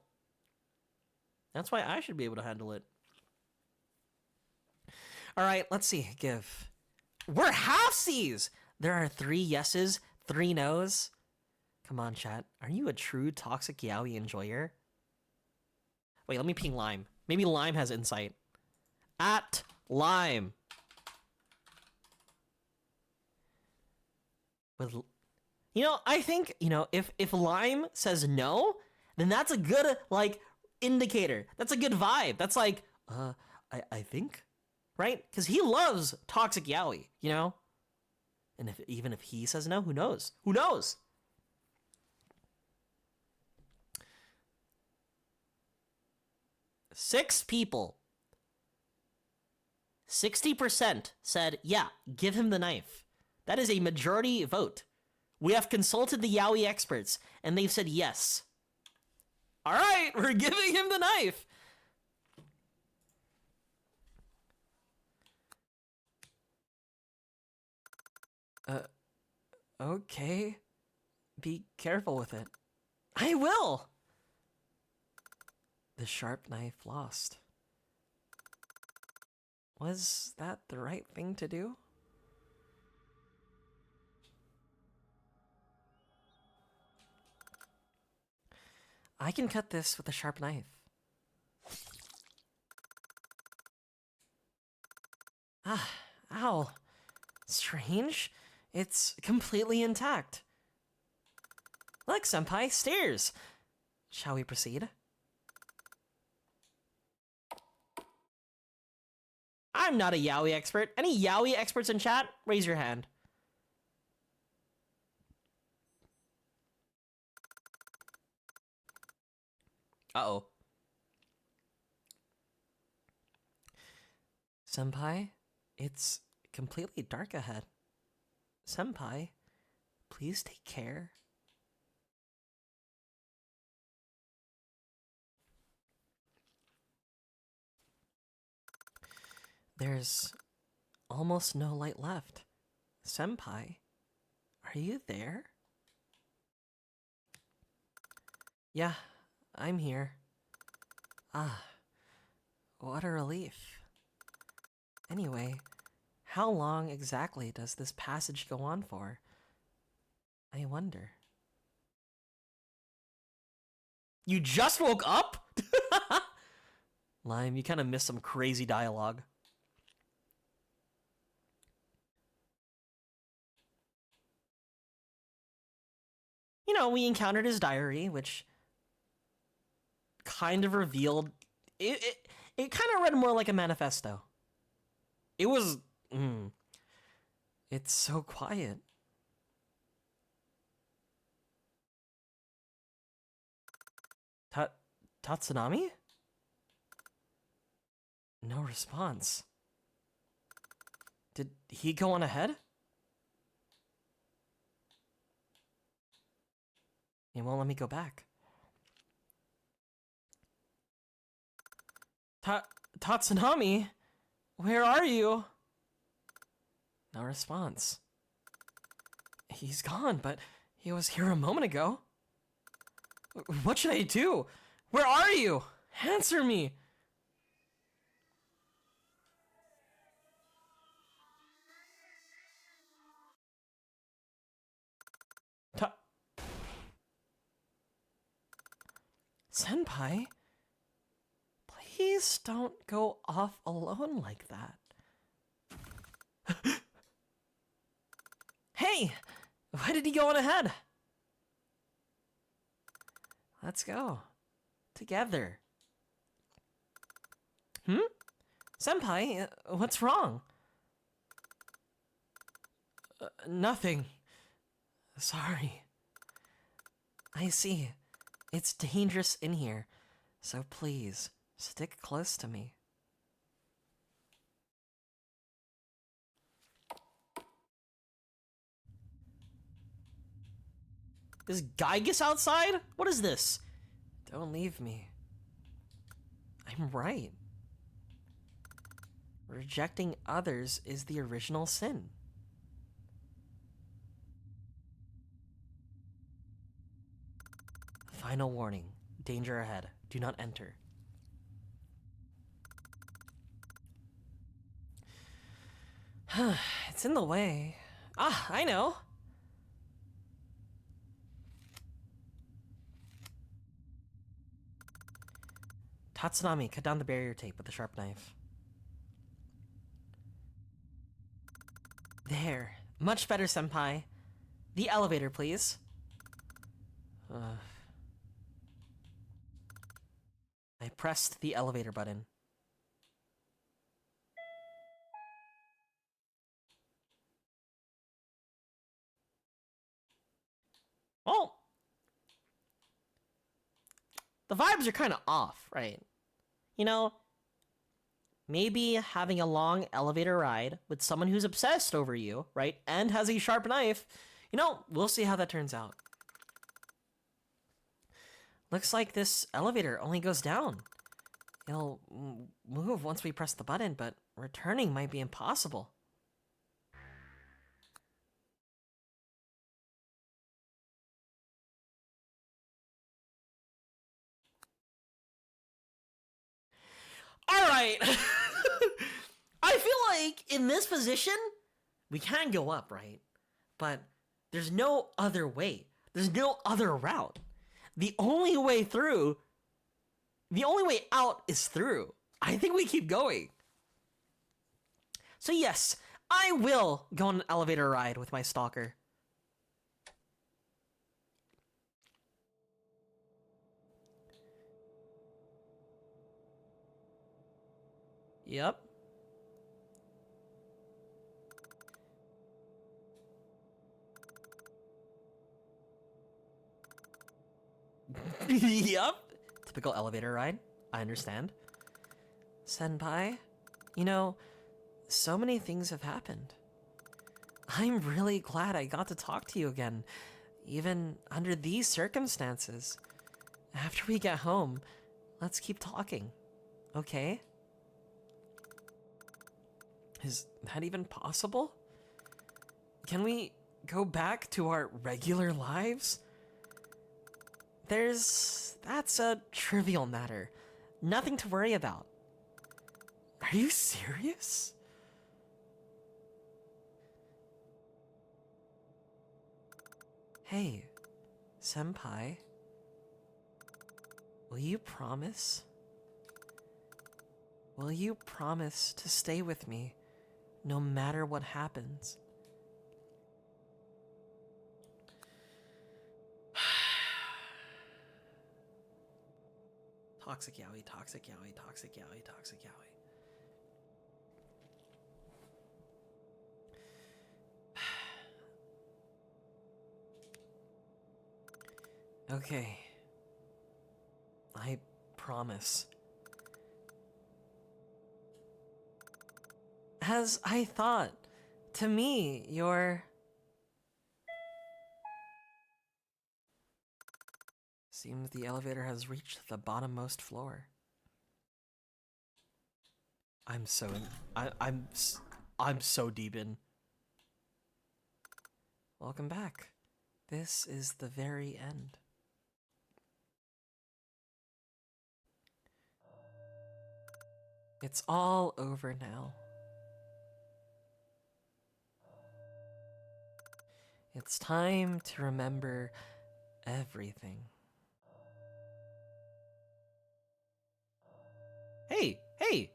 That's why I should be able to handle it. All right, let's see. Give. We're halfsies! There are 3 yeses, 3 nos. Come on, chat. Are you a true toxic yaoi enjoyer? Wait, let me ping Lime. Maybe Lime has insight. At Lime. With, you know, I think, you know, if Lime says no, then that's a good, like, indicator. That's a good vibe. That's like, I think, right? Because he loves toxic yaoi, you know? And even if he says no, who knows? Who knows? Six people. 60% said, yeah, give him the knife. That is a majority vote. We have consulted the yaoi experts, and they've said yes. All right, we're giving him the knife. Okay. Be careful with it. I will. The sharp knife lost. Was that the right thing to do? I can cut this with a sharp knife. Ah, ow. Strange. It's completely intact. Look, senpai, stairs. Shall we proceed? I'm not a yaoi expert. Any yaoi experts in chat? Raise your hand. Uh-oh. Senpai, it's completely dark ahead. Senpai, please take care. There's almost no light left. Senpai, are you there? Yeah, I'm here. Ah, what a relief. Anyway, how long exactly does this passage go on for? I wonder. You just woke up? Lime, you kind of missed some crazy dialogue. You know, we encountered his diary, which kind of revealed... It kind of read more like a manifesto. It was... It's so quiet. Tatsunami? No response. Did he go on ahead? He won't let me go back. Tatsunami? Where are you? No response. He's gone, but he was here a moment ago. What should I do? Where are you? Answer me! Senpai? Please don't go off alone like that. Hey! Why did he go on ahead? Let's go. Together. Senpai, what's wrong? Nothing. Sorry. I see. It's dangerous in here, so please, stick close to me. Is Geigus outside? What is this? Don't leave me. I'm right. Rejecting others is the original sin. Final warning. Danger ahead. Do not enter. It's in the way. Ah, I know. Tatsunami, cut down the barrier tape with a sharp knife. There. Much better, senpai. The elevator, please. I pressed the elevator button. Oh! The vibes are kind of off, right? You know, maybe having a long elevator ride with someone who's obsessed over you, right, and has a sharp knife, you know, we'll see how that turns out. Looks like this elevator only goes down. It'll move once we press the button, but returning might be impossible. Alright! I feel like in this position, we can go up, right? But there's no other way. There's no other route. The only way out is through. I think we keep going. So yes, I will go on an elevator ride with my stalker. Yep. Yep. Typical elevator ride. I understand. Senpai, you know, so many things have happened. I'm really glad I got to talk to you again, even under these circumstances. After we get home, let's keep talking, okay? Is that even possible? Can we go back to our regular lives? That's a trivial matter. Nothing to worry about. Are you serious? Hey, senpai. Will you promise? Will you promise to stay with me no matter what happens? Toxic yaoi, toxic yaoi, toxic yaoi, toxic yaoi. Okay. I promise. As I thought, to me, you're... Seems the elevator has reached the bottommost floor. I'm so in... I'm so deep in. Welcome back. This is the very end. It's all over now. It's time to remember everything. Hey, hey!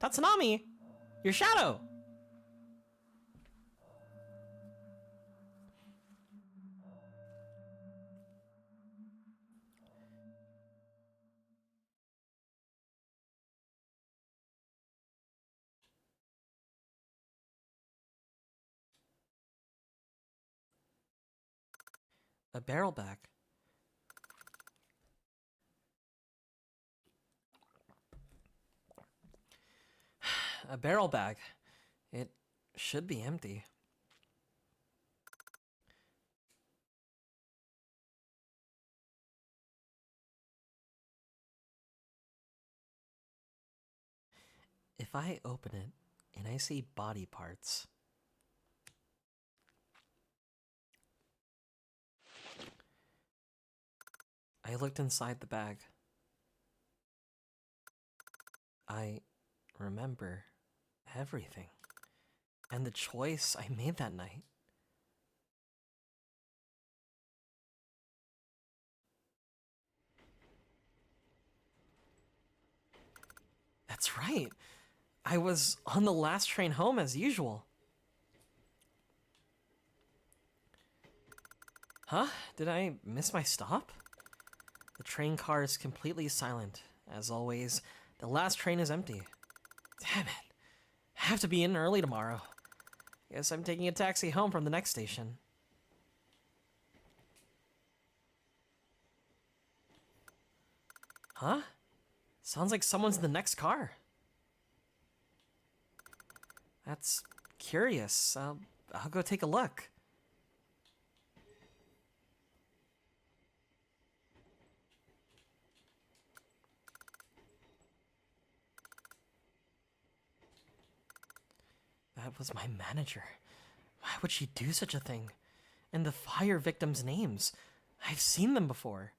Tatsunami! Your shadow! A barrel bag. A barrel bag. It should be empty. If I open it and I see body parts, I looked inside the bag. I remember everything and the choice I made that night. That's right. I was on the last train home as usual. Huh? Did I miss my stop? The train car is completely silent. As always, the last train is empty. Damn it. I have to be in early tomorrow. Guess I'm taking a taxi home from the next station. Huh? Sounds like someone's in the next car. That's curious. I'll go take a look. That was my manager. Why would she do such a thing? And the fire victims' names. I've seen them before.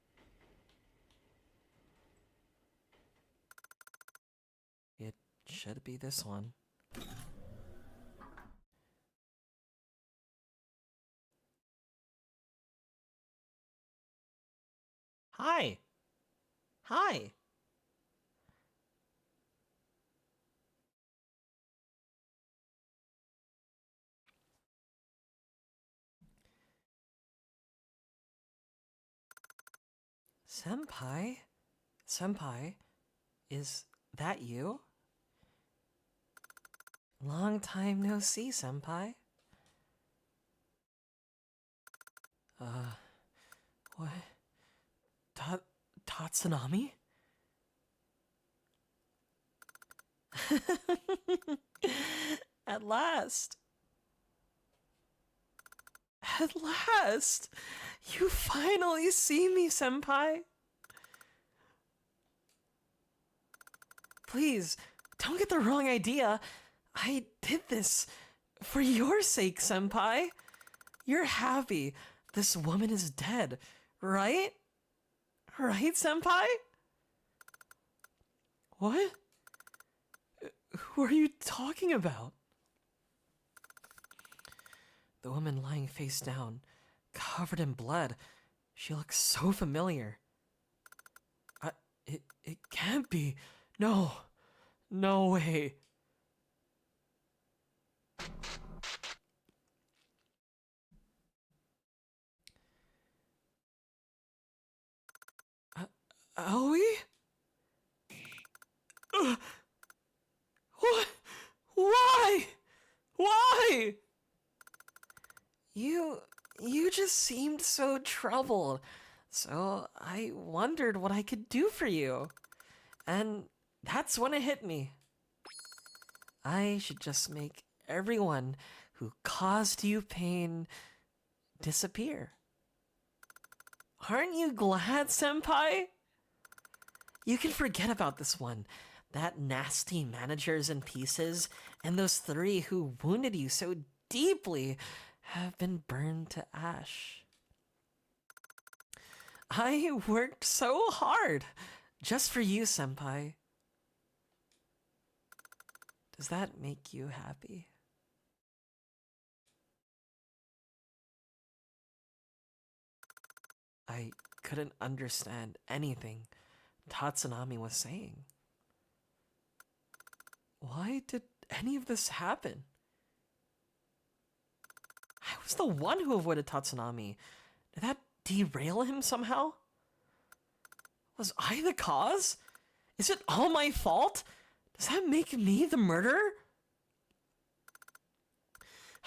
It should be this one. Hi. Hi. Senpai? Senpai? Is that you? Long time no see, senpai. What? Tatsunami? At last. At last! You finally see me, senpai! Please, don't get the wrong idea.
I did this for your sake, senpai. You're happy this woman is dead, right? Right, senpai? What? Who are you talking about? The woman lying face down, covered in blood. She looks so familiar. It can't be. No. No way. Aoi? What? Why? Why? You just seemed so troubled. So I wondered what I could do for you. And that's when it hit me. I should just make everyone who caused you pain disappear. Aren't you glad, senpai? You can forget about this one. That nasty manager's in pieces, and those three who wounded you so deeply have been burned to ash. I worked so hard just for you, senpai. Does that make you happy? I couldn't understand anything Tatsunami was saying. Why did any of this happen? I was the one who avoided Tatsunami. Did that derail him somehow? Was I the cause? Is it all my fault? Does that make me the murderer?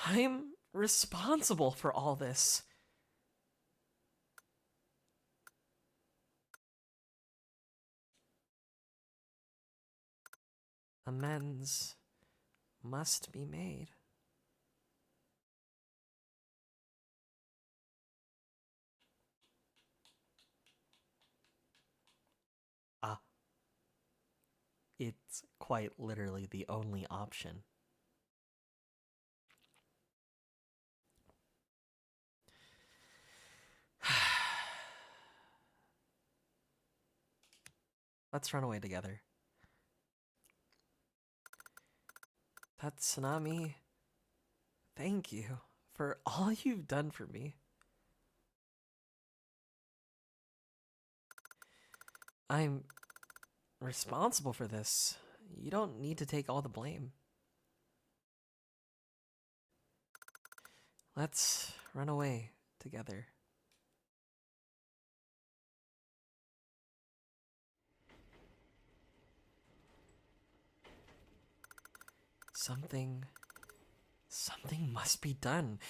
I'm responsible for all this. Amends must be made. Ah, it's quite literally the only option. Let's run away together. Tatsunami, thank you for all you've done for me. I'm responsible for this. You don't need to take all the blame. Let's run away together. Something must be done.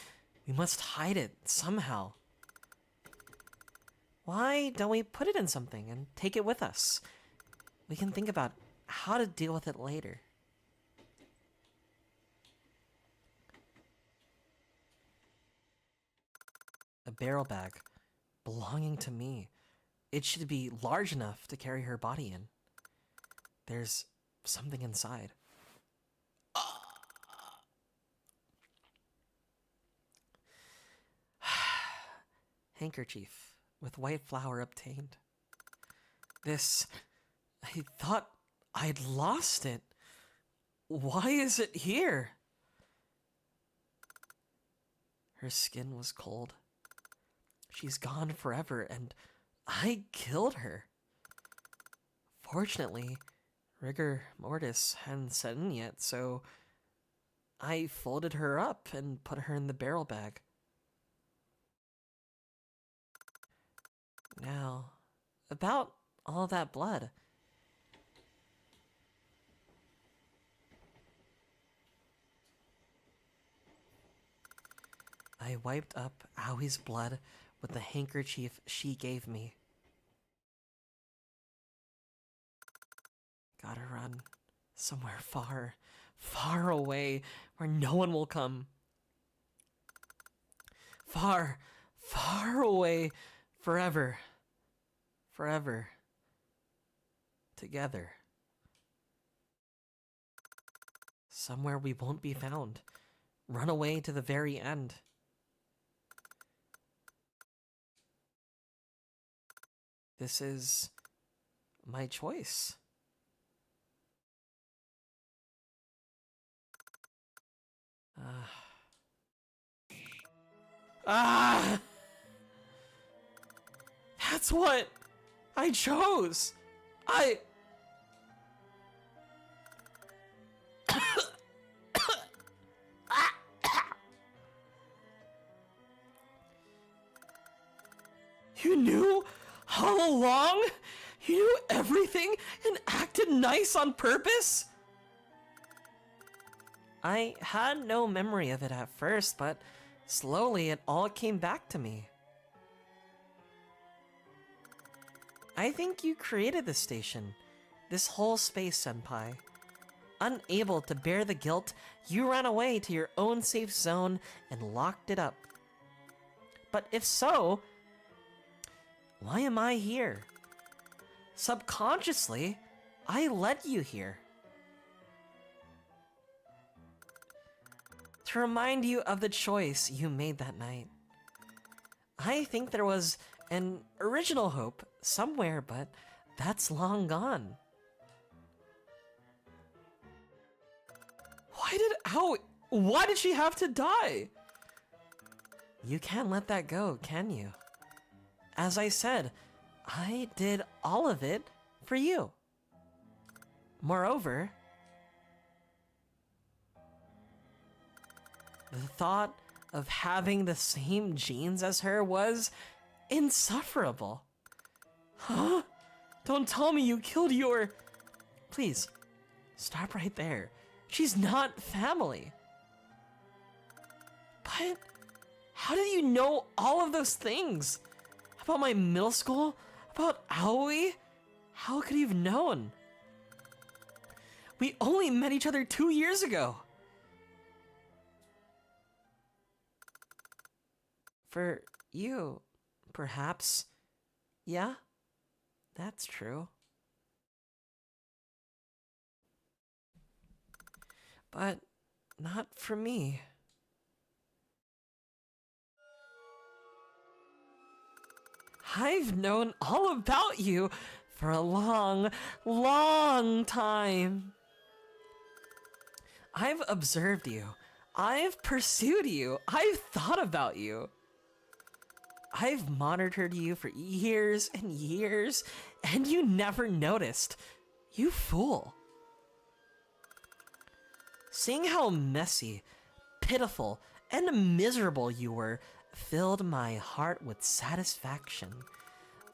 We must hide it somehow. Why don't we put it in something and take it with us? We can think about how to deal with it later. A barrel bag belonging to me. It should be large enough to carry her body in. There's something inside. Handkerchief with white flower obtained. This... I thought I'd lost it. Why is it here? Her skin was cold. She's gone forever, and I killed her. Fortunately, rigor mortis hadn't set in yet, so I folded her up and put her in the barrel bag. Now, about all that blood. I wiped up Aoi's blood with the handkerchief she gave me. Gotta run somewhere far, far away where no one will come. Far, far away, forever, forever, together. somewhere we won't be found. Run away to the very end. This is my choice. That's what I chose. You knew all along? You knew everything and acted nice on purpose? I had no memory of it at first, but slowly it all came back to me. I think you created this station, this whole space, Senpai. Unable to bear the guilt, you ran away to your own safe zone and locked it up. But if so, why am I here? Subconsciously, I led you here. To remind you of the choice you made that night. I think there was an original hope somewhere, but that's long gone. Why did she have to die? You can't let that go, can you? As I said, I did all of it for you. Moreover, the thought of having the same genes as her was insufferable. Huh? Don't tell me you killed your... Please, stop right there. She's not family. But how did you know all of those things? About my middle school? About Aoi? How could you have known? We only met each other 2 years ago. For you, perhaps. Yeah, that's true. But not for me. I've known all about you for a long, long time. I've observed you. I've pursued you. I've thought about you. I've monitored you for years and years, and you never noticed. You fool. Seeing how messy, pitiful, and miserable you were filled my heart with satisfaction.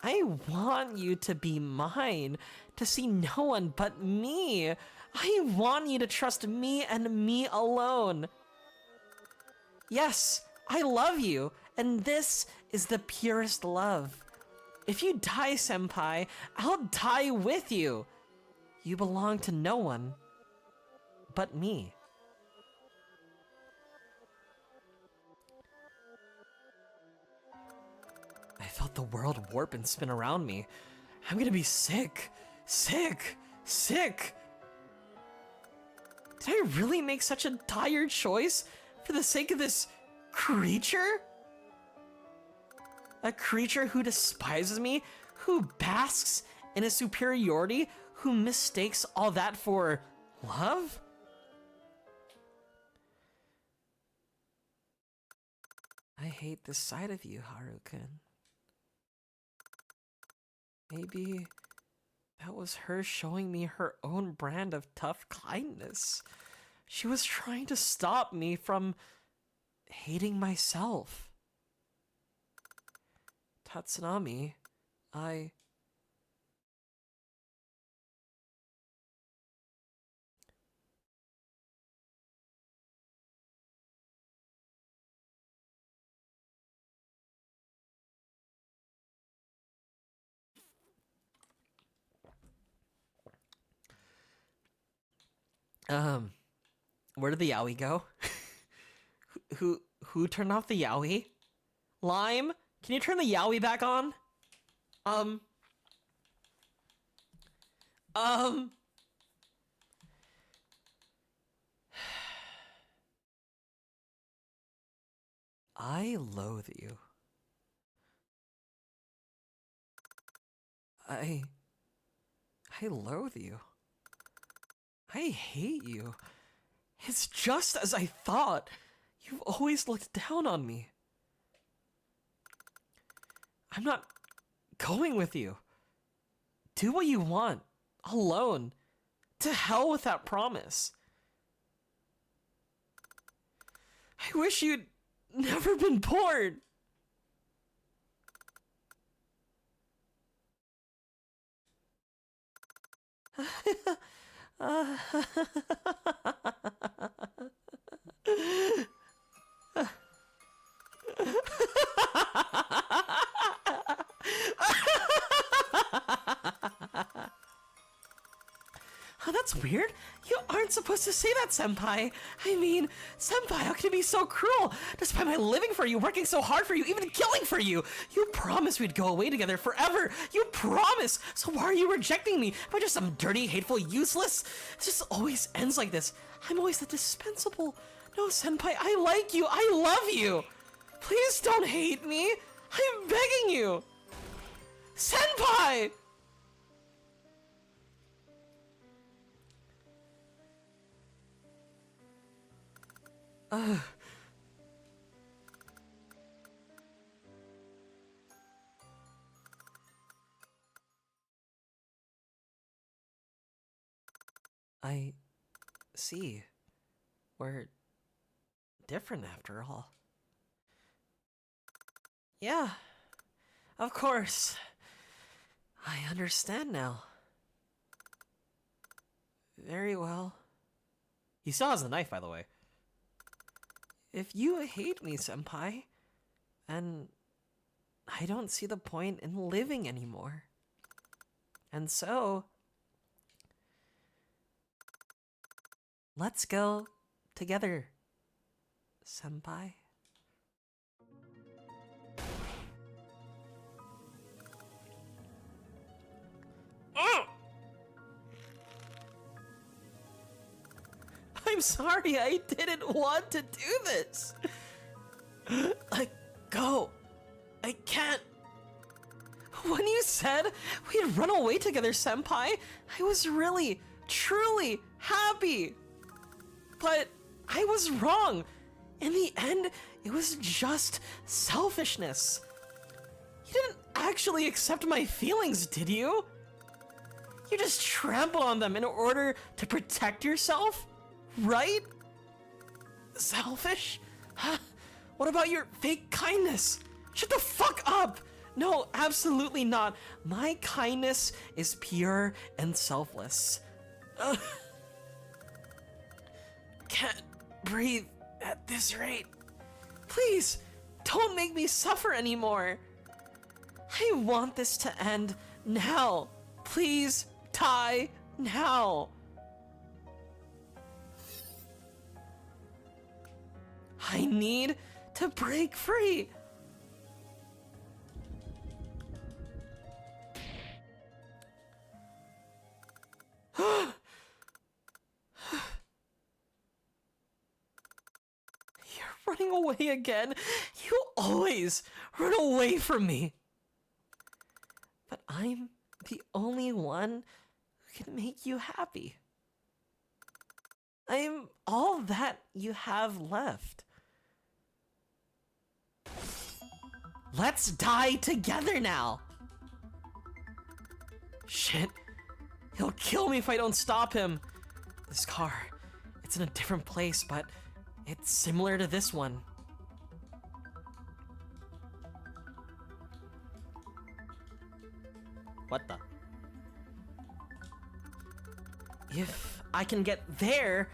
I want you to be mine, to see no one but me. I want you to trust me and me alone. Yes, I love you, and this is the purest love. If you die, Senpai, I'll die with you. You belong to no one but me. I felt the world warp and spin around me. I'm gonna be sick. Sick. Sick. Did I really make such a dire choice for the sake of this creature? A creature who despises me, who basks in his superiority, who mistakes all that for love? I hate this side of you, Harukin. Maybe that was her showing me her own brand of tough kindness. She was trying to stop me from hating myself. Tatsunami, I... Where did the yaoi go? Who turned off the yaoi? Lime, can you turn the yaoi back on? I loathe you. I loathe you. I hate you. It's just as I thought. You've always looked down on me. I'm not going with you. Do what you want, alone. To hell with that promise. I wish you'd never been born. Oh, that's weird. You aren't supposed to say that, Senpai. I mean, Senpai, how can you be so cruel? Despite my living for you, working so hard for you, even killing for you. You promised we'd go away together forever. You promised. So why are you rejecting me? Am I just some dirty, hateful, useless? It just always ends like this. I'm always the dispensable. No, Senpai, I like you. I love you. Please don't hate me. I'm begging you. Senpai! I see. We're different after all. Yeah, of course. I understand now. Very well.
He still has the knife, by the way.
If you hate me, Senpai, then I don't see the point in living anymore. And so, let's go together, Senpai. I'm sorry, I didn't want to do this. Let go. I can't. When you said we'd run away together, Senpai, I was really, truly happy. But I was wrong. In the end, it was just selfishness. You didn't actually accept my feelings, did you? You just trampled on them in order to protect yourself? Right? Selfish? Huh? What about your fake kindness? Shut the fuck up! No, absolutely not. My kindness is pure and selfless. Can't breathe at this rate. Please, don't make me suffer anymore. I want this to end now. Please, die now. I need to break free. You're running away again. You always run away from me. But I'm the only one who can make you happy. I'm all that you have left. Let's die together now! Shit. He'll kill me if I don't stop him. This car, it's in a different place, but it's similar to this one.
What the?
If I can get there,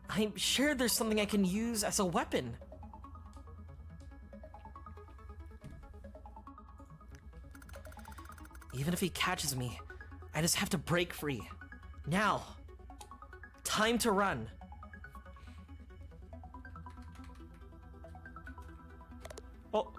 I'm sure there's something I can use as a weapon. Even if he catches me, I just have to break free. Now. Time to run.
Oh.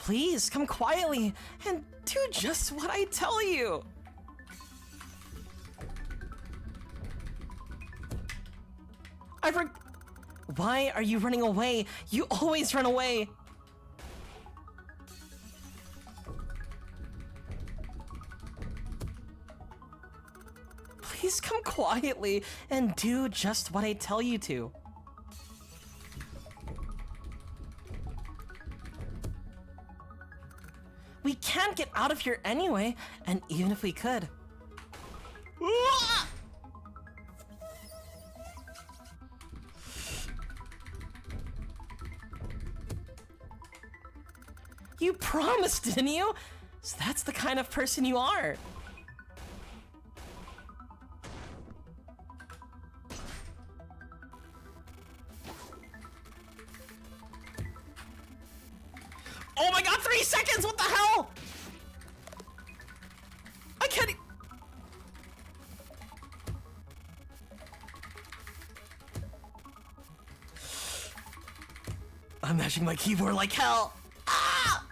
Please come quietly and do just what I tell you. Why are you running away? You always run away. Please come quietly and do just what I tell you to. We can't get out of here anyway, and even if we could. You promised, didn't you? So that's the kind of person you are. Oh my god, 3 seconds! What the hell? I can't I'm mashing my keyboard like hell. Ah!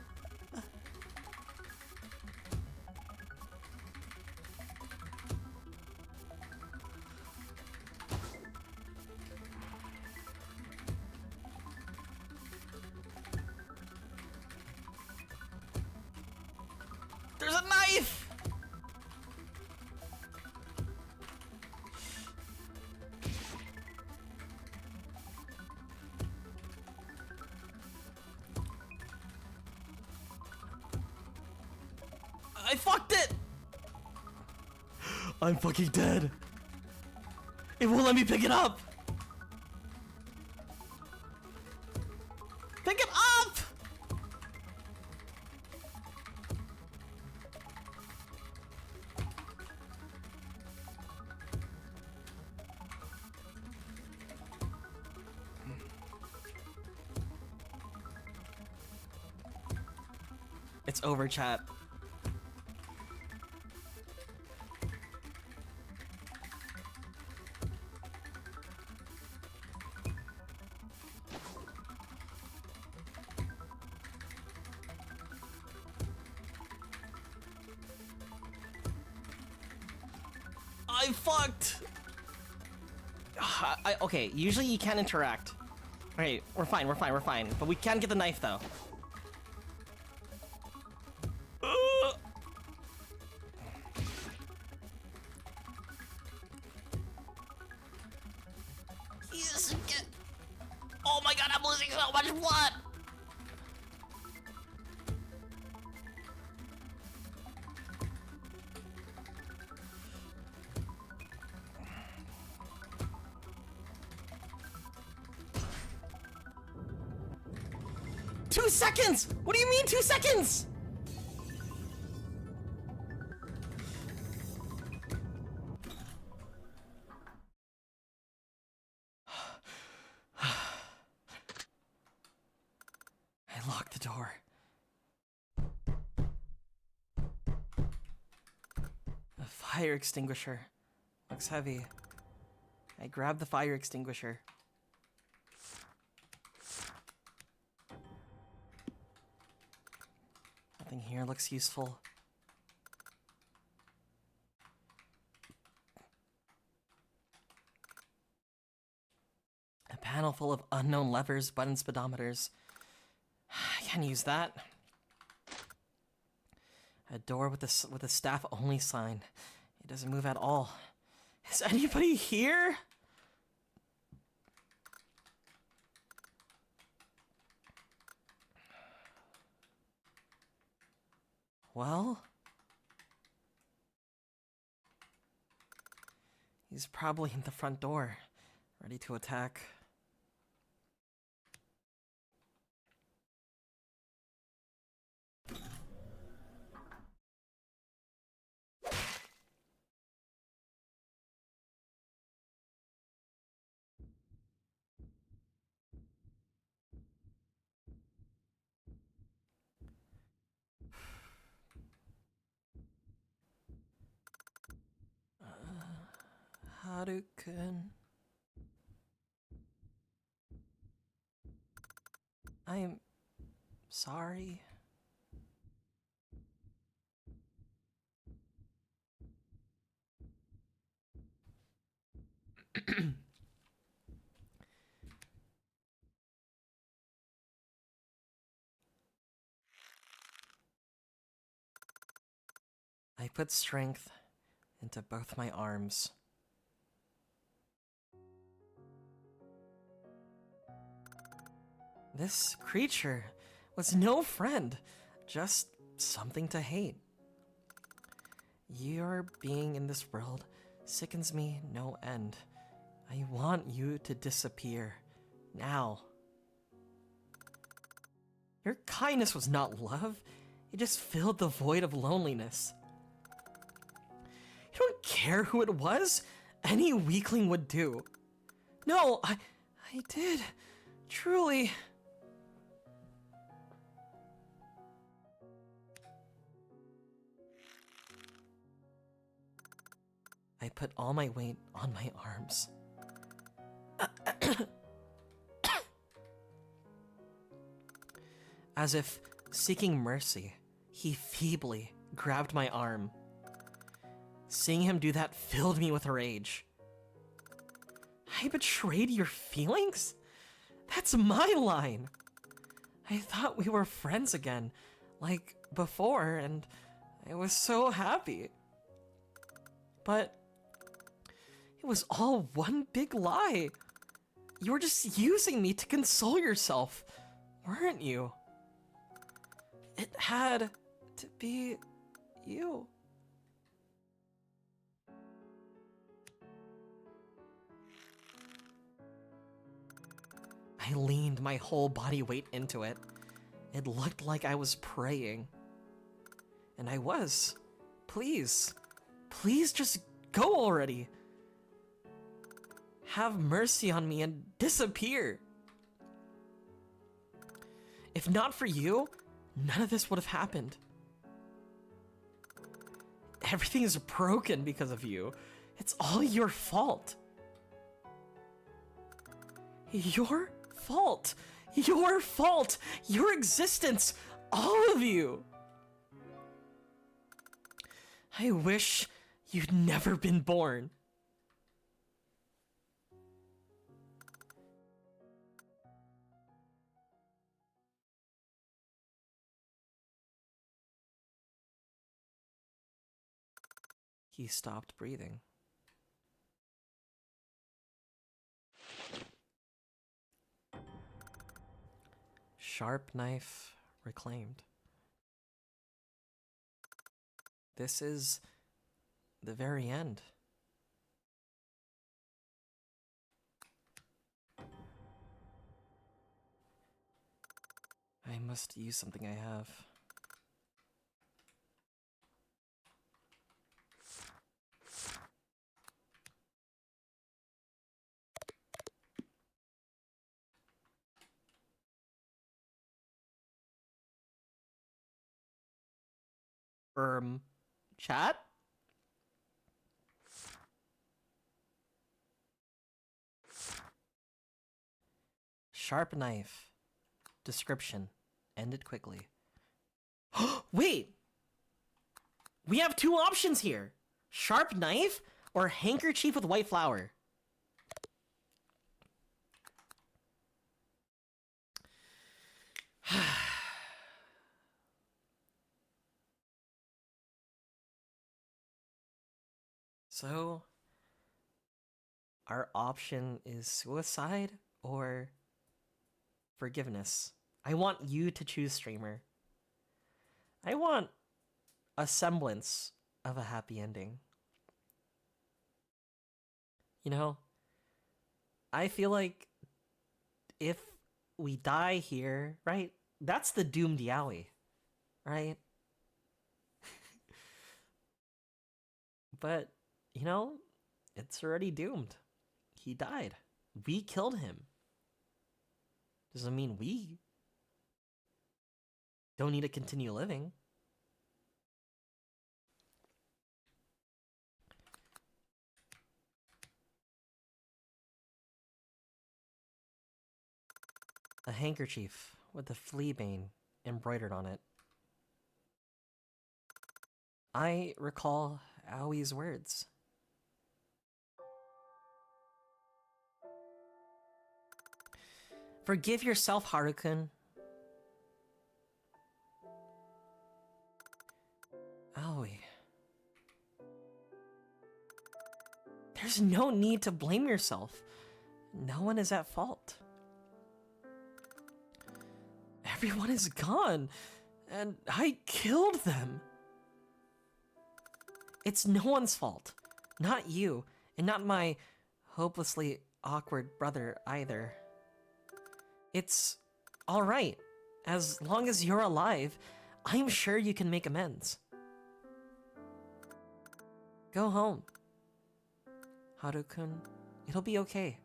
There's a knife! I fucked it! I'm fucking dead. It won't let me pick it up. Pick it up! It's over, chat. I fucked. Okay, usually you can't interact. Alright, we're fine. But we can get the knife though. Yes, oh my god, I'm losing so much blood! Two seconds! What do you mean 2 seconds? I locked the door. A fire extinguisher. Looks heavy. I grabbed the fire extinguisher. Nothing here looks useful. A panel full of unknown levers, buttons, speedometers. I can't use that. A door with a staff only sign. It doesn't move at all. Is anybody here? Well, he's probably in the front door, ready to attack. Haruken. I'm sorry. I put strength into both my arms. This creature was no friend, just something to hate. Your being in this world sickens me no end. I want you to disappear. Now. Your kindness was not love. It just filled the void of loneliness. You don't care who it was? Any weakling would do. No, I did. Truly. I put all my weight on my arms. As if seeking mercy, he feebly grabbed my arm. Seeing him do that filled me with rage. I betrayed your feelings? That's my line. I thought we were friends again, like before, and I was so happy. But it was all one big lie. You were just using me to console yourself, weren't you? It had to be you. I leaned my whole body weight into it. It looked like I was praying. And I was. Please. Please just go already. Have mercy on me and disappear. If not for you, none of this would have happened. Everything is broken because of you. It's all your fault. Your fault. Your fault. Your existence. All of you. I wish you'd never been born. He stopped breathing. Sharp knife reclaimed. This is the very end. I must use something I have. Chat? Sharp knife. Description. Ended quickly. Wait! We have two options here. Sharp knife or handkerchief with white flower. So, our option is suicide or forgiveness. I want you to choose, streamer. I want a semblance of a happy ending. You know, I feel like if we die here, right? That's the doomed Yowie, right? But, you know, it's already doomed. He died. We killed him. Doesn't mean we don't need to continue living. A handkerchief with the flea bane embroidered on it. I recall Aoi's words. Forgive yourself, Haru-kun. Aoi, There's no need to blame yourself. No one is at fault. Everyone is gone, and I killed them. It's no one's fault. Not you, and not my hopelessly awkward brother either. It's alright. As long as you're alive, I'm sure you can make amends. Go home. Haru-kun, it'll be okay.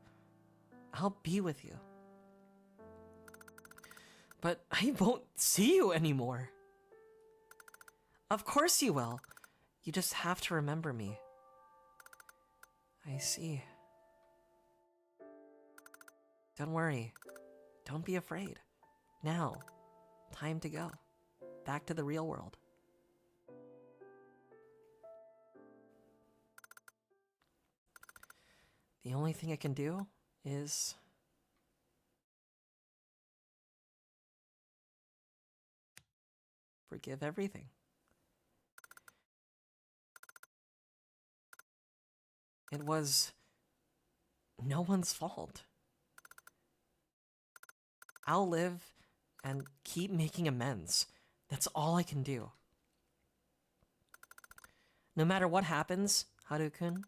I'll be with you. But I won't see you anymore. Of course you will. You just have to remember me. I see. Don't worry. Don't be afraid. Now, time to go. Back to the real world. The only thing I can do is... forgive everything. It was no one's fault. I'll live and keep making amends. That's all I can do. No matter what happens, Haru-kun,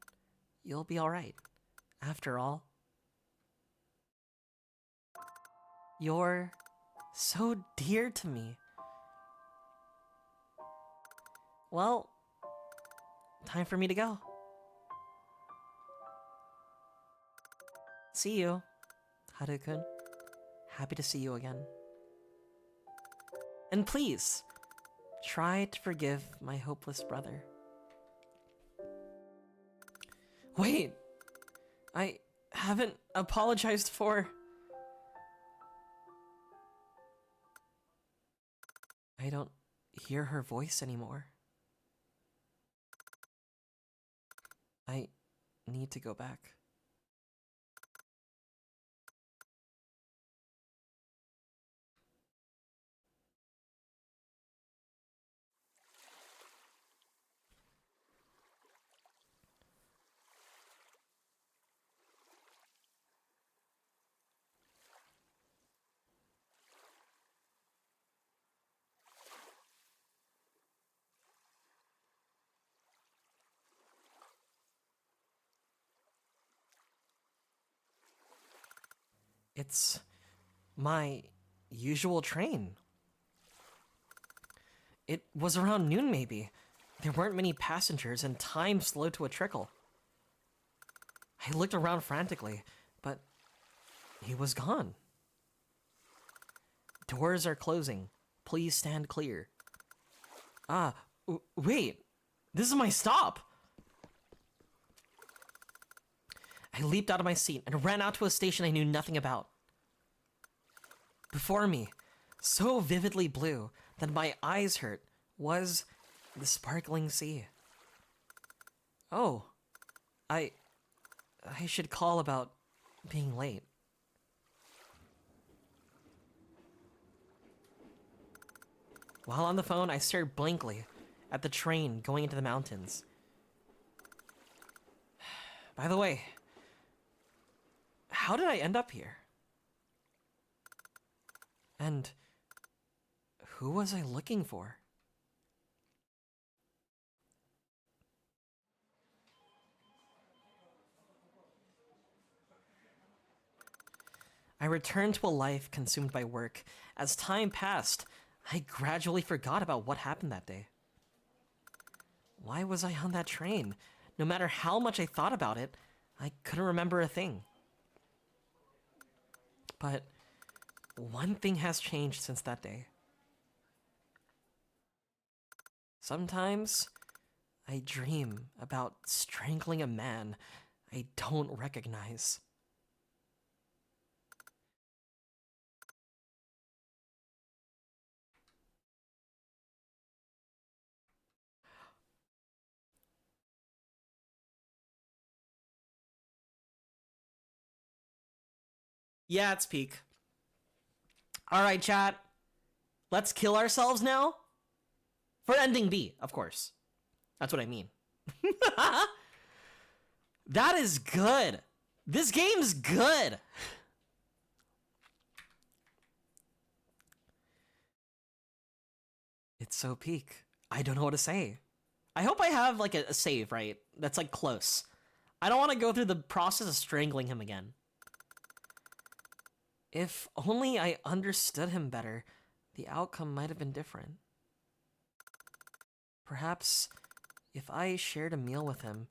you'll be alright. After all, you're so dear to me. Well, time for me to go. See you, Haru-kun. Happy to see you again. And please, try to forgive my hopeless brother. Wait, I haven't apologized for... I don't hear her voice anymore. I need to go back. It's my usual train. It was around noon, maybe. There weren't many passengers, and time slowed to a trickle. I looked around frantically, but he was gone. Doors are closing. Please stand clear. Wait. This is my stop! I leaped out of my seat and ran out to a station I knew nothing about. Before me, so vividly blue that my eyes hurt, was the sparkling sea. Oh, I should call about being late. While on the phone, I stared blankly at the train going into the mountains. By the way, how did I end up here? And who was I looking for? I returned to a life consumed by work. As time passed, I gradually forgot about what happened that day. Why was I on that train? No matter how much I thought about it, I couldn't remember a thing. But one thing has changed since that day. Sometimes I dream about strangling a man I don't recognize.
Yeah, it's peak. Alright, chat. Let's kill ourselves now? For ending B, of course. That's what I mean. That is good. This game's good.
It's so peak. I don't know what to say.
I hope I have like a save, right? That's like close. I don't want to go through the process of strangling him again.
If only I understood him better, the outcome might have been different. Perhaps if I shared a meal with him,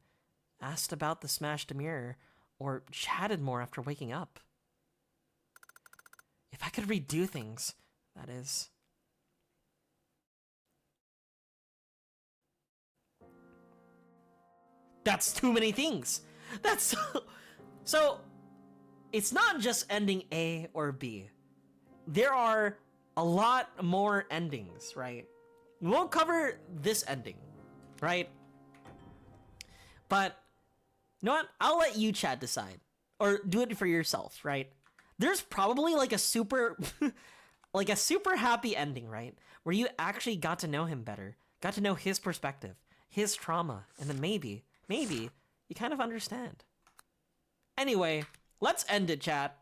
asked about the smashed mirror, or chatted more after waking up. If I could redo things, that is.
That's too many things. That's so it's not just ending A or B. There are a lot more endings, right? We won't cover this ending, right? But you know what? I'll let you, Chad, decide. Or do it for yourself, right? There's probably like a super like a super happy ending, right? Where you actually got to know him better, got to know his perspective, his trauma, and then maybe you kind of understand. Anyway, let's end it, chat.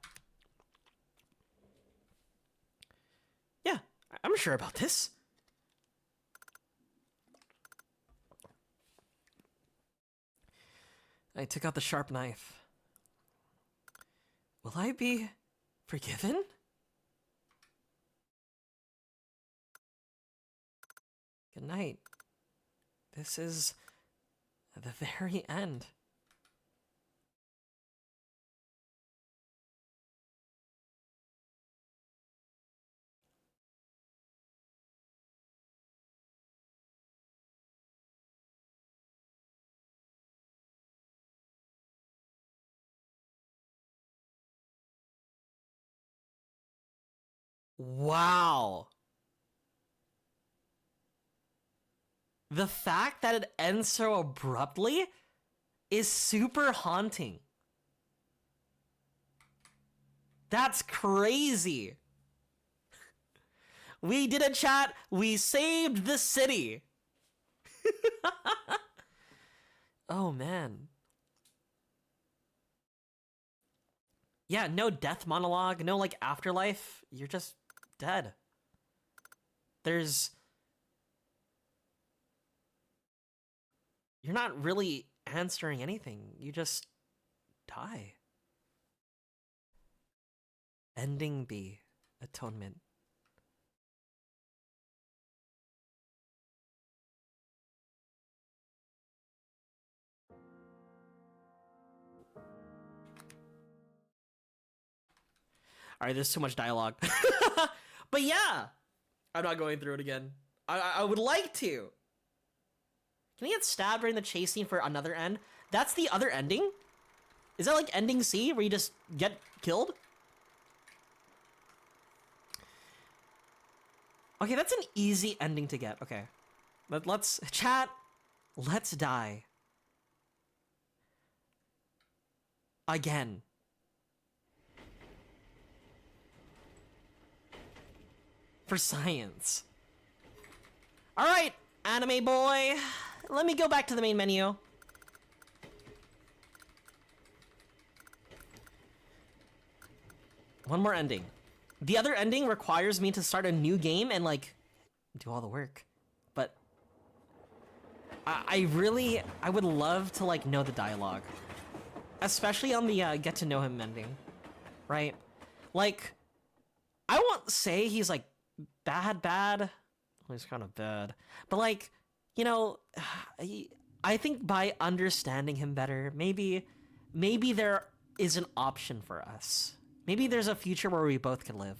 Yeah, I'm sure about this.
I took out the sharp knife. Will I be forgiven? Good night. This is the very end.
Wow. The fact that it ends so abruptly is super haunting. That's crazy. We did a chat. We saved the city.
Oh man.
Yeah, no death monologue, no like afterlife. You're just dead. You're not really answering anything. You just die.
Ending B. Atonement.
All right, there's too much dialogue. But yeah, I'm not going through it again. I would like to. Can he get stabbed during the chase scene for another end? That's the other ending? Is that like ending C where you just get killed? Okay, that's an easy ending to get. Okay. Let's chat. Let's die. Again. For science. All right, anime boy. Let me go back to the main menu. One more ending. The other ending requires me to start a new game and like do all the work. But I would love to like know the dialogue. Especially on the get to know him ending. Right? Like, I won't say he's like bad. Well, he's kind of bad. But like, you know, I think by understanding him better, maybe there is an option for us. Maybe there's a future where we both can live.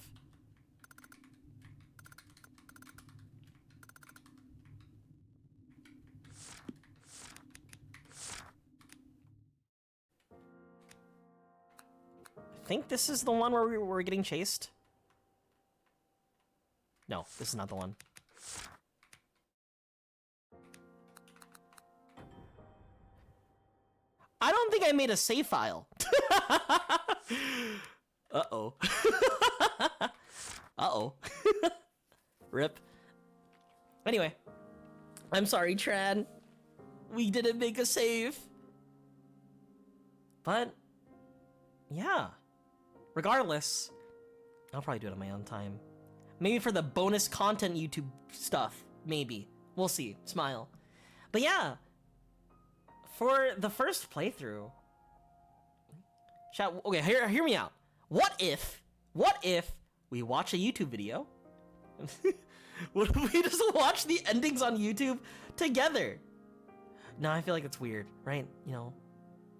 I think this is the one where we were getting chased. No, this is not the one. I don't think I made a save file. Uh-oh. Uh-oh. Rip. Anyway. I'm sorry, Tran. We didn't make a save. But yeah, regardless, I'll probably do it on my own time. Maybe for the bonus content YouTube stuff, maybe. We'll see. Smile. But yeah, for the first playthrough, chat, okay, hear me out. What if we watch a YouTube video? What if we just watch the endings on YouTube together? No, I feel like it's weird, right? You know,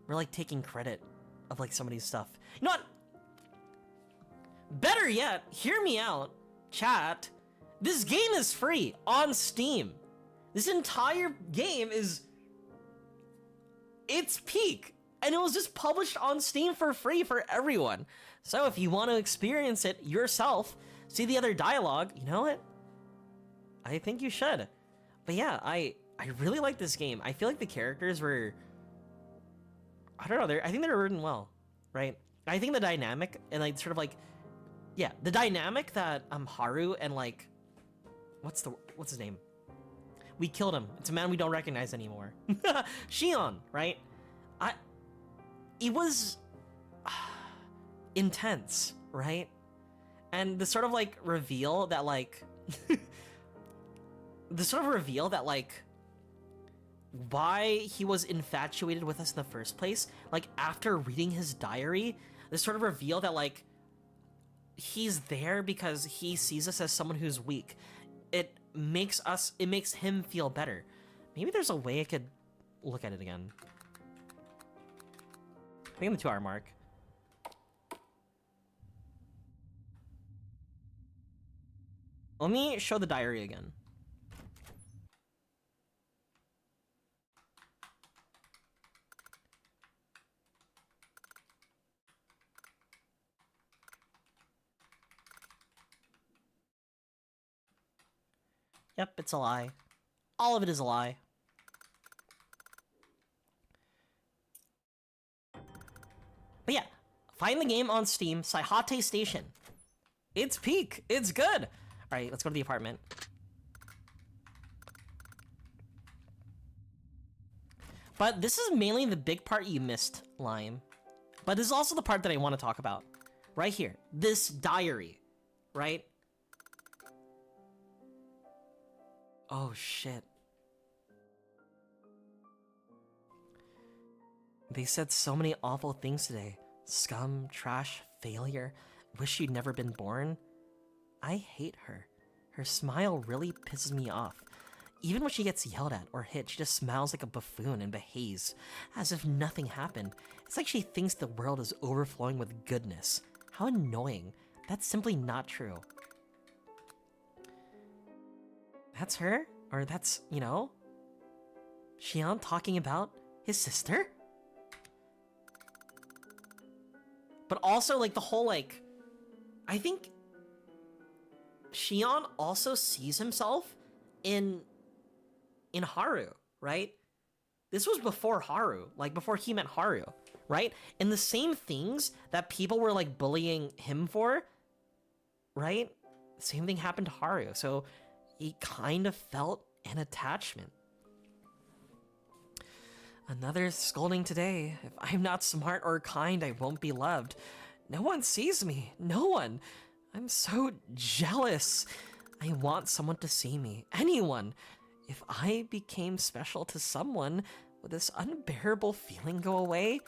we're like taking credit of like somebody's stuff. You know what? Better yet, hear me out, chat. This game is free on Steam. This entire game it's peak, and it was just published on Steam for free for everyone. So if you want to experience it yourself, see the other dialogue, you know what? I think you should. But yeah, I really like this game. I feel like the characters were, I don't know, I think they're written well, right? I think the dynamic and like sort of like, yeah, the dynamic that Haru and like, what's his name? We killed him. It's a man we don't recognize anymore. Shion, right? It was intense, right? And the sort of like reveal that like why he was infatuated with us in the first place, like after reading his diary, the sort of reveal that like he's there because he sees us as someone who's weak. It makes him feel better. Maybe there's a way I could look at it again. I think the 2 hour mark. Let me show the diary again. Yep, it's a lie. All of it is a lie. But yeah, find the game on Steam, Saihate Station. It's peak. It's good. All right, let's go to the apartment. But this is mainly the big part you missed, Lime. But this is also the part that I want to talk about. Right here. This diary. Right? Oh, shit. They said so many awful things today. Scum, trash, failure, wish you'd never been born. I hate her. Her smile really pisses me off. Even when she gets yelled at or hit, she just smiles like a buffoon and behaves as if nothing happened. It's like she thinks the world is overflowing with goodness. How annoying. That's simply not true. That's her? Or that's, you know, Shion talking about his sister? But also, like, the whole, like, I think Shion also sees himself in Haru, right? This was before Haru, like, before he met Haru, right? And the same things that people were, like, bullying him for, right? Same thing happened to Haru, so he kind of felt an attachment. Another scolding today. If I'm not smart or kind, I won't be loved. No one sees me. No one. I'm so jealous. I want someone to see me. Anyone. If I became special to someone, would this unbearable feeling go away?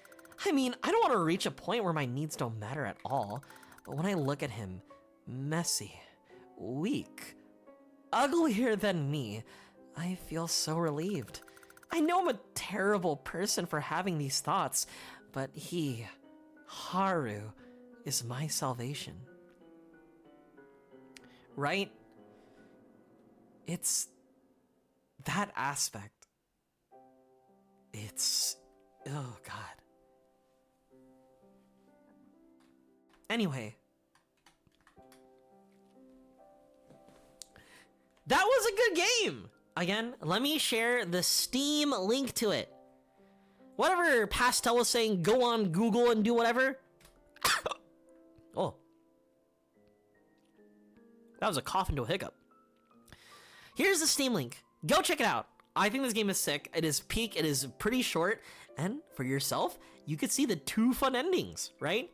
I mean, I don't want to reach a point where my needs don't matter at all. But when I look at him, messy, weak, uglier than me, I feel so relieved. I know I'm a terrible person for having these thoughts, but Haru, is my salvation. Right? It's that aspect. It's, oh God. Anyway. That was a good game! Again, let me share the Steam link to it. Whatever Pastel was saying, go on Google and do whatever. Oh. That was a cough into a hiccup. Here's the Steam link. Go check it out. I think this game is sick. It is peak. It is pretty short. And for yourself, you could see the 2 fun endings, right?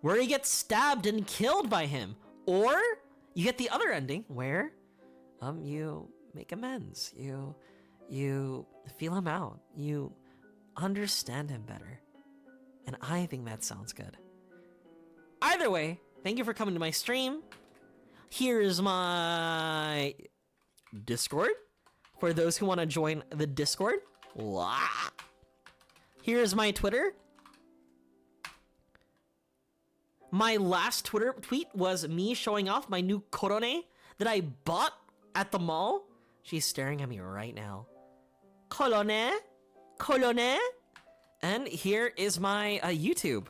Where you get stabbed and killed by him, or you get the other ending where you make amends. You feel him out. You understand him better. And I think that sounds good. Either way, thank you for coming to my stream. Here's my Discord for those who want to join the Discord. Wah. Here's my Twitter. My last Twitter tweet was me showing off my new korone that I bought at the mall. She's staring at me right now. Korone? Korone? And here is my YouTube.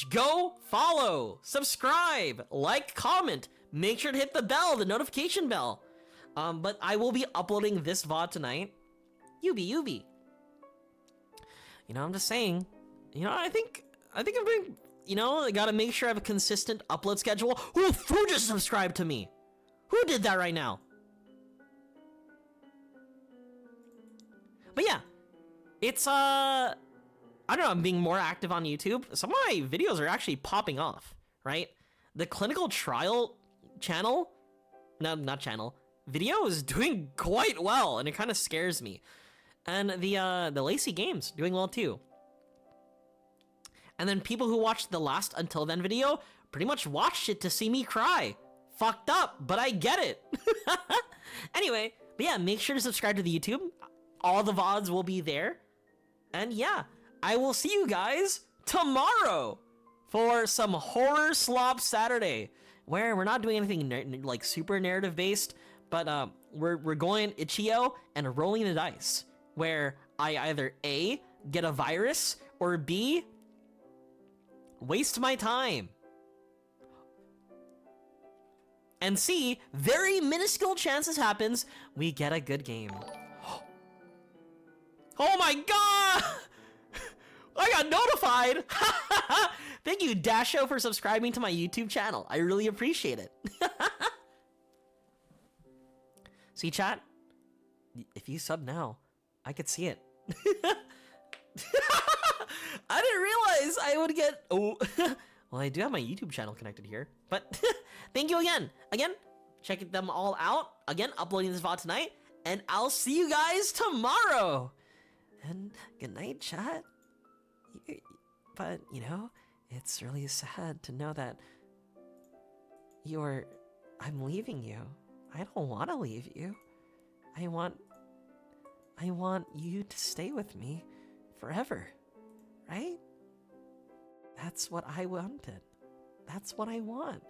Go follow, subscribe, like, comment. Make sure to hit the bell, the notification bell. But I will be uploading this VOD tonight. Yubi. You know, I'm just saying. You know, I think I'm doing. You know, I gotta make sure I have a consistent upload schedule. Who just subscribed to me? Who did that right now? But yeah, it's I don't know. I'm being more active on YouTube. Some of my videos are actually popping off. Right? The clinical trial channel, no, not channel. Video is doing quite well, and it kind of scares me. And the Lacy Games doing well too. And then people who watched the last Until Then video pretty much watched it to see me cry. Fucked up, but I get it. Anyway, but yeah, make sure to subscribe to the YouTube. All the VODs will be there. And yeah, I will see you guys tomorrow for some Horror Slop Saturday, where we're not doing anything like super narrative based, but we're going Ichio and rolling the dice, where I either A, get a virus, or B, waste my time. And C, very minuscule chances happens, we get a good game. Oh my god! I got notified! Thank you, Dasho, for subscribing to my YouTube channel. I really appreciate it. See, chat? If you sub now, I could see it. I didn't realize I would get... Oh, well, I do have my YouTube channel connected here. But thank you again. Again, check them all out. Again, uploading this VOD tonight. And I'll see you guys tomorrow. And good night, chat. But, you know, it's really sad to know that I'm leaving you. I don't want to leave you. I want you to stay with me forever, right? That's what I wanted. That's what I want.